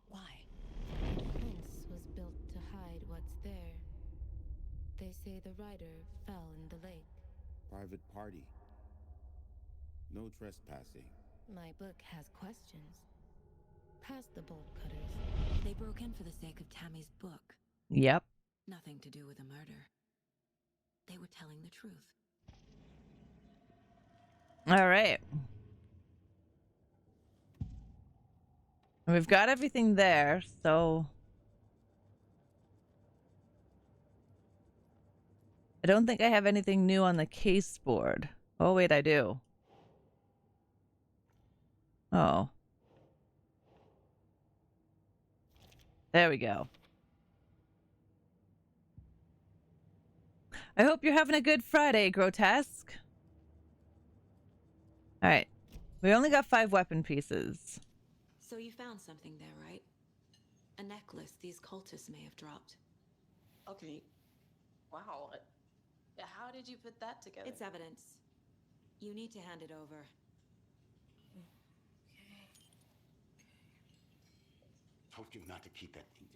Why? The fence was built to hide what's there. They say the rider fell in the lake. Private party. No trespassing. My book has questions. Past the bolt cutters. They broke in for the sake of Tammy's book. Yep. Nothing to do with a murder. They were telling the truth. All right. We've got everything there, so I don't think I have anything new on the case board. Oh, wait, I do. Oh. There we go. I hope you're having a good Friday, Grotesque. All right. We only got 5 weapon pieces. So you found something there, right? A necklace these cultists may have dropped. Okay. Wow. How did you put that together? It's evidence. You need to hand it over. Told you not to keep that thing,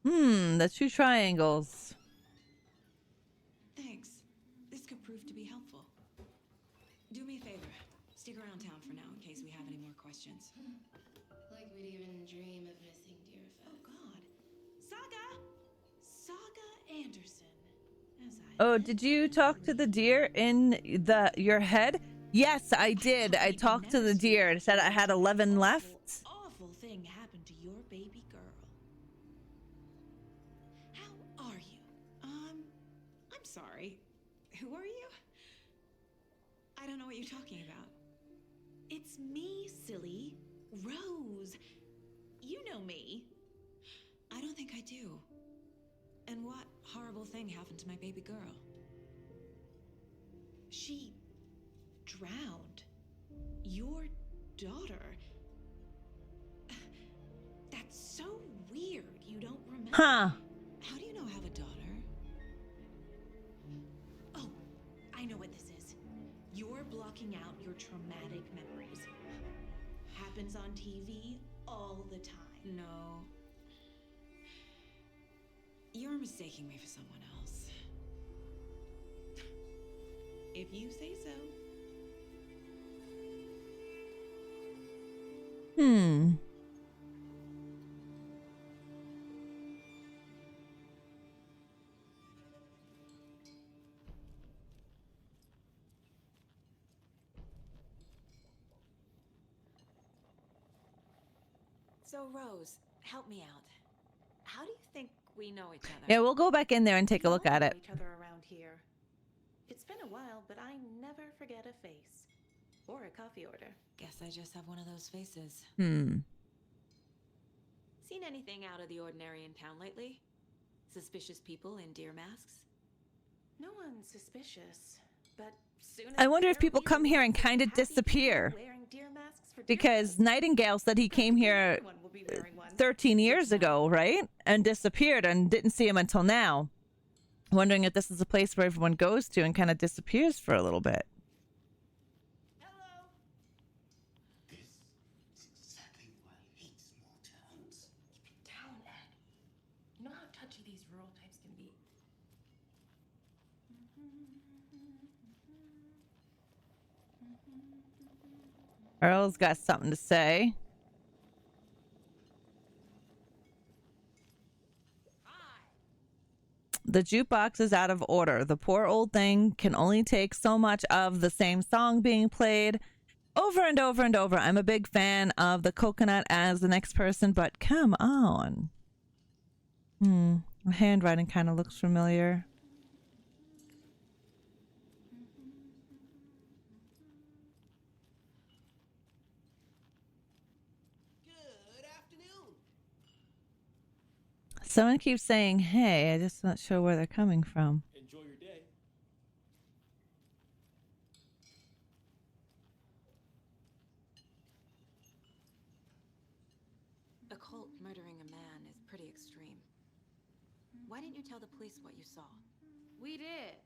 Timmy. The 2 triangles. Thanks. This could prove to be helpful. Do me a favor. Stick around town for now in case we have any more questions. Like we'd even dream of missing dear Fez. Oh, God. Saga Anderson. Oh, did you talk to the deer in your head? Yes, I did. I talked to the deer. It said I had 11 left. Awful thing happened to your baby girl. How are you? I'm sorry. Who are you? I don't know what you're talking about. It's me, silly. Rose. You know me. I don't think I do. And what horrible thing happened to my baby girl? She drowned. Your daughter. That's so weird. You don't remember. Huh. How do you know I have a daughter? Oh, I know what this is. You're blocking out your traumatic memories. Happens on TV all the time. No. You're mistaking me for someone else. If you say so. So, Rose, help me out. How do you think we know each other? Yeah, we'll go back in there and take a look at it. Each other around here. It's been a while, but I never forget a face or a coffee order. Guess I just have one of those faces. Hmm. Seen anything out of the ordinary in town lately? Suspicious people in deer masks? No one's suspicious, but soon I wonder if people come here and kind of disappear. Because Nightingale said he came here 13 years ago, right? And disappeared and didn't see him until now. Wondering if this is a place where everyone goes to and kind of disappears for a little bit. This is exactly why I hate small towns. Keep it down, Ed. You know how touchy these rural types can be. Earl's got something to say. The jukebox is out of order. The poor old thing can only take so much of the same song being played over and over and over. I'm a big fan of the coconut as the next person, but come on. The handwriting kind of looks familiar. Someone keeps saying, hey, I'm just not sure where they're coming from. Enjoy your day. murdering a man is pretty extreme. Why didn't you tell the police what you saw? We did.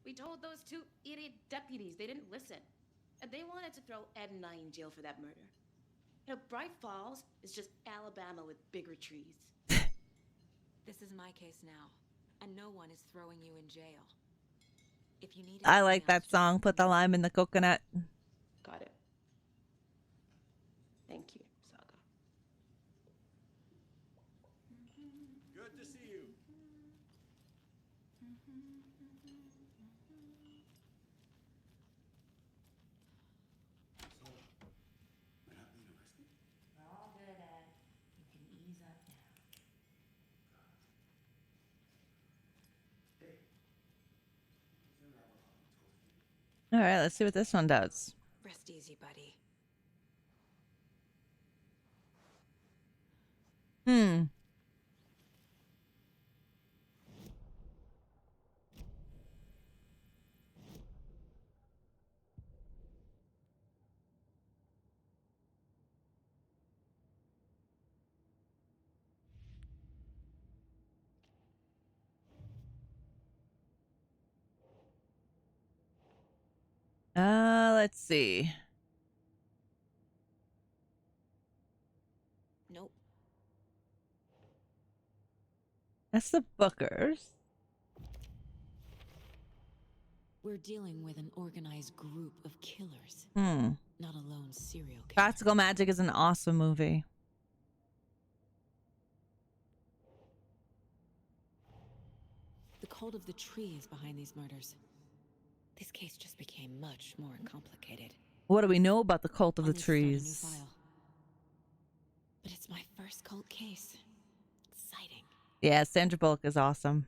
We told those two idiot deputies. They didn't listen. And they wanted to throw Ed and I in jail for that murder. You know, Bright Falls is just Alabama with bigger trees. This is my case now, and no one is throwing you in jail. If you need I like that song, Put the Lime in the Coconut. Got it. Thank you, Saga. Good to see you. We're all good, Ed. You can ease up now. All right, let's see what this one does. Rest easy, buddy. Let's see. Nope. That's the Bookers. We're dealing with an organized group of killers. Not a lone serial killer. Practical Magic is an awesome movie. The cult of the tree is behind these murders. This case just became much more complicated. What do we know about the Cult of the I'll need to start a new Trees? file. But it's my first cult case. Exciting. Yeah, Sandra Bullock is awesome.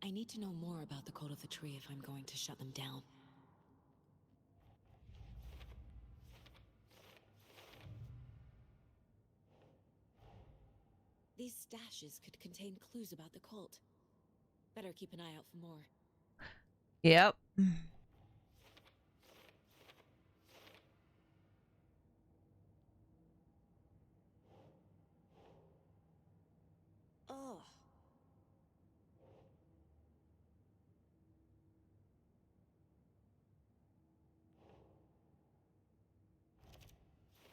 I need to know more about the cult of the tree if I'm going to shut them down. These stashes could contain clues about the cult. Better keep an eye out for more. Yep. Oh.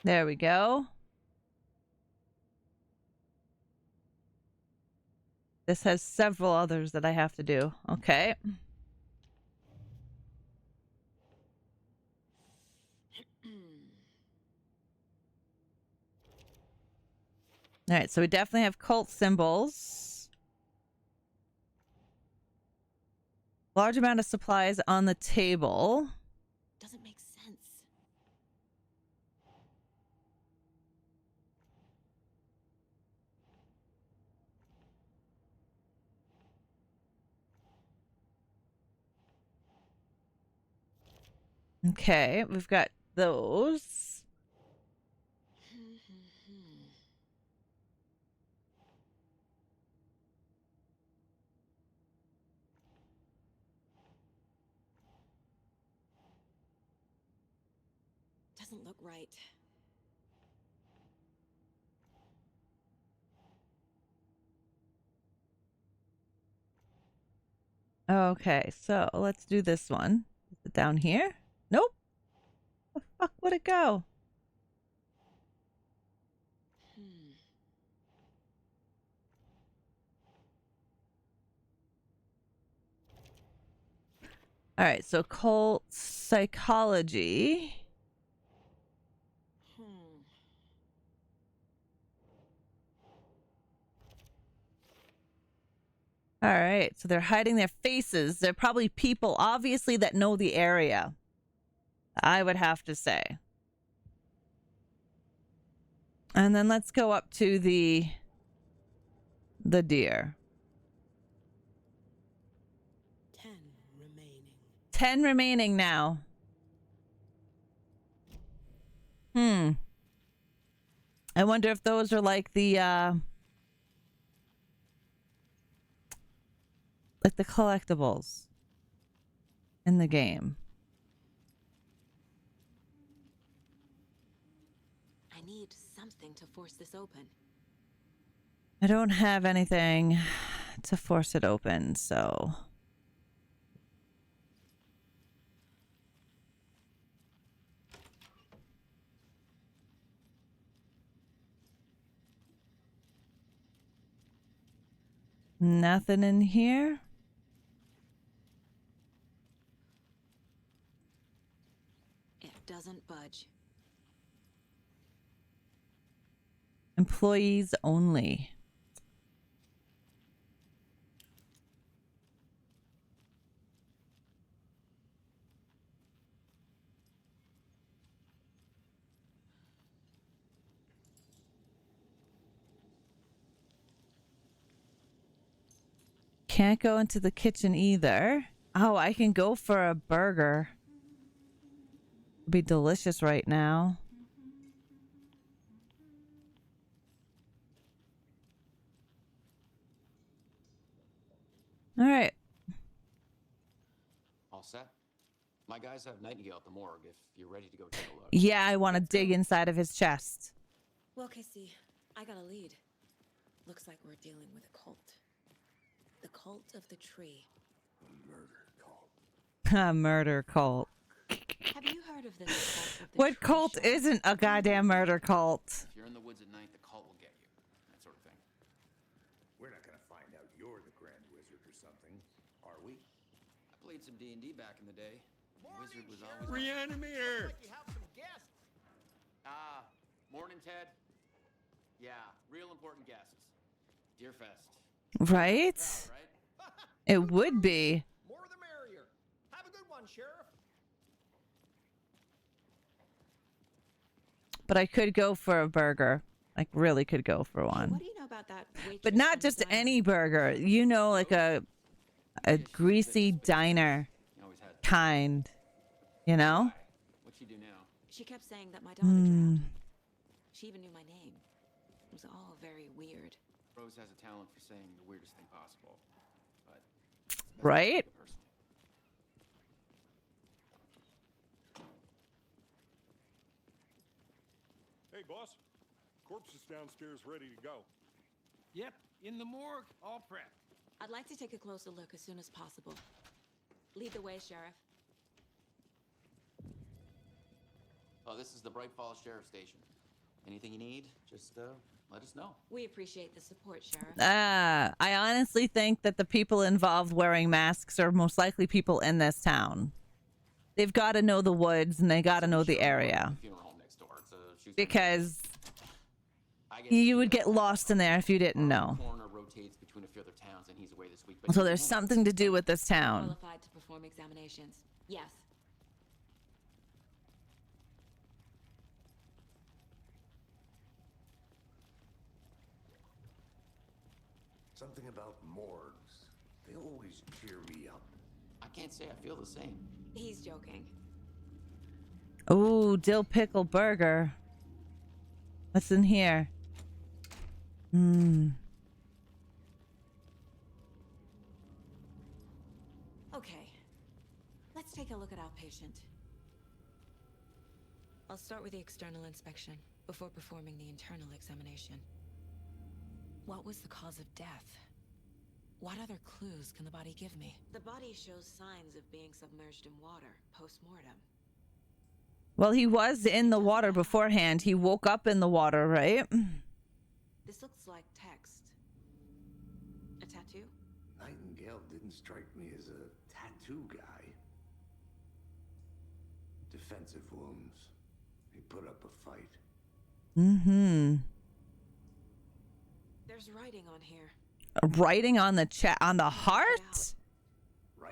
There we go. This has several others that I have to do. Okay. All right, so we definitely have cult symbols. Large amount of supplies on the table. Doesn't make sense. Okay, we've got those. Doesn't look right. Okay, so let's do this one. Is it down here? Nope. Where the fuck would it go? All right, so cult psychology. All right, so they're hiding their faces. They're probably people, obviously, that know the area. I would have to say. And then let's go up to the deer. 10 remaining. 10 remaining now. I wonder if those are like the collectibles. in the game. I need something to force this open. I don't have anything to force it open, so... Nothing in here? It doesn't budge. Employees only. Can't go into the kitchen either. Oh, I can go for a burger. It'd be delicious right now. All right. All set? My guys have Nightingale at the morgue if you're ready to go take a look. Yeah, I want to dig inside of his chest. Well, Casey, I got a lead. Looks like we're dealing with a cult. The cult of the tree. A murder cult. Have you heard of this cult of the What tree cult show? isn't a goddamn murder cult? If you're in the woods at night, the cult will get you. That sort of thing. We're not gonna find out you're the Grand Wizard or something, are we? I played some D&D back in the day. Wizard was always... ReAnimateHer! Like you have some guests. Ah, morning, Ted. Yeah, real important guests. Deerfest. Right? Right? It would be. More the merrier. Have a good one, Sheriff. But I could go for a burger. Like, really could go for What one. do you know about that waitress But not in the just diner? any burger. You know, like a greasy diner kind. You know? What'd she do now? She kept saying that my daughter drowned. She even knew my name. It was all very weird. Rose has a talent for saying the weirdest thing possible. But Right? Hey, boss. Corpse is downstairs ready to go. Yep, in the morgue, all prepped. I'd like to take a closer look as soon as possible. Lead the way, Sheriff. Oh, this is the Bright Falls Sheriff Station. Anything you need, just let us know. We appreciate the support, Sheriff. I honestly think that the people involved wearing masks are most likely people in this town. They've got to know the woods and they got to know the area. Funeral home next door. It's a shoe Because you would get lost in there if you didn't know. coroner rotates between a few other towns, and he's away this week. But So there's something to do with this town. Qualified to perform examinations. Yes. Something about morgues. They always cheer me up. I can't say I feel the same. He's joking. Ooh, dill pickle burger. What's in here? Okay. Let's take a look at our patient. I'll start with the external inspection before performing the internal examination. What was the cause of death? What other clues can the body give me? The body shows signs of being submerged in water post-mortem. Well, he was in the water beforehand. He woke up in the water, right? This looks like text. A tattoo? Nightingale didn't strike me as a tattoo guy. Defensive wounds. He put up a fight. There's writing on here. Writing on the on the heart?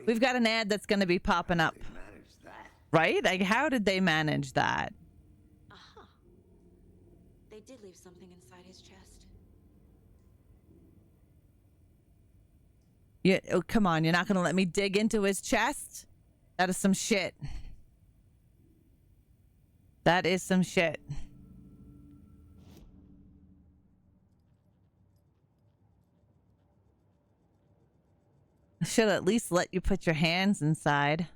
We've got an ad that's going to be popping up. Right? Like, how did they manage that? Uh-huh. They did leave something inside his chest. Yeah, oh, come on. You're not going to let me dig into his chest? That is some shit. That is some shit. I should at least let you put your hands inside.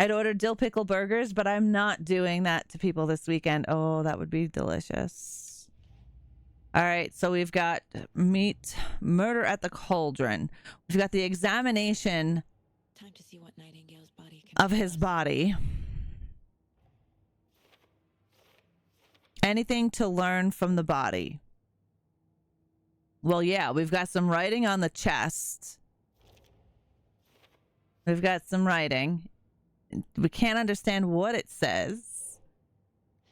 I'd order dill pickle burgers, but I'm not doing that to people this weekend. Oh, that would be delicious. All right, so we've got meet murder at the cauldron. We've got the examination Time to see what Nightingale's body can of his body. Anything to learn from the body. Well, yeah, we've got some writing on the chest. We've got some writing. We can't understand what it says.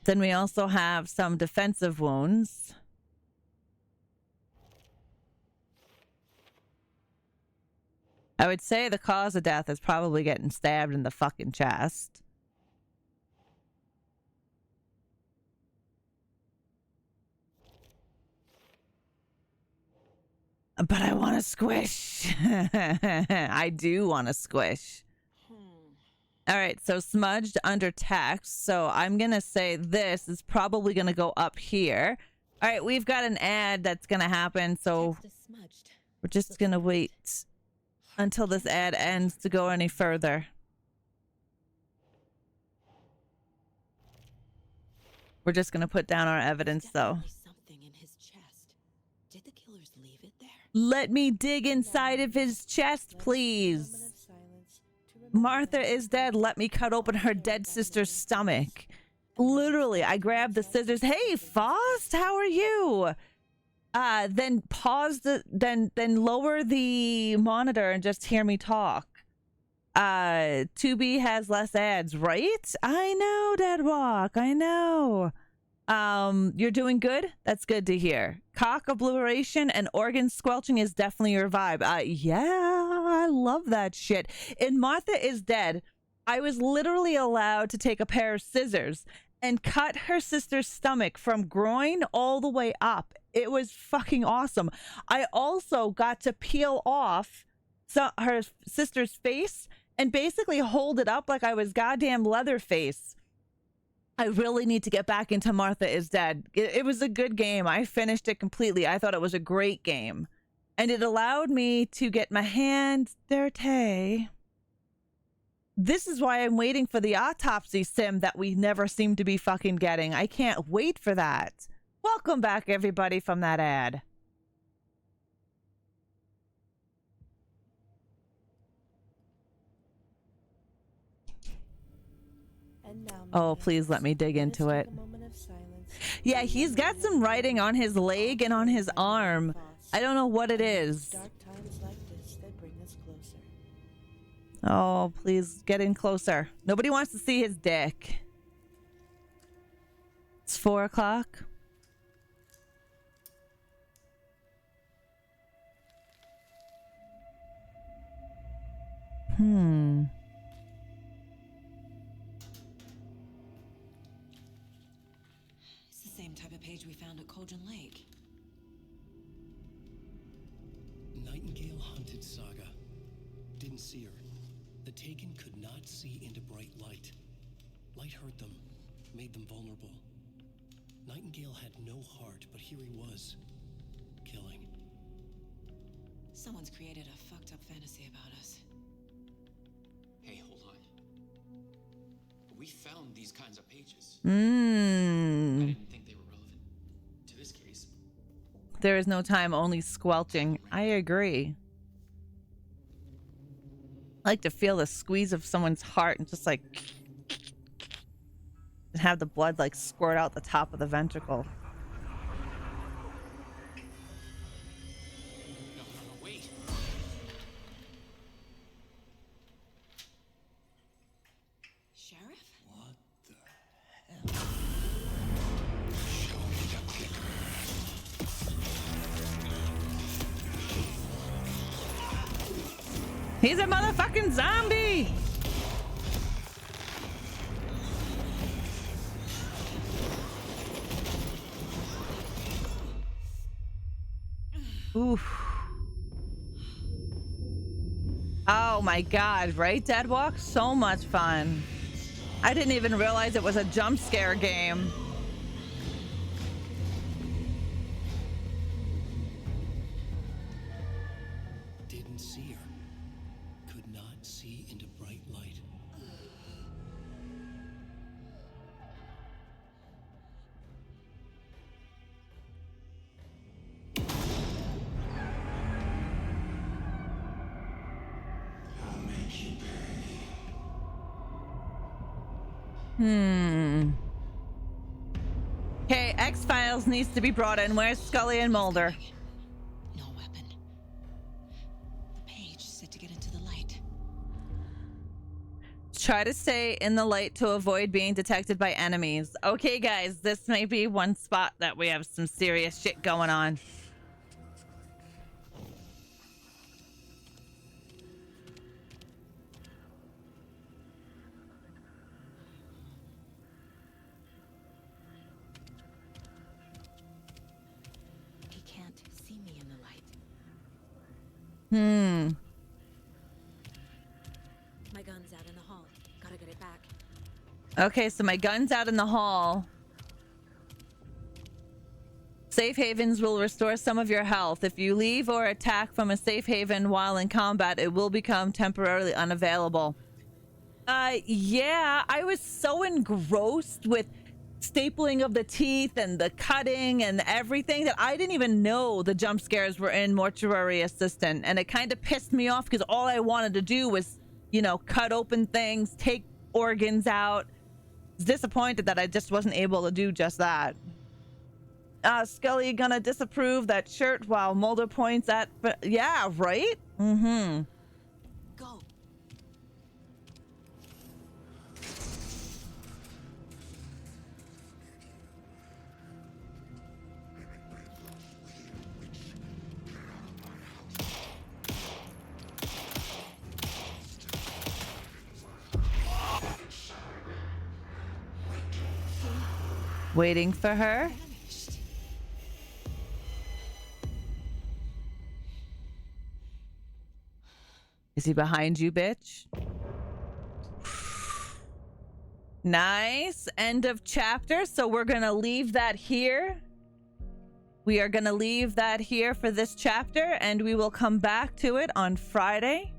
Then we also have some defensive wounds. I would say the cause of death is probably getting stabbed in the fucking chest. But I want to squish. I do want to squish. All right, so smudged under text. So I'm going to say this is probably going to go up here. All right, we've got an ad that's going to happen. So we're just going to wait until this ad ends to go any further. We're just going to put down our evidence, though. something in his chest. Did the killers leave it there? Let me dig inside of his chest, please. Martha is dead. Let me cut open her dead sister's stomach. Literally, I grabbed the scissors. Hey, Faust, how are you? Then pause then lower the monitor and just hear me talk. 2B has less ads, right? I know, Deadwalk. I know. You're doing good? That's good to hear. Cock obliteration and organ squelching is definitely your vibe. Yeah, I love that shit. In Martha is Dead, I was literally allowed to take a pair of scissors and cut her sister's stomach from groin all the way up. It was fucking awesome. I also got to peel off her sister's face and basically hold it up like I was goddamn Leatherface. I really need to get back into Martha is Dead. It was a good game. I finished it completely. I thought it was a great game. And it allowed me to get my hands dirty. This is why I'm waiting for the autopsy sim that we never seem to be fucking getting. I can't wait for that. Welcome back, everybody, from that ad. Oh, please let me dig into it. Yeah, he's got some writing on his leg and on his arm. I don't know what it is. Oh, please get in closer. Nobody wants to see his dick. It's 4 o'clock. It's the same type of page we found at Cauldron Lake. Nightingale hunted Saga. Didn't see her. The Taken could not see into bright light. Light hurt them, made them vulnerable. Nightingale had no heart, but here he was, killing. Someone's created a fucked up fantasy about us. Hey, hold on. We found these kinds of pages. I didn't think they were relevant to this case. There is no time, only squelching. I agree. I like to feel the squeeze of someone's heart and just like and have the blood like squirt out the top of the ventricle. No, wait. Sheriff? What the hell? Show me the clicker. He's a motherfucking zombie! Oof. Oh my god, right, Deadwalk? So much fun. I didn't even realize it was a jump scare game. Didn't see her. Could not see into bright light. Okay, X-Files needs to be brought in. Where's Scully and Mulder? No weapon. The page said to get into the light. Try to stay in the light to avoid being detected by enemies. Okay, guys, this may be one spot that we have some serious shit going on. He can't see me in the light. My gun's out in the hall. Gotta get it back. Okay, so my gun's out in the hall. Safe havens will restore some of your health. If you leave or attack from a safe haven while in combat, it will become temporarily unavailable. Yeah, I was so engrossed with stapling of the teeth and the cutting and everything that I didn't even know the jump scares were in Mortuary Assistant, and it kind of pissed me off because all I wanted to do was, you know, cut open things, take organs out. I was disappointed that I just wasn't able to do just that. Scully gonna disapprove that shirt while Mulder points at, but yeah, right? Go. Waiting for her. Is he behind you, bitch? Nice. End of chapter. So we're gonna leave that here. We are gonna leave that here for this chapter, and we will come back to it on Friday.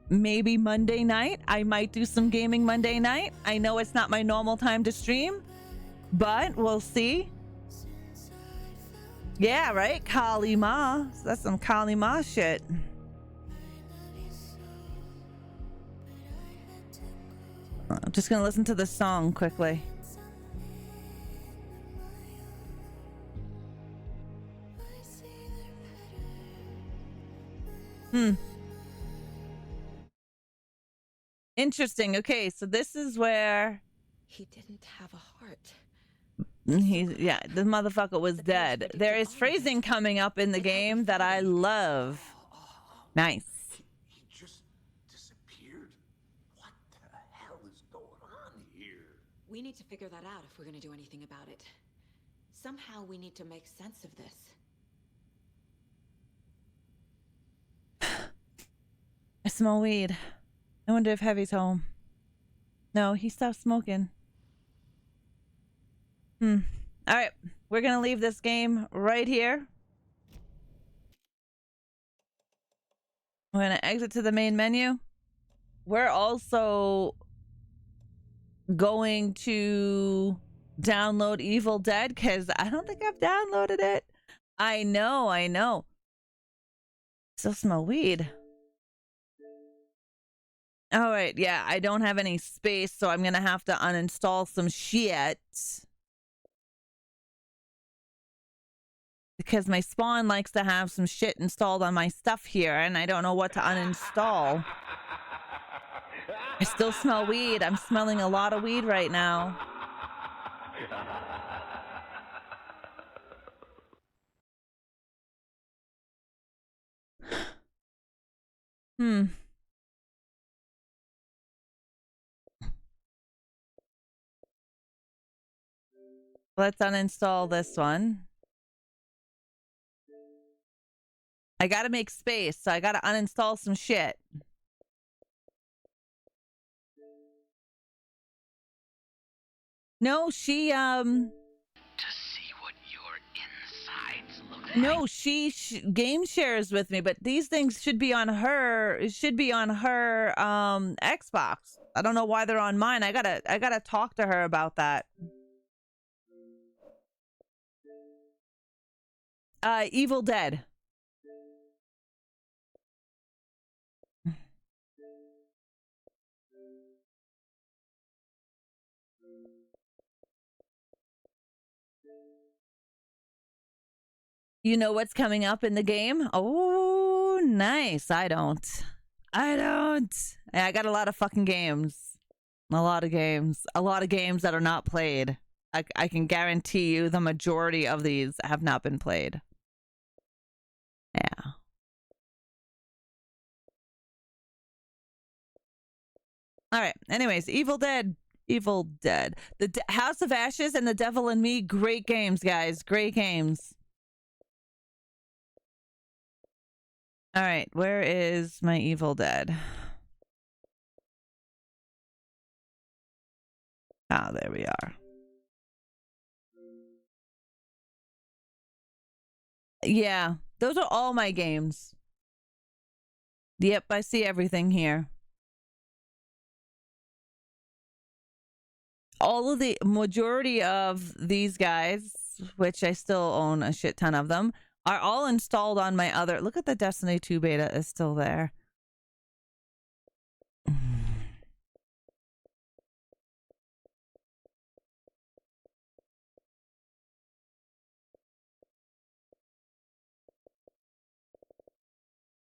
Maybe Monday night. I might do some gaming Monday night. I know it's not my normal time to stream, but we'll see. Yeah, right? Kali Ma. That's some Kali Ma shit. I'm just gonna listen to the song quickly. Interesting. Okay, so this is where He didn't have a heart. yeah, the motherfucker was dead. There is phrasing coming up in the game that I love. Nice. He just disappeared? What the hell is going on here? We need to figure that out if we're gonna do anything about it. Somehow we need to make sense of this. I smell weed. I wonder if Heavy's home. No, he stopped smoking. All right, we're gonna leave this game right here. We're gonna exit to the main menu. We're also going to download Evil Dead because I don't think I've downloaded it. I know. Still smell weed. All right, yeah, I don't have any space, so I'm gonna have to uninstall some shit. Because my spawn likes to have some shit installed on my stuff here, and I don't know what to uninstall. I still smell weed. I'm smelling a lot of weed right now. Let's uninstall this one. I gotta make space, so I gotta uninstall some shit. No, she To see what your insides look like. no, she game shares with me, but these things should be on her. It should be on her Xbox. I don't know why they're on mine. I gotta talk to her about that. Evil Dead. You know what's coming up in the game? Oh, nice. I don't. I got a lot of fucking games. A lot of games that are not played. I can guarantee you the majority of these have not been played. Yeah. All right. Anyways, Evil Dead. The House of Ashes and The Devil in Me. Great games, guys. Great games. All right. Where is my Evil Dead? Ah, there we are. Yeah, those are all my games. Yep, I see everything here. All of the majority of these guys, which I still own a shit ton of them, are all installed on my other. Look at the Destiny 2 beta is still there.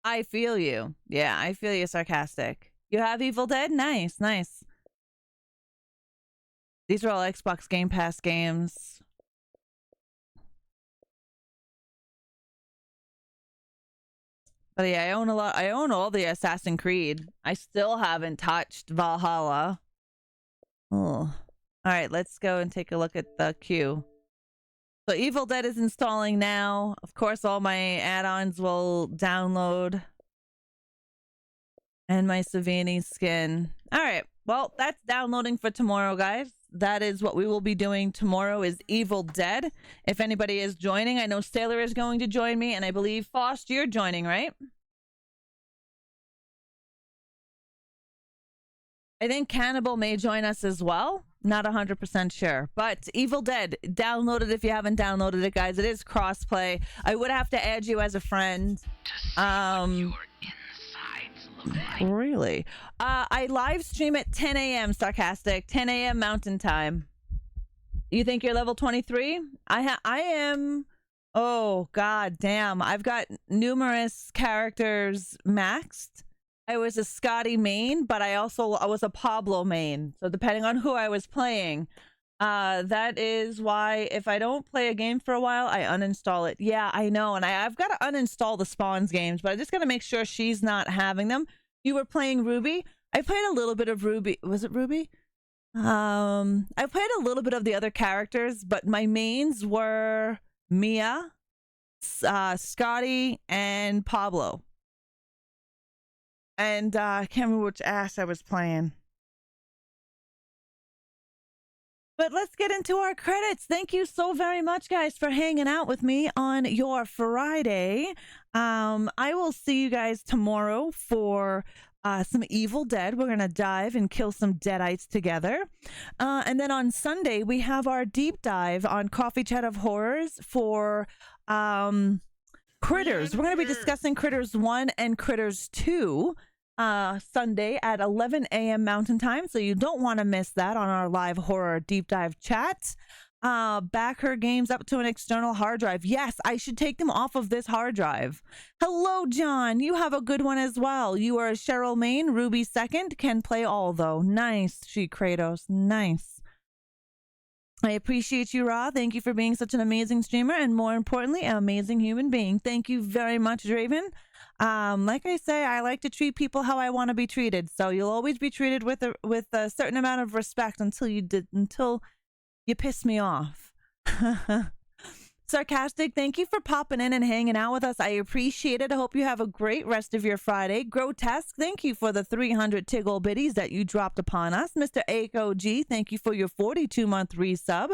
I feel you. Yeah, I feel you, sarcastic. You have Evil Dead? Nice, nice. These are all Xbox Game Pass games. But yeah, I own a lot. I own all the Assassin's Creed. I still haven't touched Valhalla. Oh. All right, let's go and take a look at the queue. So Evil Dead is installing now. Of course, all my add-ons will download. And my Savini skin. All right. Well, that's downloading for tomorrow, guys. That is what we will be doing tomorrow is Evil Dead. If anybody is joining, I know Sailor is going to join me, and I believe Faust, you're joining, right? I think Cannibal may join us as well. Not 100% sure. But Evil Dead, download it if you haven't downloaded it, guys. It is crossplay. I would have to add you as a friend. Really? I live stream at 10 a.m. sarcastic. 10 a.m. Mountain Time. You think you're level 23? I am. Oh, god damn. I've got numerous characters maxed. I was a Scotty main, but I was a Pablo main. So depending on who I was playing, that is why if I don't play a game for a while, I uninstall it. Yeah, I know. And I've got to uninstall the Spawns games, but I just got to make sure she's not having them. You were playing Ruby? I played a little bit of Ruby. Was it Ruby? I played a little bit of the other characters, but my mains were Mia, Scotty, and Pablo. And I can't remember which ass I was playing. But let's get into our credits. Thank you so very much, guys, for hanging out with me on your Friday. I will see you guys tomorrow for some Evil Dead. We're going to dive and kill some Deadites together. And then on Sunday, we have our deep dive on Coffee Chat of Horrors for Critters. We're going to be discussing Critters 1 and Critters 2. Sunday at 11 a.m. Mountain Time, so you don't want to miss that on our live horror deep dive chat. Back her games up to an external hard drive. Yes, I should take them off of this hard drive. Hello, John. You have a good one as well. You are a Cheryl main, Ruby second. Can play all though. Nice, she Kratos. Nice. I appreciate you, Ra. Thank you for being such an amazing streamer and more importantly, an amazing human being. Thank you very much, Draven. Like I say, I like to treat people how I want to be treated. So you'll always be treated with a certain amount of respect until you piss me off. Sarcastic, thank you for popping in and hanging out with us. I appreciate it. I hope you have a great rest of your Friday. Grotesque, thank you for the 300 tiggle bitties that you dropped upon us. Mr. AKOG, thank you for your 42-month resub.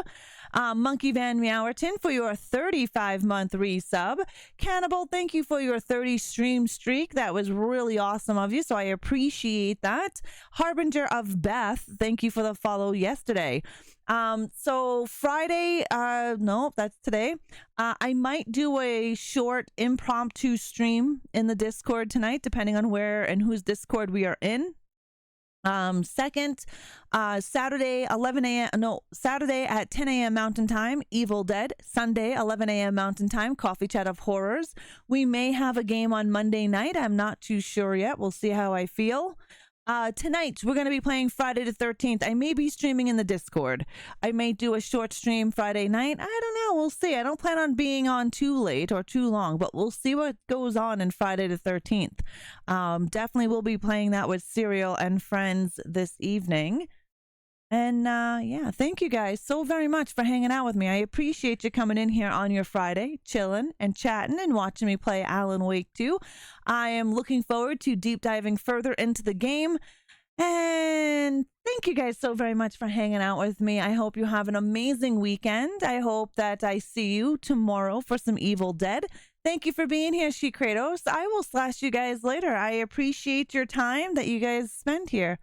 Monkey Van Meowerton for your 35-month resub. Cannibal, thank you for your 30 stream streak. That was really awesome of you, so I appreciate that. Harbinger of Beth, thank you for the follow yesterday. So Friday, no, that's today. I might do a short impromptu stream in the Discord tonight, depending on where and whose Discord we are in. Second, Saturday, 11 a.m. No, Saturday at 10 a.m. Mountain Time, Evil Dead. Sunday, 11 a.m. Mountain Time, Coffee Chat of Horrors. We may have a game on Monday night. I'm not too sure yet. We'll see how I feel. Tonight, we're going to be playing Friday the 13th. I may be streaming in the Discord. I may do a short stream Friday night. I don't know. We'll see. I don't plan on being on too late or too long, but we'll see what goes on in Friday the 13th. Definitely will be playing that with Serial and friends this evening. And yeah, thank you guys so very much for hanging out with me. I appreciate you coming in here on your Friday, chilling and chatting and watching me play Alan Wake 2. I am looking forward to deep diving further into the game. And thank you guys so very much for hanging out with me. I hope you have an amazing weekend. I hope that I see you tomorrow for some Evil Dead. Thank you for being here, She Kratos. I will slash you guys later. I appreciate your time that you guys spend here.